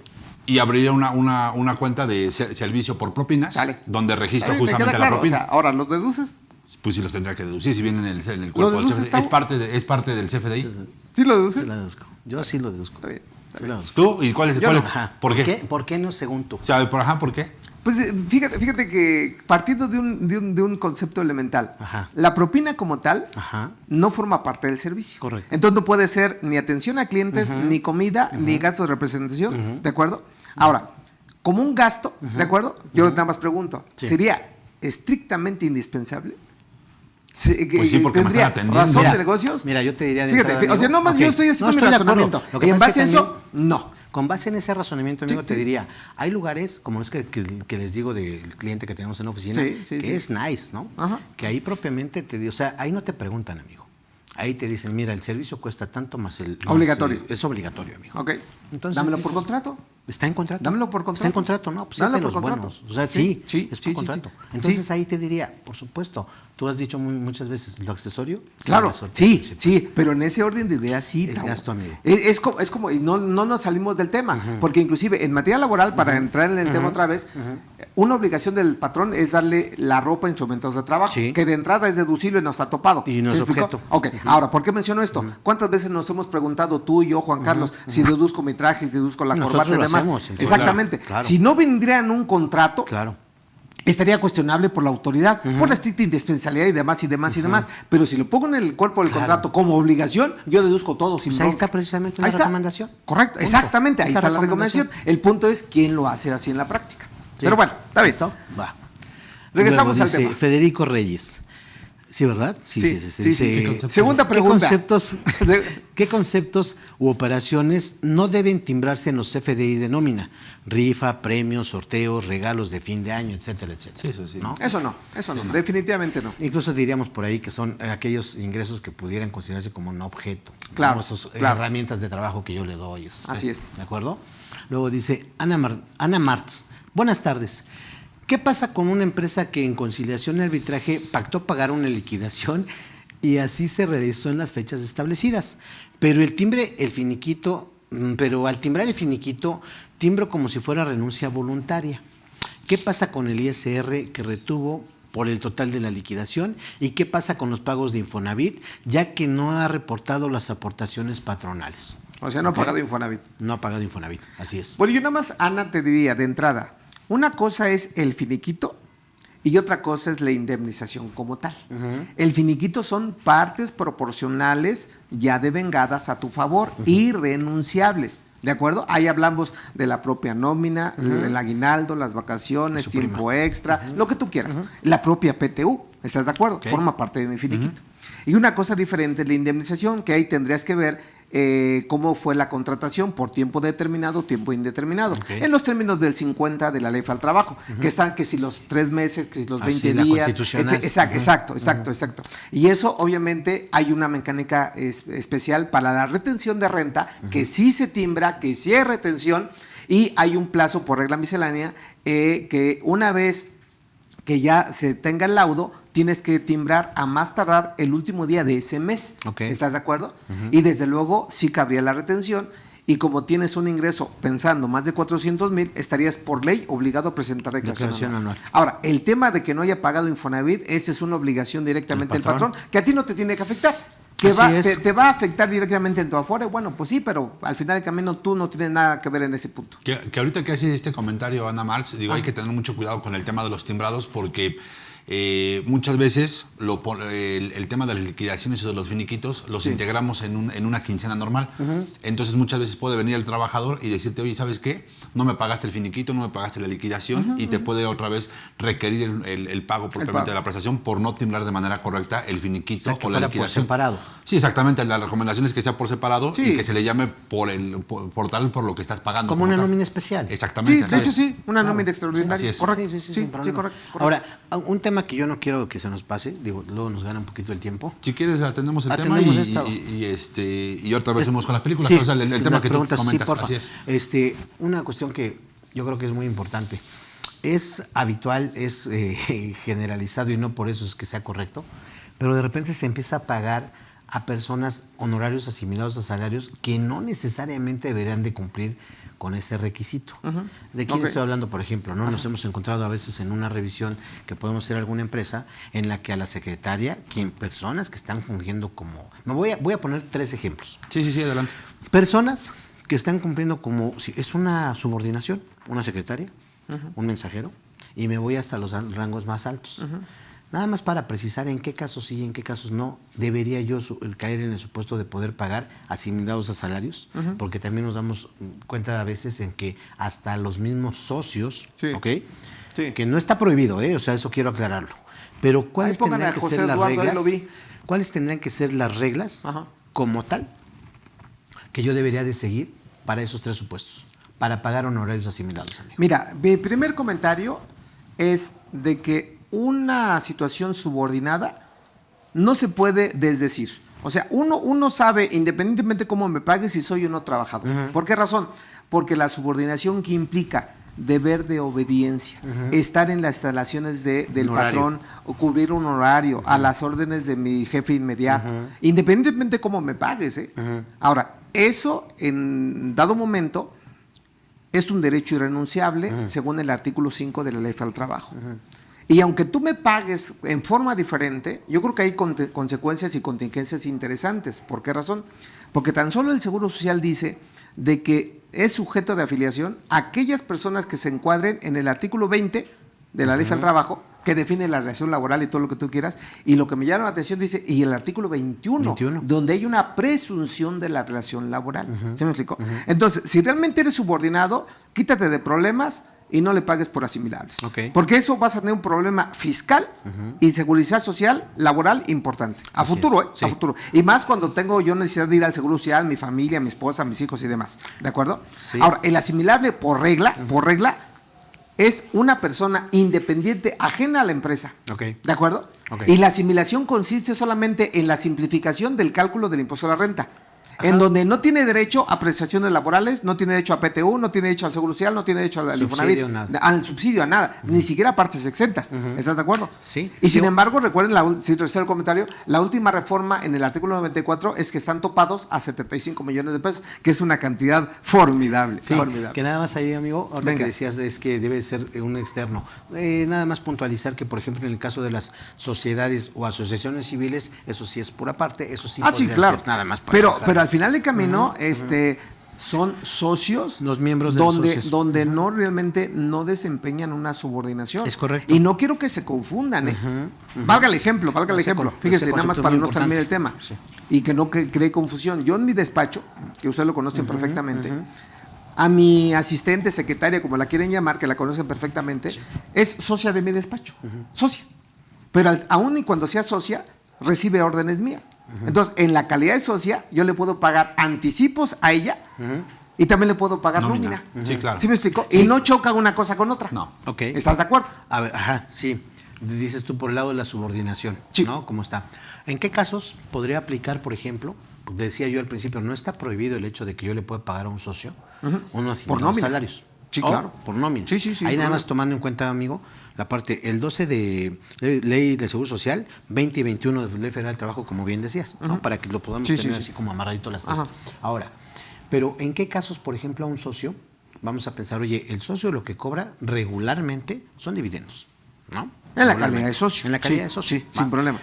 Y abriría una cuenta de servicio por propinas, Sale. donde registro Está bien, me justamente queda la claro. propina. O sea, ahora, ¿lo deduces? Pues sí los tendría que deducir si vienen en el cuerpo del deduces, CFDI. Tavo? Es parte del CFDI. ¿Sí lo deduces? Sí lo deduzco. Yo sí lo deduzco. Está bien. Sí lo deduzco. ¿Tú? ¿Y cuál es? Yo cuál no. es? Ajá. ¿Por qué? ¿Por qué no según tú? O sea, ¿por qué? Pues fíjate que partiendo de un concepto elemental, Ajá. la propina como tal Ajá. no forma parte del servicio. Correcto. Entonces no puede ser ni atención a clientes, ni comida, ni gastos de representación, ¿de acuerdo? Ahora, como un gasto, ¿de acuerdo? Yo nada más pregunto, Sí. ¿sería estrictamente indispensable? Pues sí, porque me ¿Tendría están atendiendo. razón Mira, de negocios? mira, yo te diría de Fíjate, entrada, o sea, amigo, nomás ok, yo estoy haciendo mi de acuerdo. razonamiento. Lo que Y en pasa base a es que eso, también, no. Con base en ese razonamiento, amigo, Sí, te sí. diría, hay lugares, como es que les digo del cliente que tenemos en la oficina, Sí, sí, que sí. es nice, ¿no? Ajá. Que ahí propiamente te digo, o sea, ahí no te preguntan, amigo. Ahí te dicen, mira, el servicio cuesta tanto más el... más Obligatorio. es obligatorio, amigo. Ok. Entonces, Dámelo dices, por contrato. ¿Está en contrato? Dámelo por Está en contrato. contrato, no, pues Dámelo es de los por contrato. buenos. O sea, Sí, sí, sí, es sí, por sí, contrato. sí. Entonces Sí. ahí te diría, por supuesto, tú has dicho muchas veces, lo accesorio es Claro, la resorte sí, principal. sí, pero en ese orden de ideas sí. Es Tavo. gasto, amigo. Es como, y no nos salimos del tema, porque inclusive en materia laboral, para entrar en el tema otra vez, una obligación del patrón es darle la ropa en su momento de trabajo, Sí. que de entrada es deducible, no está topado. Y no ¿Sí es explicó? objeto. Ok, ahora, ¿por qué menciono esto? ¿Cuántas veces nos hemos preguntado tú y yo, Juan Carlos, si deduzco mi traje, si deduzco la Nosotros corbata y lo demás? hacemos, entonces, Exactamente. claro. Si no vendría en un contrato, Claro. estaría cuestionable por la autoridad, por la estricta indispensabilidad y demás y demás y demás. Pero si lo pongo en el cuerpo del Claro. contrato como obligación, yo deduzco todo sin Pues ahí bronca. está precisamente la Ahí está. recomendación. Correcto, Punto. exactamente, ahí Esta está la recomendación. El punto es quién lo hace así en la práctica. Sí. Pero bueno, está bien. ¿Listo? Va. Regresamos Luego al dice tema. Federico Reyes. Sí, ¿verdad? Sí, Dice, ¿Qué conceptos? Segunda pregunta. ¿Qué conceptos u operaciones no deben timbrarse en los CFDI de nómina? Rifa, premios, sorteos, regalos de fin de año, etcétera, etcétera. Sí, eso sí. ¿No? Eso no, definitivamente no. Incluso diríamos por ahí que son aquellos ingresos que pudieran considerarse como un objeto. Claro, ¿no? Esas claro. herramientas de trabajo que yo le doy. Así es. ¿De acuerdo? Luego dice Ana Martz. Buenas tardes. ¿Qué pasa con una empresa que en conciliación y arbitraje pactó pagar una liquidación y así se realizó en las fechas establecidas? Pero al timbrar el finiquito, timbro como si fuera renuncia voluntaria. ¿Qué pasa con el ISR que retuvo por el total de la liquidación? ¿Y qué pasa con los pagos de Infonavit, ya que no ha reportado las aportaciones patronales? O sea, no ha Ok. pagado Infonavit. No ha pagado Infonavit, así es. Bueno, yo nada más, Ana, te diría de entrada, una cosa es el finiquito y otra cosa es la indemnización como tal. El finiquito son partes proporcionales ya devengadas a tu favor, irrenunciables. ¿De acuerdo? Ahí hablamos de la propia nómina, el aguinaldo, las vacaciones, tiempo extra, lo que tú quieras. La propia PTU, ¿estás de acuerdo? Okay. Forma parte de mi finiquito. Y una cosa diferente es la indemnización, que ahí tendrías que ver cómo fue la contratación por tiempo determinado, tiempo indeterminado. Okay. En los términos del 50 de la Ley Federal del Trabajo, que están que si los 3 meses, que si los 20 la días. constitucional. Exacto. Y eso obviamente hay una mecánica especial para la retención de renta, que sí se timbra, que sí hay retención, y hay un plazo por regla miscelánea que una vez que ya se tenga el laudo, tienes que timbrar a más tardar el último día de ese mes. Okay. ¿Estás de acuerdo? Y desde luego sí cabría la retención, y como tienes un ingreso pensando más de 400,000, estarías por ley obligado a presentar declaración anual. Ahora, el tema de que no haya pagado Infonavit, esa es una obligación directamente del patrón, que a ti no te tiene que afectar. Que te va a afectar directamente en tu afore. Bueno, pues sí, pero al final del camino tú no tienes nada que ver en ese punto. Que ahorita que hace este comentario Ana Marx, digo, hay que tener mucho cuidado con el tema de los timbrados, porque muchas veces el tema de las liquidaciones o de los finiquitos los integramos en una quincena normal. Entonces muchas veces puede venir el trabajador y decirte, oye, ¿sabes qué? No me pagaste el finiquito, no me pagaste la liquidación, y te puede otra vez requerir el pago propiamente de la prestación por no timbrar de manera correcta el finiquito, o la liquidación. Por separado. Sí, exactamente. La recomendación es que sea por separado, y que se le llame por lo que estás pagando. Como una nómina especial. Exactamente. Sí, de hecho sí, una nómina extraordinaria. Así es. Correcto. Sí, correcto. Ahora, un tema que yo no quiero que se nos pase, digo, luego nos gana un poquito el tiempo. Si quieres, atendemos el tema y otra vez vemos con las películas. Sí, o sea, el tema que tú comentas, sí, así es. Una cuestión que yo creo que es muy importante. Es habitual, es generalizado, y no por eso es que sea correcto, pero de repente se empieza a pagar a personas honorarios asimilados a salarios que no necesariamente deberían de cumplir con ese requisito. ¿De quién estoy hablando, por ejemplo? ¿No? Nos hemos encontrado a veces en una revisión que podemos hacer alguna empresa en la que a la secretaria, personas que están fungiendo como... Voy a poner 3 ejemplos. Sí, adelante. Personas que están cumpliendo como... Es una subordinación, una secretaria, un mensajero, y me voy hasta los rangos más altos. Nada más para precisar en qué casos sí y en qué casos no debería yo caer en el supuesto de poder pagar asimilados a salarios, porque también nos damos cuenta a veces en que hasta los mismos socios, que no está prohibido, o sea, eso quiero aclararlo, pero ¿cuáles tendrían que ser las reglas? ¿Cuáles tendrían que ser las reglas como tal que yo debería de seguir para esos 3 supuestos, para pagar honorarios asimilados, amigo? Mira, mi primer comentario es de que una situación subordinada no se puede desdecir. O sea, uno sabe, independientemente cómo me pague, si soy o no trabajador. ¿Por qué razón? Porque la subordinación que implica deber de obediencia, estar en las instalaciones del patrón, o cubrir un horario, a las órdenes de mi jefe inmediato, independientemente cómo me pagues. Ahora, eso en dado momento es un derecho irrenunciable según el artículo 5 de la Ley Federal del Trabajo. Y aunque tú me pagues en forma diferente, yo creo que hay consecuencias y contingencias interesantes. ¿Por qué razón? Porque tan solo el Seguro Social dice de que es sujeto de afiliación a aquellas personas que se encuadren en el artículo 20 de la Ley Federal del Trabajo, que define la relación laboral y todo lo que tú quieras, y lo que me llama la atención dice, y el artículo 21, donde hay una presunción de la relación laboral. ¿Se me explicó? Entonces, si realmente eres subordinado, quítate de problemas y no le pagues por asimilables. Porque eso vas a tener un problema fiscal y seguridad social, laboral importante. A futuro. Y más cuando tengo yo necesidad de ir al Seguro Social, mi familia, mi esposa, mis hijos y demás. ¿De acuerdo? Sí. Ahora, el asimilable por regla, es una persona independiente, ajena a la empresa. ¿De acuerdo? Y la asimilación consiste solamente en la simplificación del cálculo del impuesto a la renta. En donde no tiene derecho a prestaciones laborales, no tiene derecho a PTU, no tiene derecho al Seguro Social, no tiene derecho al Infonavit, al subsidio, a nada, ni siquiera a partes exentas. ¿Estás de acuerdo? Sí. Y sin embargo, recuerden, si te el comentario, la última reforma en el artículo 94 es que están topados a 75 millones de pesos, que es una cantidad formidable. Sí, formidable. Que nada más ahí, amigo, ahorita que decías es que debe ser un externo. Nada más puntualizar que, por ejemplo, en el caso de las sociedades o asociaciones civiles, eso sí es pura parte, eso sí podría ser nada más para pero al final del camino, son socios, los miembros de los socios, donde no realmente no desempeñan una subordinación. Es correcto. Y no quiero que se confundan, ¿eh? Valga el ejemplo. Fíjese, nada más para no estar medio el tema. Sí. Y que no cree confusión. Yo en mi despacho, que ustedes lo conocen perfectamente, a mi asistente, secretaria, como la quieren llamar, que la conocen perfectamente, es socia de mi despacho. Socia. Pero aún y cuando sea socia, recibe órdenes mías. Entonces, en la calidad de socia, yo le puedo pagar anticipos a ella y también le puedo pagar nómina. Sí, claro. ¿Sí me explico? Sí. Y no choca una cosa con otra. No. Ok. ¿Estás de acuerdo? A ver, sí. Dices tú por el lado de la subordinación, Sí. ¿no? ¿Cómo está? ¿En qué casos podría aplicar, por ejemplo, decía yo al principio, no está prohibido el hecho de que yo le pueda pagar a un socio unos Por nómina. salarios? Sí, O claro. por nómina. Sí, Ahí nada más tomando en cuenta, amigo, la parte, el 12 de Ley de Seguro Social, 20 y 21 de Ley Federal del Trabajo, como bien decías, ¿no? Para que lo podamos tener así como amarradito las tres. Ahora, pero ¿en qué casos, por ejemplo, a un socio, vamos a pensar, oye, el socio lo que cobra regularmente son dividendos, ¿no? En la calidad de socio. En la calidad de socio. Sí, sin problema.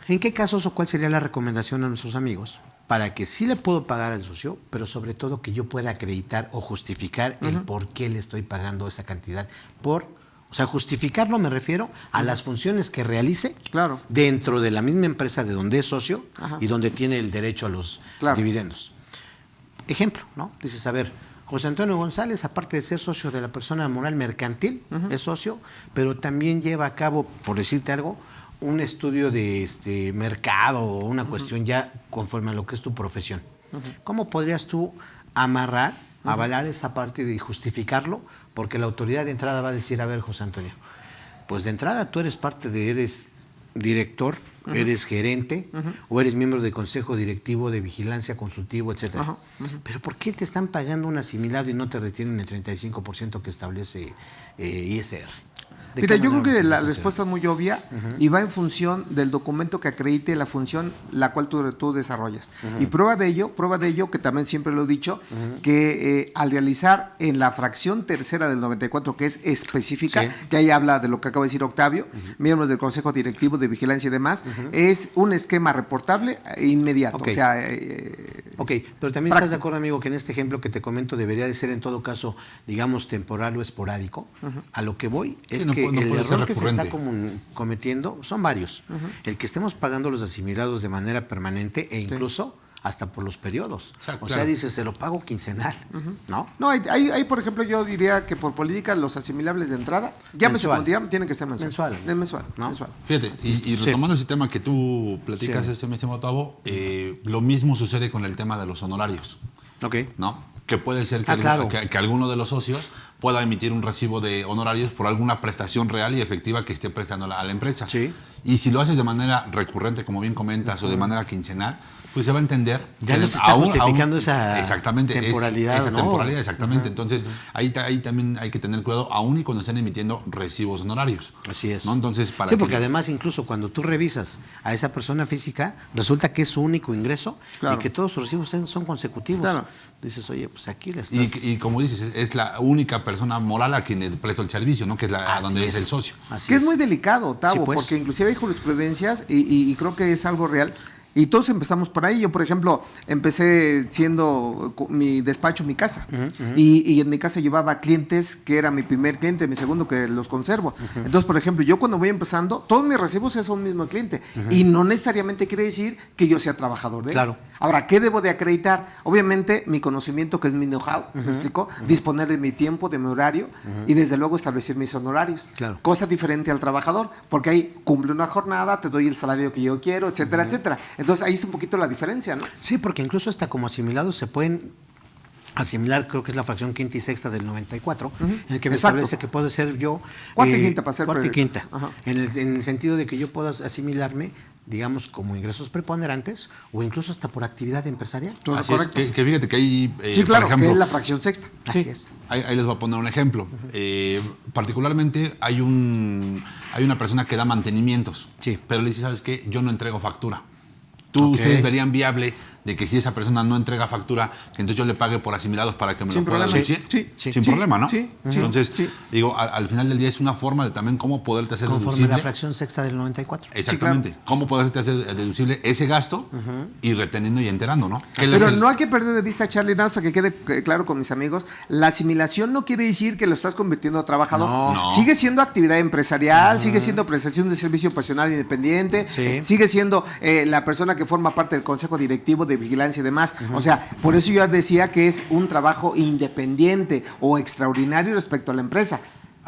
¿En qué casos o cuál sería la recomendación a nuestros amigos para que sí le puedo pagar al socio, pero sobre todo que yo pueda acreditar o justificar el por qué le estoy pagando esa cantidad? O sea, justificarlo me refiero a las funciones que realice dentro de la misma empresa de donde es socio y donde tiene el derecho a los dividendos. Ejemplo, ¿no? Dices, a ver, José Antonio González, aparte de ser socio de la persona moral mercantil, es socio, pero también lleva a cabo, por decirte algo, un estudio de mercado o una cuestión ya conforme a lo que es tu profesión. ¿Cómo podrías tú avalar esa parte y justificarlo? Porque la autoridad de entrada va a decir, a ver, José Antonio, pues de entrada tú eres eres director, eres gerente o eres miembro del consejo directivo de vigilancia consultivo, etcétera. Pero ¿por qué te están pagando un asimilado y no te retienen el 35% que establece ISR? Mira, yo creo que la respuesta es muy obvia y va en función del documento que acredite la función la cual tú desarrollas. Y prueba de ello, que también siempre lo he dicho, que al realizar en la fracción tercera del 94, que es específica, que ahí habla de lo que acaba de decir Octavio, miembros del Consejo Directivo de Vigilancia y demás, es un esquema reportable e inmediato. O sea, ok, pero también estás de acuerdo, amigo, que en este ejemplo que te comento debería de ser en todo caso, digamos, temporal o esporádico. A lo que voy es que el error que se está cometiendo son varios. El que estemos pagando los asimilados de manera permanente e incluso hasta por los periodos. O sea, dices, se lo pago quincenal, ¿no? No, hay, por ejemplo, yo diría que por política los asimilables de entrada, llámese como te llamen, tienen que ser mensual. Es mensual, ¿no? Mensual. Fíjate, y retomando ese tema que tú platicas, mi estimado Tavo, lo mismo sucede con el tema de los honorarios. Ok. ¿No? Que puede ser que alguno de los socios pueda emitir un recibo de honorarios por alguna prestación real y efectiva que esté prestando a la empresa. Sí. Y si lo haces de manera recurrente, como bien comentas, o de manera quincenal, pues se va a entender. Ya no se está justificando esa temporalidad. Esa temporalidad, exactamente. Uh-huh. Entonces, ahí también hay que tener cuidado, aún y cuando estén emitiendo recibos honorarios. Así es. ¿No? Entonces, sí, porque además, incluso cuando tú revisas a esa persona física, resulta que es su único ingreso y que todos sus recibos son consecutivos. Claro. Dices, oye, pues aquí le estás... Y como dices, es la única persona moral a quien le presto el servicio, ¿no? Que es donde es el socio. Que es muy delicado, Tavo, sí, pues. Porque inclusive hay jurisprudencias y creo que es algo real. Y todos empezamos por ahí. Yo, por ejemplo, empecé siendo mi despacho, mi casa. Y en mi casa llevaba clientes que era mi primer cliente, mi segundo, que los conservo. Entonces, por ejemplo, yo cuando voy empezando, todos mis recibos son un mismo cliente. Y no necesariamente quiere decir que yo sea trabajador de él. Claro. Ahora, ¿qué debo de acreditar? Obviamente, mi conocimiento, que es mi know-how, ¿me explico? Disponer de mi tiempo, de mi horario y desde luego establecer mis honorarios. Claro. Cosa diferente al trabajador, porque ahí cumple una jornada, te doy el salario que yo quiero, etcétera, etcétera. Entonces, ahí es un poquito la diferencia, ¿no? Sí, porque incluso hasta como asimilados se pueden asimilar, creo que es la fracción quinta y sexta del 94, en el que me establece que puedo ser yo... Cuarta y quinta para ser... Cuarta y quinta. En el sentido de que yo puedo asimilarme, digamos, como ingresos preponderantes o incluso hasta por actividad empresarial. Todo así correcto. Es, que fíjate que ahí, sí, claro, por ejemplo, que es la fracción sexta. Así es. Ahí les voy a poner un ejemplo. Particularmente hay una persona que da mantenimientos, pero le dice, ¿sabes qué? Yo no entrego factura. Ustedes verían viable de que si esa persona no entrega factura, que entonces yo le pague por asimilados para que me Sin lo pueda problema. deducir. Sí. Sin problema, ¿no? Sí. Entonces, Sí. digo, al final del día es una forma de también cómo poderte hacer Conforme deducible. la fracción sexta del 94. Exactamente. Sí, claro. ¿Cómo puedes hacer deducible ese gasto y reteniendo y enterando, ¿no? Que Pero le- no hay que perder de vista, Charlie, nada más para que quede claro con mis amigos, la asimilación no quiere decir que lo estás convirtiendo a trabajador. No. Sigue siendo actividad empresarial, sigue siendo prestación de servicio profesional independiente, Sí. sigue siendo la persona que forma parte del consejo directivo de vigilancia y demás. O sea, por eso yo decía que es un trabajo independiente o extraordinario respecto a la empresa.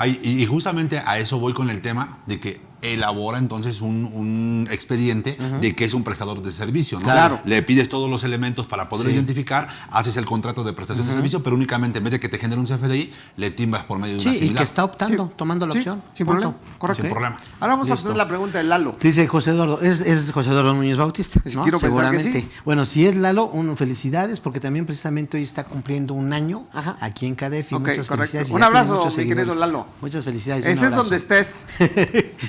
Y justamente a eso voy con el tema de que elabora entonces un expediente de que es un prestador de servicio, ¿no? Claro. Le pides todos los elementos para poder identificar, haces el contrato de prestación de servicio, pero únicamente en vez de que te genere un CFDI, le timbras por medio de una Sí, y asimilado. que está optando, Sí. tomando la Sí, opción. sin Punto. problema. Correcto. Sin problema. Ahora vamos a Listo. hacer la pregunta de Lalo. Dice José Eduardo, es José Eduardo Núñez Bautista, Sí, ¿no? quiero pensar que Seguramente. sí. Bueno, si es Lalo, felicidades, porque también precisamente hoy está cumpliendo un año Ajá. aquí en CADEF. Y Ok, muchas correcto. felicidades. y Un ya tiene abrazo, muchos mi querido seguidores. Lalo. Muchas felicidades. y un Estés abrazo. donde estés.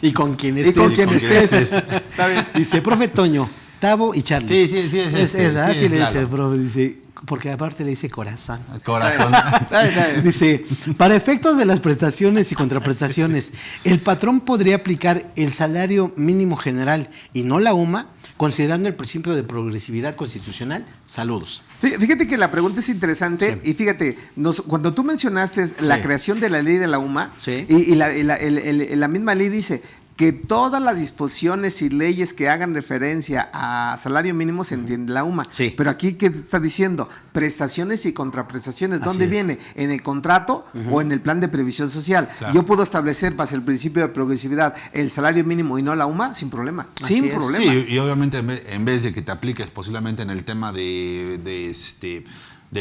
Y con quien Y estés. con quien con quien estés. estés. Está bien. Dice, profe Toño, Tavo y Charlie. Sí, es Es esa, sí sí es le dice el Lalo. profe, dice, porque aparte le dice corazón. Corazón. Está bien, está bien. Dice, para efectos de las prestaciones y contraprestaciones, el patrón podría aplicar el salario mínimo general y no la UMA, considerando el principio de progresividad constitucional. Saludos. Fíjate que la pregunta es interesante y fíjate, cuando tú mencionaste la creación de la ley de la UMA Sí. y la misma ley dice que todas las disposiciones y leyes que hagan referencia a salario mínimo se entiende la UMA. Sí. Pero aquí, ¿qué está diciendo? Prestaciones y contraprestaciones. Así ¿Dónde es. viene? ¿En el contrato o en el plan de previsión social? Claro. Yo puedo establecer, para el principio de progresividad, el salario mínimo y no la UMA sin problema. Así Sin es. problema. Sí, y obviamente en vez de que te apliques posiblemente en el tema del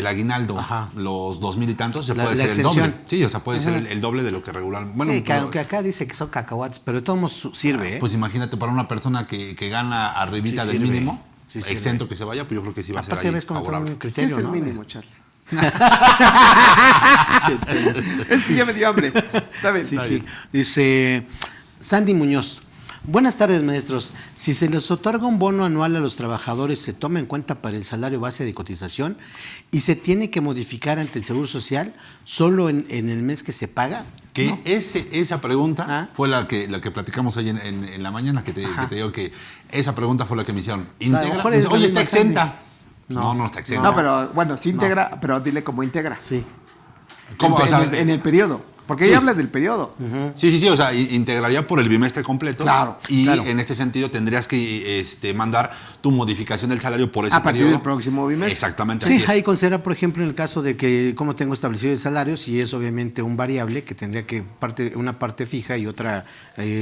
aguinaldo, Ajá. los 2,000 y tantos, se La- puede la ser el exención. doble. Sí, o sea, puede ser el doble de lo que regular. Bueno, Sí, que pero- aunque acá dice que son cacahuates, pero de todos modos sirve, ¿eh? pues imagínate para una persona que gana arribita Sí del sirve. mínimo, Sí sirve. exento que se vaya, pues yo creo que sí va a ser Aparte ahí ves como todo favorable. un ¿Qué es criterio, el ¿no? mínimo, Charlie? Es que ya me dio hambre. Está bien. Sí, está sí. bien. Dice Sandy Muñoz. Buenas tardes, maestros. Si se les otorga un bono anual a los trabajadores, ¿se toma en cuenta para el salario base de cotización y se tiene que modificar ante el Seguro Social solo en el mes que se paga? Que ¿No? esa pregunta Ah. fue la que platicamos hoy en la mañana, que te digo que esa pregunta fue la que me hicieron. sea, a lo mejor es la Oye, está misma exenta. No. No está exenta. No, pero bueno, sí integra, pero dile cómo integra. Sí. ¿Cómo? O sea, En el periodo. Porque sí. ella habla del periodo. Sí, o sea, integraría por el bimestre completo. Claro, Y claro. en este sentido tendrías que mandar tu modificación del salario por ese A partir periodo. del próximo bimestre. Exactamente, Sí, así es. ahí considera, por ejemplo, en el caso de que cómo tengo establecido el salario, si es obviamente un variable, que tendría que una parte fija y otra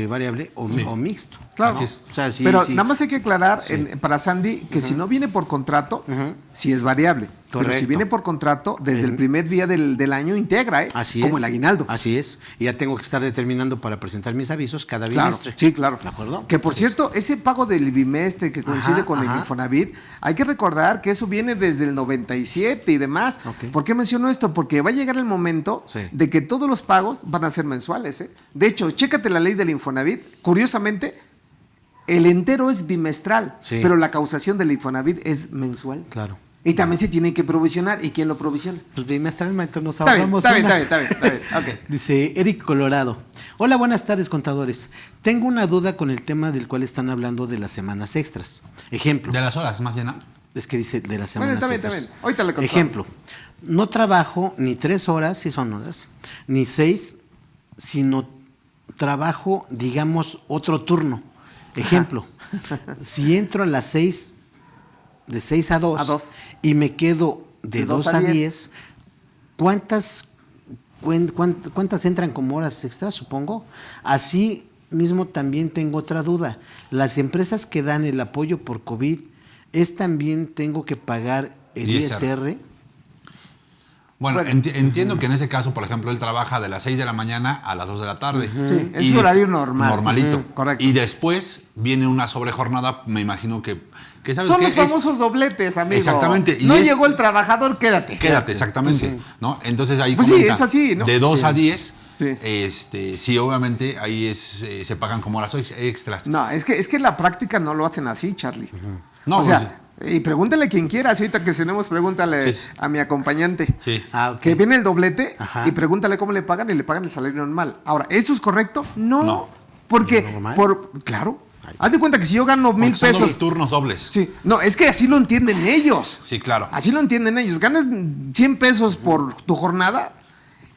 variable, o mixto. Claro. ¿no? O sea, sí, pero sí. nada más hay que aclarar para Sandy que si no viene por contrato, sí es variable. Pero si Correcto. viene por contrato, desde el primer día del año integra, ¿eh? Así Como es. el aguinaldo. Así es. Y ya tengo que estar determinando para presentar mis avisos cada Claro, bimestre. sí, claro. ¿De acuerdo? Que por Así es. cierto, ese pago del bimestre que coincide Ajá, con el ajá. Infonavit, hay que recordar que eso viene desde el 97 y demás. Ok. ¿Por qué menciono esto? Porque va a llegar el momento Sí. de que todos los pagos van a ser mensuales. ¿Eh? De hecho, chécate la ley del Infonavit. Curiosamente, el entero es bimestral, Sí. pero la causación del Infonavit es mensual. Claro. Y también se tiene que provisionar. ¿Y quién lo provisiona? Pues bimestralmente nos Está bien, ahorramos está bien, una. está bien, está bien, está bien. Ok. Dice Eric Colorado. Hola, buenas tardes, contadores. Tengo una duda con el tema del cual están hablando de las semanas extras. Ejemplo. De las horas, más llena. Es que dice de las Bueno, semanas está bien, extras. está bien. Ahorita le contamos. Ejemplo. No trabajo ni 3 horas, si son horas, ni 6, sino trabajo, digamos, otro turno. Ejemplo. Si entro a las 6, de 6 a 2, A 2. y me quedo de 2 a 10, 10, ¿cuántas entran como horas extras, supongo? Así mismo también tengo otra duda. Las empresas que dan el apoyo por COVID, ¿es también tengo que pagar el ISR? Bueno, Bueno. entiendo que en ese caso, por ejemplo, él trabaja de las 6 de la mañana a las 2 de la tarde. Sí, es Y su horario normal. Normalito. Ujú, correcto. Y después viene una sobrejornada, me imagino que ¿sabes Son qué? los famosos dobletes, amigo. Exactamente, y No es- llegó el trabajador, quédate. Quédate, exactamente. ¿No? Entonces ahí Pues sí, comenta, es así, ¿no? de 2 Sí. a 10, Sí. sí, obviamente ahí se pagan como horas extras. No, es que la práctica no lo hacen así, Charlie. No, o sea, Y pregúntale quien quiera, si ahorita que tenemos, pregúntale a mi acompañante. Sí. Ah, ok. Que viene el doblete Ajá. y pregúntale cómo le pagan y le pagan el salario normal. Ahora, ¿eso es correcto? No. No. Porque, ¿Normal? claro, haz de cuenta que si yo gano 1,000 Porque son pesos. los turnos dobles. Sí, no, es que así lo entienden ellos. Sí, claro. Así lo entienden ellos. Ganas 100 pesos por tu jornada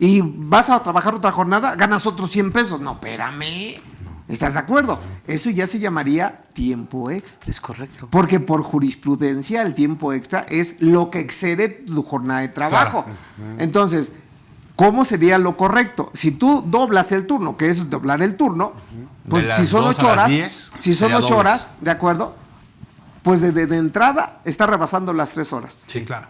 y vas a trabajar otra jornada, ganas otros 100 pesos. No, espérame. ¿Estás de acuerdo? Eso ya se llamaría tiempo extra. Es correcto. Porque por jurisprudencia el tiempo extra es lo que excede tu jornada de trabajo. Claro. Entonces, ¿cómo sería lo correcto? Si tú doblas el turno, que es doblar el turno, pues De las si son 2 8 a las horas, 10, si son sería 8 dobles. horas, ¿de acuerdo? Pues de entrada está rebasando las 3 horas. Sí, claro.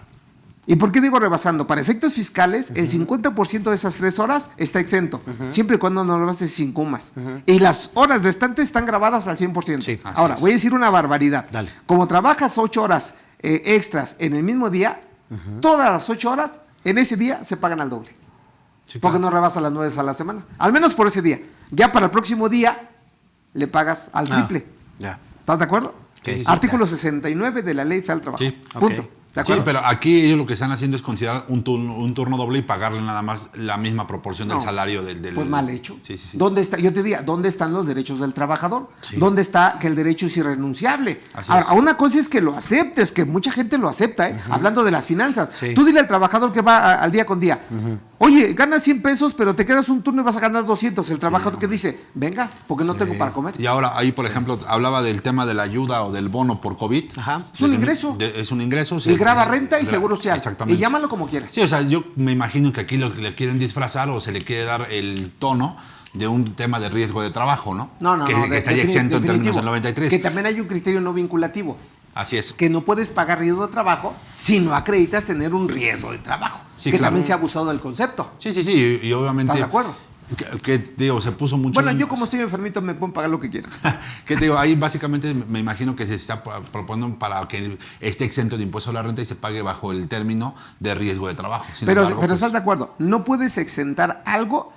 ¿Y por qué digo rebasando? Para efectos fiscales, el 50% de esas 3 horas está exento, siempre y cuando no rebases 5 más. Y las horas restantes están grabadas al 100%. Sí, así Ahora, es. voy a decir una barbaridad. Dale. Como trabajas 8 horas extras en el mismo día, todas las 8 horas en ese día se pagan al doble. Sí, Porque claro. no rebasa las 9 a la semana. Al menos por ese día. Ya para el próximo día le pagas al triple. Ya. ¿Estás de acuerdo? Sí, sí, Artículo 69 de la Ley Federal del Trabajo. Sí. Punto. Ok. ¿De Sí, acuerdo? pero aquí ellos lo que están haciendo es considerar un turno doble y pagarle nada más la misma proporción del No. salario del... Pues mal hecho. Sí, sí, sí. ¿Dónde está? Yo te diría, ¿dónde están los derechos del trabajador? Sí. ¿Dónde está que el derecho es irrenunciable? Así Ahora, es. una cosa es que lo aceptes, que mucha gente lo acepta, ¿eh? Hablando de las finanzas. Sí. Tú dile al trabajador que va al día con día, oye, ganas 100 pesos, pero te quedas un turno y vas a ganar 200. El trabajador que dice, venga, porque no tengo para comer. Y ahora ahí, por ejemplo, hablaba del tema de la ayuda o del bono por COVID. Ajá. Es un ingreso. Es un ingreso. Y graba es- renta y gra- seguro social. Exactamente. Y llámalo como quieras. Sí, o sea, yo me imagino que aquí lo que le quieren disfrazar o se le quiere dar el tono de un tema de riesgo de trabajo, ¿no? No, que, no. que estaría exento en términos definitivo. del 93. Que también hay un criterio no vinculativo. Así es. Que no puedes pagar riesgo de trabajo si no acreditas tener un riesgo de trabajo. Sí, que claro. también se ha abusado del concepto. Sí, sí, sí. Y obviamente. ¿Estás de acuerdo? Que, digo, se puso mucho. Bueno, yo como estoy enfermito me pueden pagar lo que quieran. Que te digo, ahí básicamente me imagino que se está proponiendo para que esté exento de impuesto a la renta y se pague bajo el término de riesgo de trabajo. Sin Pero embargo, pues, estás de acuerdo, no puedes exentar algo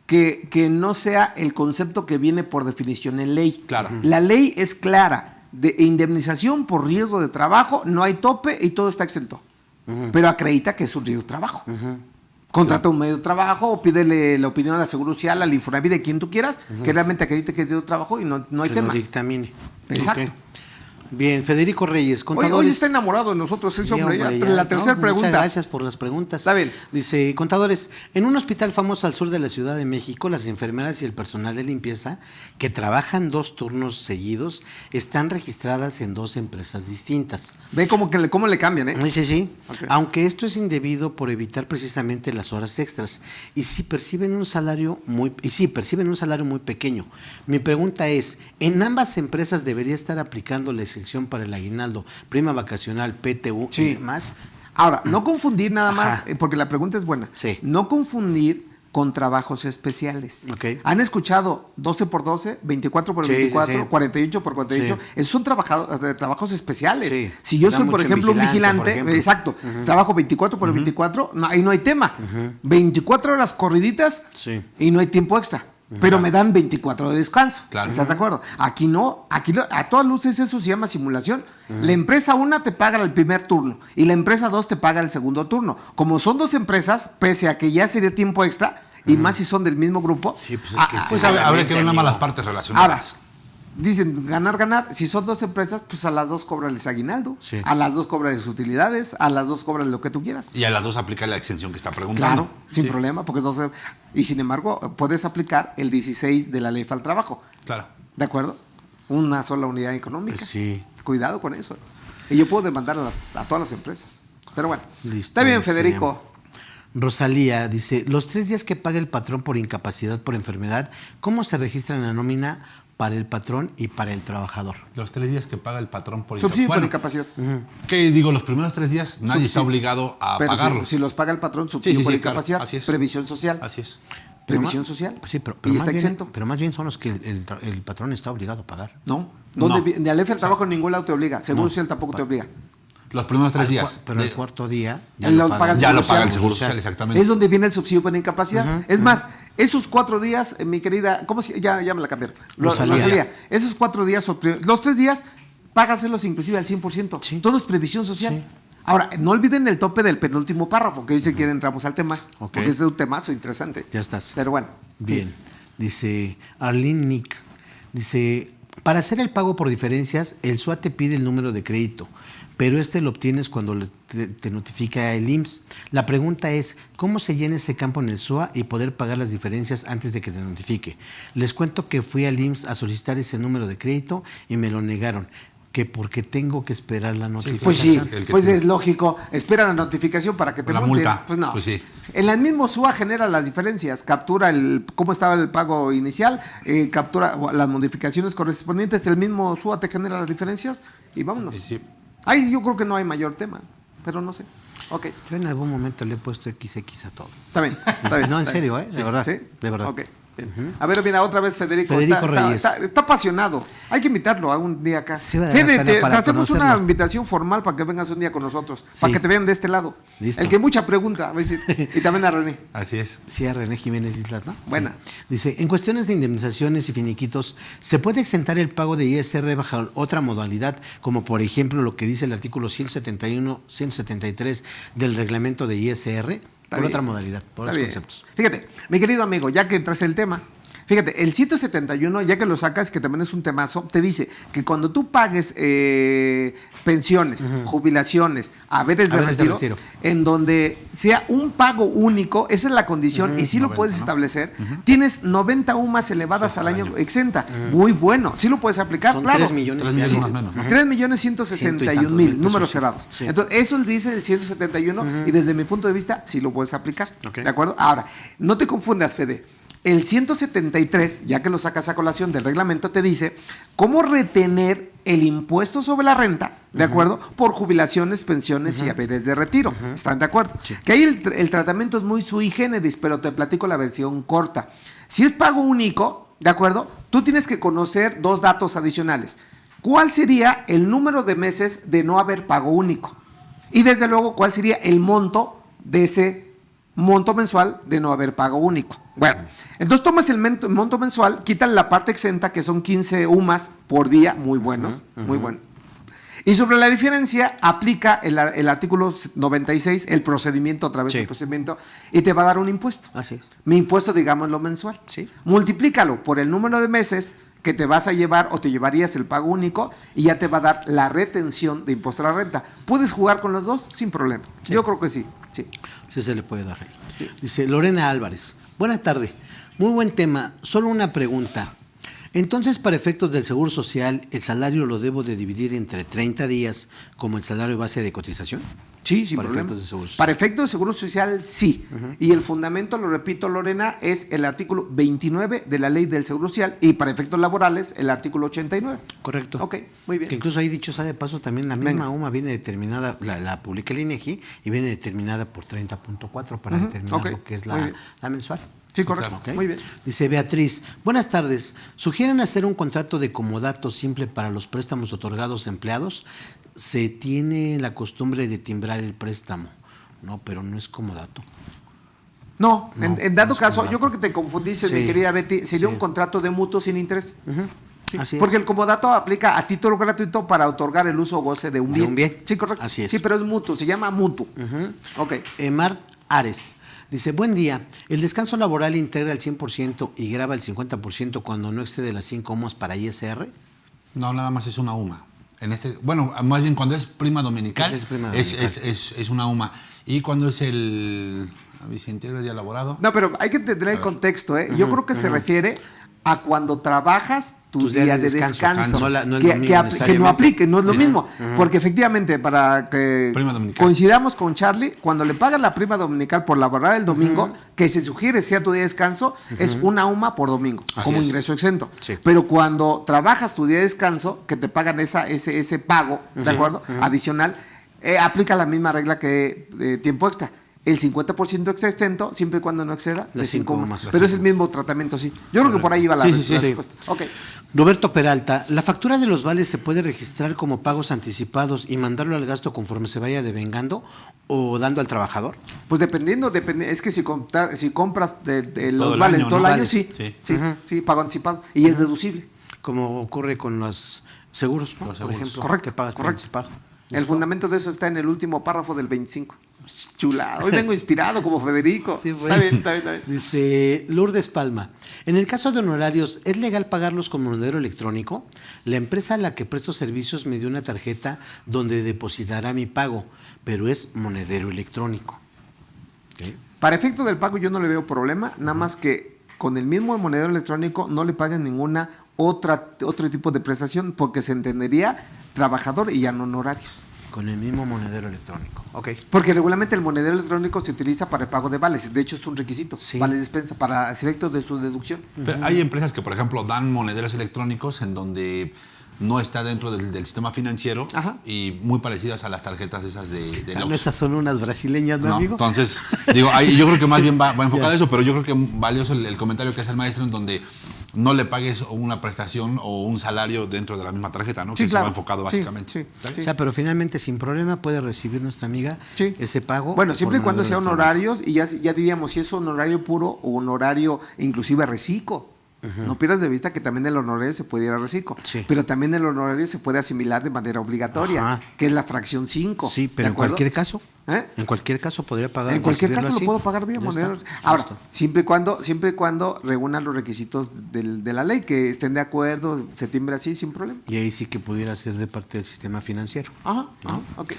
que no sea el concepto que viene por definición en ley. Claro. La ley es clara, de indemnización por riesgo de trabajo, no hay tope y todo está exento. Pero acredita que es un riesgo de trabajo. Contrata un medio de trabajo o pídele la opinión a la Seguridad Social, al Infonavit, de quien tú quieras, que realmente acredite que es riesgo de trabajo y no hay Que lo tema. dictamine. Exacto. Ok. Bien, Federico Reyes, Hoy contadores. está enamorado de nosotros ese Sí, hombre. hombre, Ya, ya, la tercera no, pregunta. Muchas gracias por las preguntas. Está bien. Dice, contadores, en un hospital famoso al sur de la Ciudad de México, las enfermeras y el personal de limpieza que trabajan 2 turnos seguidos están registradas en 2 empresas distintas. Ve cómo le cambian, ¿eh? Sí, sí, sí. Ok. Aunque esto es indebido por evitar precisamente las horas extras. Y si perciben un salario muy pequeño. Mi pregunta es, ¿en ambas empresas debería estar aplicando la exención para el aguinaldo, prima vacacional, PTU y Sí. demás? Ahora, no confundir nada más, Ajá. porque la pregunta es buena. Sí. No confundir con trabajos especiales. Ok. ¿Han escuchado 12 por 12, 24 por Sí, sí, 24, sí. 48 por 48? Sí. Esos son trabajos especiales. Sí. Si yo Da soy, por mucho en ejemplo, un vigilancia, por vigilante, ejemplo. exacto, trabajo 24 por 24, no, ahí no hay tema. 24 horas corriditas Sí. y no hay tiempo extra. Pero me dan 24 de descanso. Claro. ¿Estás de acuerdo? Aquí no, a todas luces eso se llama simulación. La empresa 1 te paga el primer turno y la empresa 2 te paga el segundo turno. Como son 2 empresas, pese a que ya sería tiempo extra, y más si son del mismo grupo. Sí, pues es que Pues sí, habría que ver nada más amigo. las partes Ahora, relacionadas. dicen ganar. Si son 2 empresas, pues a las 2 cóbrales aguinaldo, Sí. a las 2 cóbrales utilidades, a las 2 cóbrales lo que tú quieras. Y a las 2 aplica la exención que está preguntando. Claro, sin Sí, problema, porque y sin embargo, puedes aplicar el 16 de la Ley Federal del Trabajo. Claro. ¿De acuerdo? Una sola unidad económica. Pues sí. Cuidado con eso. Y yo puedo demandar a todas las empresas. Pero bueno. Listo, Está bien, dice Federico. Rosalía dice, los 3 días que paga el patrón por incapacidad por enfermedad, ¿cómo se registra en la nómina para el patrón y para el trabajador? Los 3 días que paga el patrón por Subsidio por Bueno, incapacidad. que digo, los primeros 3 días nadie Subsidio. está obligado a Pero pagarlos. si los paga el patrón, subsidio Sí, sí, por sí, claro. incapacidad, Así es. previsión social. Así es. Previsión ma- social. Pues sí, pero y más está bien, exento. pero más bien son los que el patrón está obligado a pagar. No. No. De la ley del trabajo en ningún lado te obliga. Seguro social tampoco te obliga. Los primeros 3 días. Pero el de- cuarto día Él lo paga el ya lo Seguro paga el Social. Seguro Social, exactamente. Es donde viene el subsidio por incapacidad. Es más, esos 4 días, mi querida, ¿cómo se ya me la cambiaron? Rosalía. Esos 4 días, los 3 días, págaselos inclusive al 100%. Sí. Todo es previsión social. Sí. Ahora, no olviden el tope del penúltimo párrafo, que dice que entramos al tema, Ok. porque es un temazo interesante. Ya estás. Pero bueno. Bien. Dice Arlene Nick. Dice, para hacer el pago por diferencias, el SUA te pide el número de crédito, pero este lo obtienes cuando te notifica el IMSS. La pregunta es, ¿cómo se llena ese campo en el SUA y poder pagar las diferencias antes de que te notifique? Les cuento que fui al IMSS a solicitar ese número de crédito y me lo negaron, que porque tengo que esperar la notificación. Pues sí, El que pues tiene. es lógico. Espera la notificación para que te La multen. multa. Pues no. Pues sí. En el mismo SUA genera las diferencias, captura cómo estaba el pago inicial, captura las modificaciones correspondientes, el mismo SUA te genera las diferencias y vámonos. Sí. Ahí yo creo que no hay mayor tema, pero no sé. Ok, Yo en algún momento le he puesto XX a todo. está bien. Está bien No, en está serio, bien. de verdad, ¿Sí? de verdad. Ok. Bien. A ver, mira, otra vez Federico. Federico Reyes. Está apasionado. Hay que invitarlo a un día acá. Sí, va a dar Fede, la pena te para hacemos una conocerlo. invitación formal para que vengas un día con nosotros. Sí. Para que te vean de este lado. Listo. El que mucha pregunta. ¿Ves? Y también a René. Así es. Sí, a René Jiménez Islas, ¿no? Buena. Sí. Dice, en cuestiones de indemnizaciones y finiquitos, ¿se puede exentar el pago de ISR bajo otra modalidad, como por ejemplo lo que dice el artículo 171, 173 del reglamento de ISR? Por bien. otra modalidad, por Está otros bien. conceptos. Fíjate, mi querido amigo, ya que entraste el tema, fíjate, el 171, ya que lo sacas, que también es un temazo, te dice que cuando tú pagues pensiones, jubilaciones, haberes de retiro, en donde sea un pago único, esa es la condición, y sí lo 90, puedes ¿no? establecer, tienes 90 UMAS elevadas Sí, al año año. exenta. Muy bueno, sí lo puedes aplicar, Son claro. 3 millones. 3 millones sí. más o menos, ¿no? 3.161.000 pesos, números sí. cerrados. Sí. Entonces, eso dice el 171 y desde mi punto de vista sí lo puedes aplicar. Ok. ¿De acuerdo? Ahora, no te confundas, Fede. El 173, ya que lo sacas a colación del reglamento, te dice cómo retener el impuesto sobre la renta, ¿de acuerdo? Por jubilaciones, pensiones y haberes de retiro. ¿Están de acuerdo? Sí. Que ahí el tratamiento es muy sui generis, pero te platico la versión corta. Si es pago único, ¿de acuerdo? Tú tienes que conocer dos datos adicionales. ¿Cuál sería el número de meses de no haber pago único? Y desde luego, ¿cuál sería el monto de ese monto mensual de no haber pago único? Bueno, entonces tomas el monto mensual, quitan la parte exenta, que son 15 UMAS por día, muy buenos, muy buenos. Y sobre la diferencia, aplica el artículo 96, el procedimiento, otra vez Sí. el procedimiento, y te va a dar un impuesto. Así es. Mi impuesto, digámoslo, mensual. Sí. Multiplícalo por el número de meses que te vas a llevar o te llevarías el pago único y ya te va a dar la retención de impuesto a la renta. ¿Puedes jugar con los dos? Sin problema. Sí. Yo creo que sí. Sí. Sí se le puede dar ahí. Dice Lorena Álvarez. Buena tarde. Muy buen tema. Solo una pregunta. Entonces, para efectos del Seguro Social, ¿el salario lo debo de dividir entre 30 días como el salario base de cotización? Sí, sin Para problema. efectos de Seguro Social. Para efectos de Seguro Social, sí. Y el fundamento, lo repito, Lorena, es el artículo 29 de la Ley del Seguro Social y para efectos laborales, el artículo 89. Correcto. Ok, muy bien. Que incluso ahí, dicho sea de paso, también la misma Venga. UMA viene determinada, la publica el INEGI y viene determinada por 30.4 para determinar ok, lo que es muy bien. la mensual. Sí, correcto. Ok. Muy bien. Dice Beatriz, buenas tardes. ¿Sugieren hacer un contrato de comodato simple para los préstamos otorgados a empleados? Se tiene la costumbre de timbrar el préstamo. No, pero no es comodato. No, No, en dado no es caso, comodato. yo creo que te confundiste, Sí, mi querida Betty. Sería sí. un contrato de mutuo sin interés. Sí, Así es. porque el comodato aplica a título gratuito para otorgar el uso o goce de un De bien. un bien. Sí, correcto. Así es. Sí, pero es mutuo, se llama mutuo. Ok. Emar Ares. Dice, buen día. ¿El descanso laboral integra el 100% y graba el 50% cuando no excede las 5 UMAS para ISR? No, nada más es una UMA. Bueno, más bien cuando es prima dominical, Esa es prima es, dominical. es una UMA. Y cuando es el se integra el día laborado. No, pero hay que entender el contexto, ¿eh? Yo creo que se refiere a cuando trabajas tus días de descanso. No el que, domingo que no necesariamente. aplique, no es lo Sí. mismo. Porque efectivamente, para que Prima dominical. coincidamos con Charlie, cuando le pagan la prima dominical por laborar el domingo, que se sugiere sea tu día de descanso, es una UMA por domingo, Así como es. ingreso exento. Sí. Pero cuando trabajas tu día de descanso, que te pagan ese pago, ¿de acuerdo? Adicional, aplica la misma regla que tiempo extra. El 50% exento, siempre y cuando no exceda de Las 5 cinco UMAS. UMAS. Pero es el mismo tratamiento, sí. Yo creo que por ahí iba la Sí, sí, sí. respuesta. Ok. Roberto Peralta, ¿la factura de los vales se puede registrar como pagos anticipados y mandarlo al gasto conforme se vaya devengando o dando al trabajador? Pues dependiendo, es que si compras de Todo los el vales año, todo el ¿no? año, Vales, sí, sí. sí, sí, pago anticipado y es deducible. Como ocurre con los seguros, ¿no? Los Por seguros. ejemplo, Correcto, que pagas por correcto. anticipado. El fundamento de eso está en el último párrafo del 25. Chula, hoy vengo inspirado como Federico. Sí, pues. Está bien, está bien, está bien. Dice Lourdes Palma, en el caso de honorarios, ¿es legal pagarlos con monedero electrónico? La empresa a la que presto servicios me dio una tarjeta donde depositará mi pago, pero es monedero electrónico. ¿Okay? Para efecto del pago yo no le veo problema, nada más que con el mismo monedero electrónico no le pagan ninguna otro tipo de prestación porque se entendería trabajador y ya no honorarios. Con el mismo monedero electrónico. Ok. Porque regularmente el monedero electrónico se utiliza para el pago de vales, de hecho es un requisito, Sí. vales de despensa para efectos de su deducción. Pero hay empresas que, por ejemplo, dan monederos electrónicos en donde no está dentro del sistema financiero. Ajá. Y muy parecidas a las tarjetas esas de No, Oxxo. esas son unas brasileñas, ¿no, No, amigo? entonces, digo, ahí yo creo que más bien va enfocado Ya. a eso, pero yo creo que valioso el comentario que hace el maestro en donde no le pagues una prestación o un salario dentro de la misma tarjeta, ¿no? Sí, que claro. se va enfocado Sí, básicamente. sí, ¿Está bien? O sea, pero finalmente sin problema puede recibir nuestra amiga Sí. ese pago. Bueno, por siempre y cuando monedero sea electrónico. honorarios, y ya diríamos si es honorario puro o honorario inclusive reciclo. No pierdas de vista que también el honorario se puede ir a reciclo, Sí. pero también el honorario se puede asimilar de manera obligatoria, Ajá. que es la fracción 5. Sí, pero ¿de en acuerdo? cualquier caso, ¿Eh? en cualquier caso podría pagar. En cualquier recibirlo caso lo así. puedo pagar vía Ya moneda. está. Ahora, Listo. siempre y cuando reúnan los requisitos de la ley, que estén de acuerdo, se timbre así sin problema. Y ahí sí que pudiera ser de parte del sistema financiero. Ajá, ok.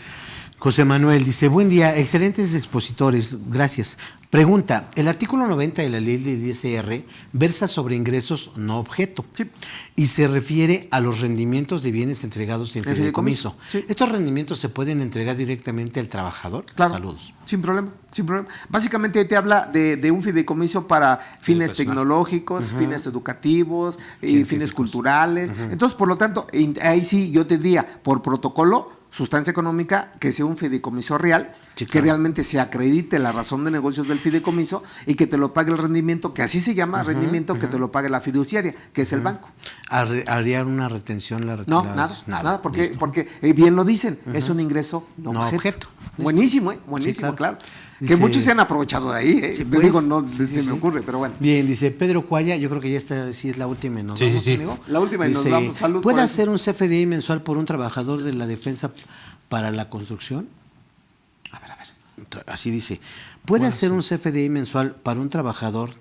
José Manuel dice, buen día, excelentes expositores, gracias. Pregunta, el artículo 90 de la ley de ISR versa sobre ingresos no objeto y se refiere a los rendimientos de bienes entregados en En fideicomiso. fideicomiso, sí. ¿Estos rendimientos se pueden entregar directamente al trabajador? Claro. Saludos. Sin problema, sin problema. Básicamente te habla de un fideicomiso para fines Educacional. tecnológicos, fines educativos y fines Científicos. culturales. Entonces, por lo tanto, ahí sí yo te diría, por protocolo, sustancia económica, que sea un fideicomiso real, Sí, que claro. realmente se acredite la razón de negocios del fideicomiso y que te lo pague el rendimiento, que así se llama rendimiento, que te lo pague la fiduciaria, que es el banco. ¿Haría una retención? No, nada, porque, Listo. porque bien lo dicen, es un ingreso no, No objeto. objeto. Listo. Buenísimo, buenísimo, Sí, claro. claro. Que Dice- muchos se han aprovechado de ahí, Sí, Te pues, digo, no sí, se sí. me ocurre, pero bueno. Bien, dice Pedro Cuaya, yo creo que ya esta sí es la última y nos Sí, vamos, sí, sí. amigo. La última y nos Dice, vamos. Salud ¿puede por eso. hacer un CFDI mensual por un trabajador de la defensa para la construcción? A ver. Así dice, ¿puede hacer un CFDI mensual para un trabajador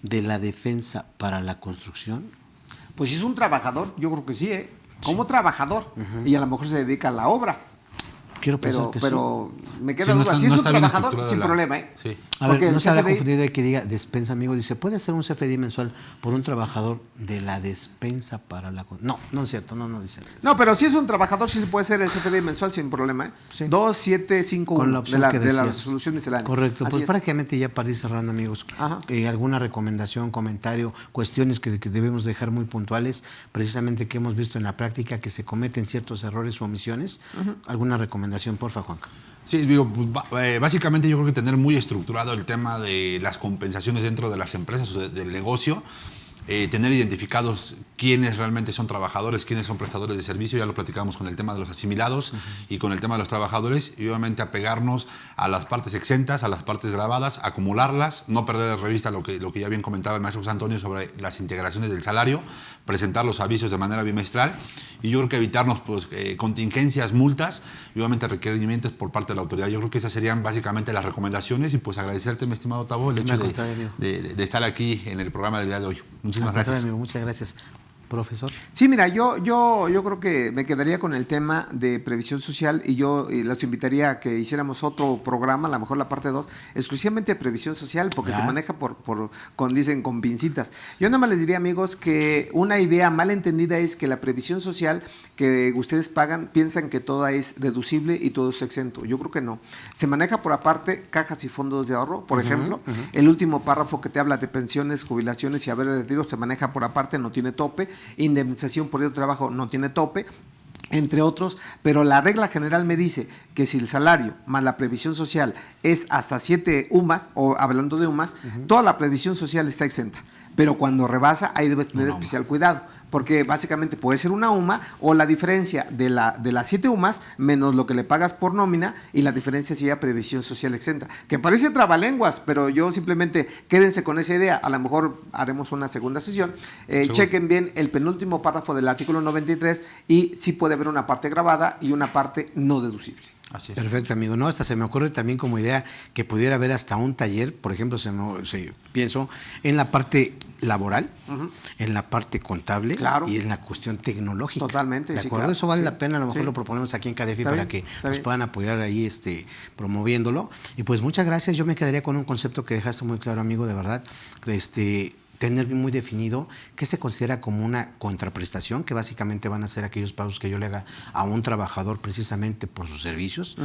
de la defensa para la construcción? Pues si es un trabajador, yo creo que sí, como trabajador, y a lo mejor se dedica a la obra. Quiero pensar Pero me queda Sí, no duda. está- Si es no un está bien trabajador, estructurada sin la- problema, Sí. A Porque ver, no el se habrá CFDI confundido de que diga despensa, amigo. Dice, ¿puede hacer un CFDI mensual por un trabajador de la despensa para la construcción? No es cierto, no dice. No, pero si es un trabajador, sí se puede hacer el CFDI mensual sin problema, Sí. 2751 Con la opción de que la decías. resolución miscelánea. Correcto, Así pues es. prácticamente ya para ir cerrando, amigos, Ajá. alguna recomendación, comentario, cuestiones que debemos dejar muy puntuales, precisamente que hemos visto en la práctica que se cometen ciertos errores o omisiones. ¿Alguna recomendación, porfa, Juanca? Sí, digo, pues, básicamente yo creo que tener muy estructurado el tema de las compensaciones dentro de las empresas o del negocio, tener identificados quiénes realmente son trabajadores, quiénes son prestadores de servicio, ya lo platicamos con el tema de los asimilados y con el tema de los trabajadores, y obviamente apegarnos a las partes exentas, a las partes grabadas, acumularlas, no perder de revista lo que ya bien comentaba el maestro José Antonio sobre las integraciones del salario, presentar los avisos de manera bimestral, y yo creo que evitarnos pues, contingencias, multas y obviamente requerimientos por parte de la autoridad. Yo creo que esas serían básicamente las recomendaciones, y pues agradecerte, mi estimado Tabo, el hecho Al contrario, amigo. de estar aquí en el programa del día de hoy. Muchísimas Al contrario, gracias. amigo, muchas gracias. Profesor. Sí, mira, yo creo que me quedaría con el tema de previsión social y yo los invitaría a que hiciéramos otro programa, a lo mejor la parte 2, exclusivamente de previsión social, porque Ya. se maneja dicen, con pincitas. Yo nada más les diría, amigos, que una idea mal entendida es que la previsión social que ustedes pagan, piensan que toda es deducible y todo es exento. Yo creo que no. Se maneja por aparte cajas y fondos de ahorro, por ejemplo. El último párrafo que te habla de pensiones, jubilaciones y haber de retiro se maneja por aparte, no tiene tope. Indemnización por el trabajo no tiene tope, entre otros, pero la regla general me dice que si el salario más la previsión social es hasta 7 UMAS, o hablando de UMAS, toda la previsión social está exenta. pero cuando rebasa ahí debes tener especial cuidado, porque básicamente puede ser una UMA o la diferencia de las 7 UMAs menos lo que le pagas por nómina, y la diferencia sería previsión social exenta, que parece trabalenguas, pero yo simplemente quédense con esa idea. A lo mejor haremos una segunda sesión. Chequen bien el penúltimo párrafo del artículo 93 y sí puede haber una parte grabada y una parte no deducible. Así es. Perfecto, amigo. No, hasta se me ocurre también como idea que pudiera haber hasta un taller, por ejemplo, pienso en la parte laboral, en la parte contable, claro, y en la cuestión tecnológica. Totalmente, ¿De sí, acuerdo? claro. Eso vale Sí. la pena, a lo mejor Sí. lo proponemos aquí en CADEFI Está para bien, que está nos bien. puedan apoyar ahí promoviéndolo. Y pues muchas gracias. Yo me quedaría con un concepto que dejaste muy claro, amigo, de verdad. Tener muy definido qué se considera como una contraprestación, que básicamente van a ser aquellos pagos que yo le haga a un trabajador precisamente por sus servicios,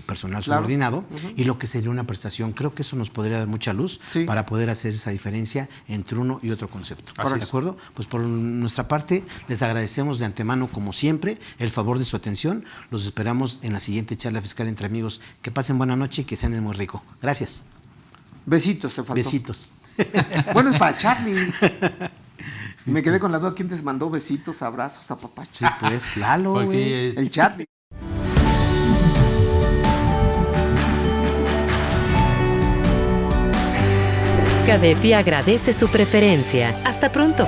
personal Claro. subordinado, y lo que sería una prestación. Creo que eso nos podría dar mucha luz Sí. para poder hacer esa diferencia entre uno y otro concepto. Así ¿De es. acuerdo? Pues por nuestra parte, les agradecemos de antemano, como siempre, el favor de su atención. Los esperamos en la siguiente charla fiscal entre amigos. Que pasen buena noche y que sean muy rico. Gracias. Besitos, te faltó. Besitos. Bueno, es para Charlie. Me quedé con la duda, ¿quién te mandó besitos, abrazos, apapachos? Sí, pues, Lalo, Porque, güey. El Charlie. CADEFI agradece su preferencia. Hasta pronto.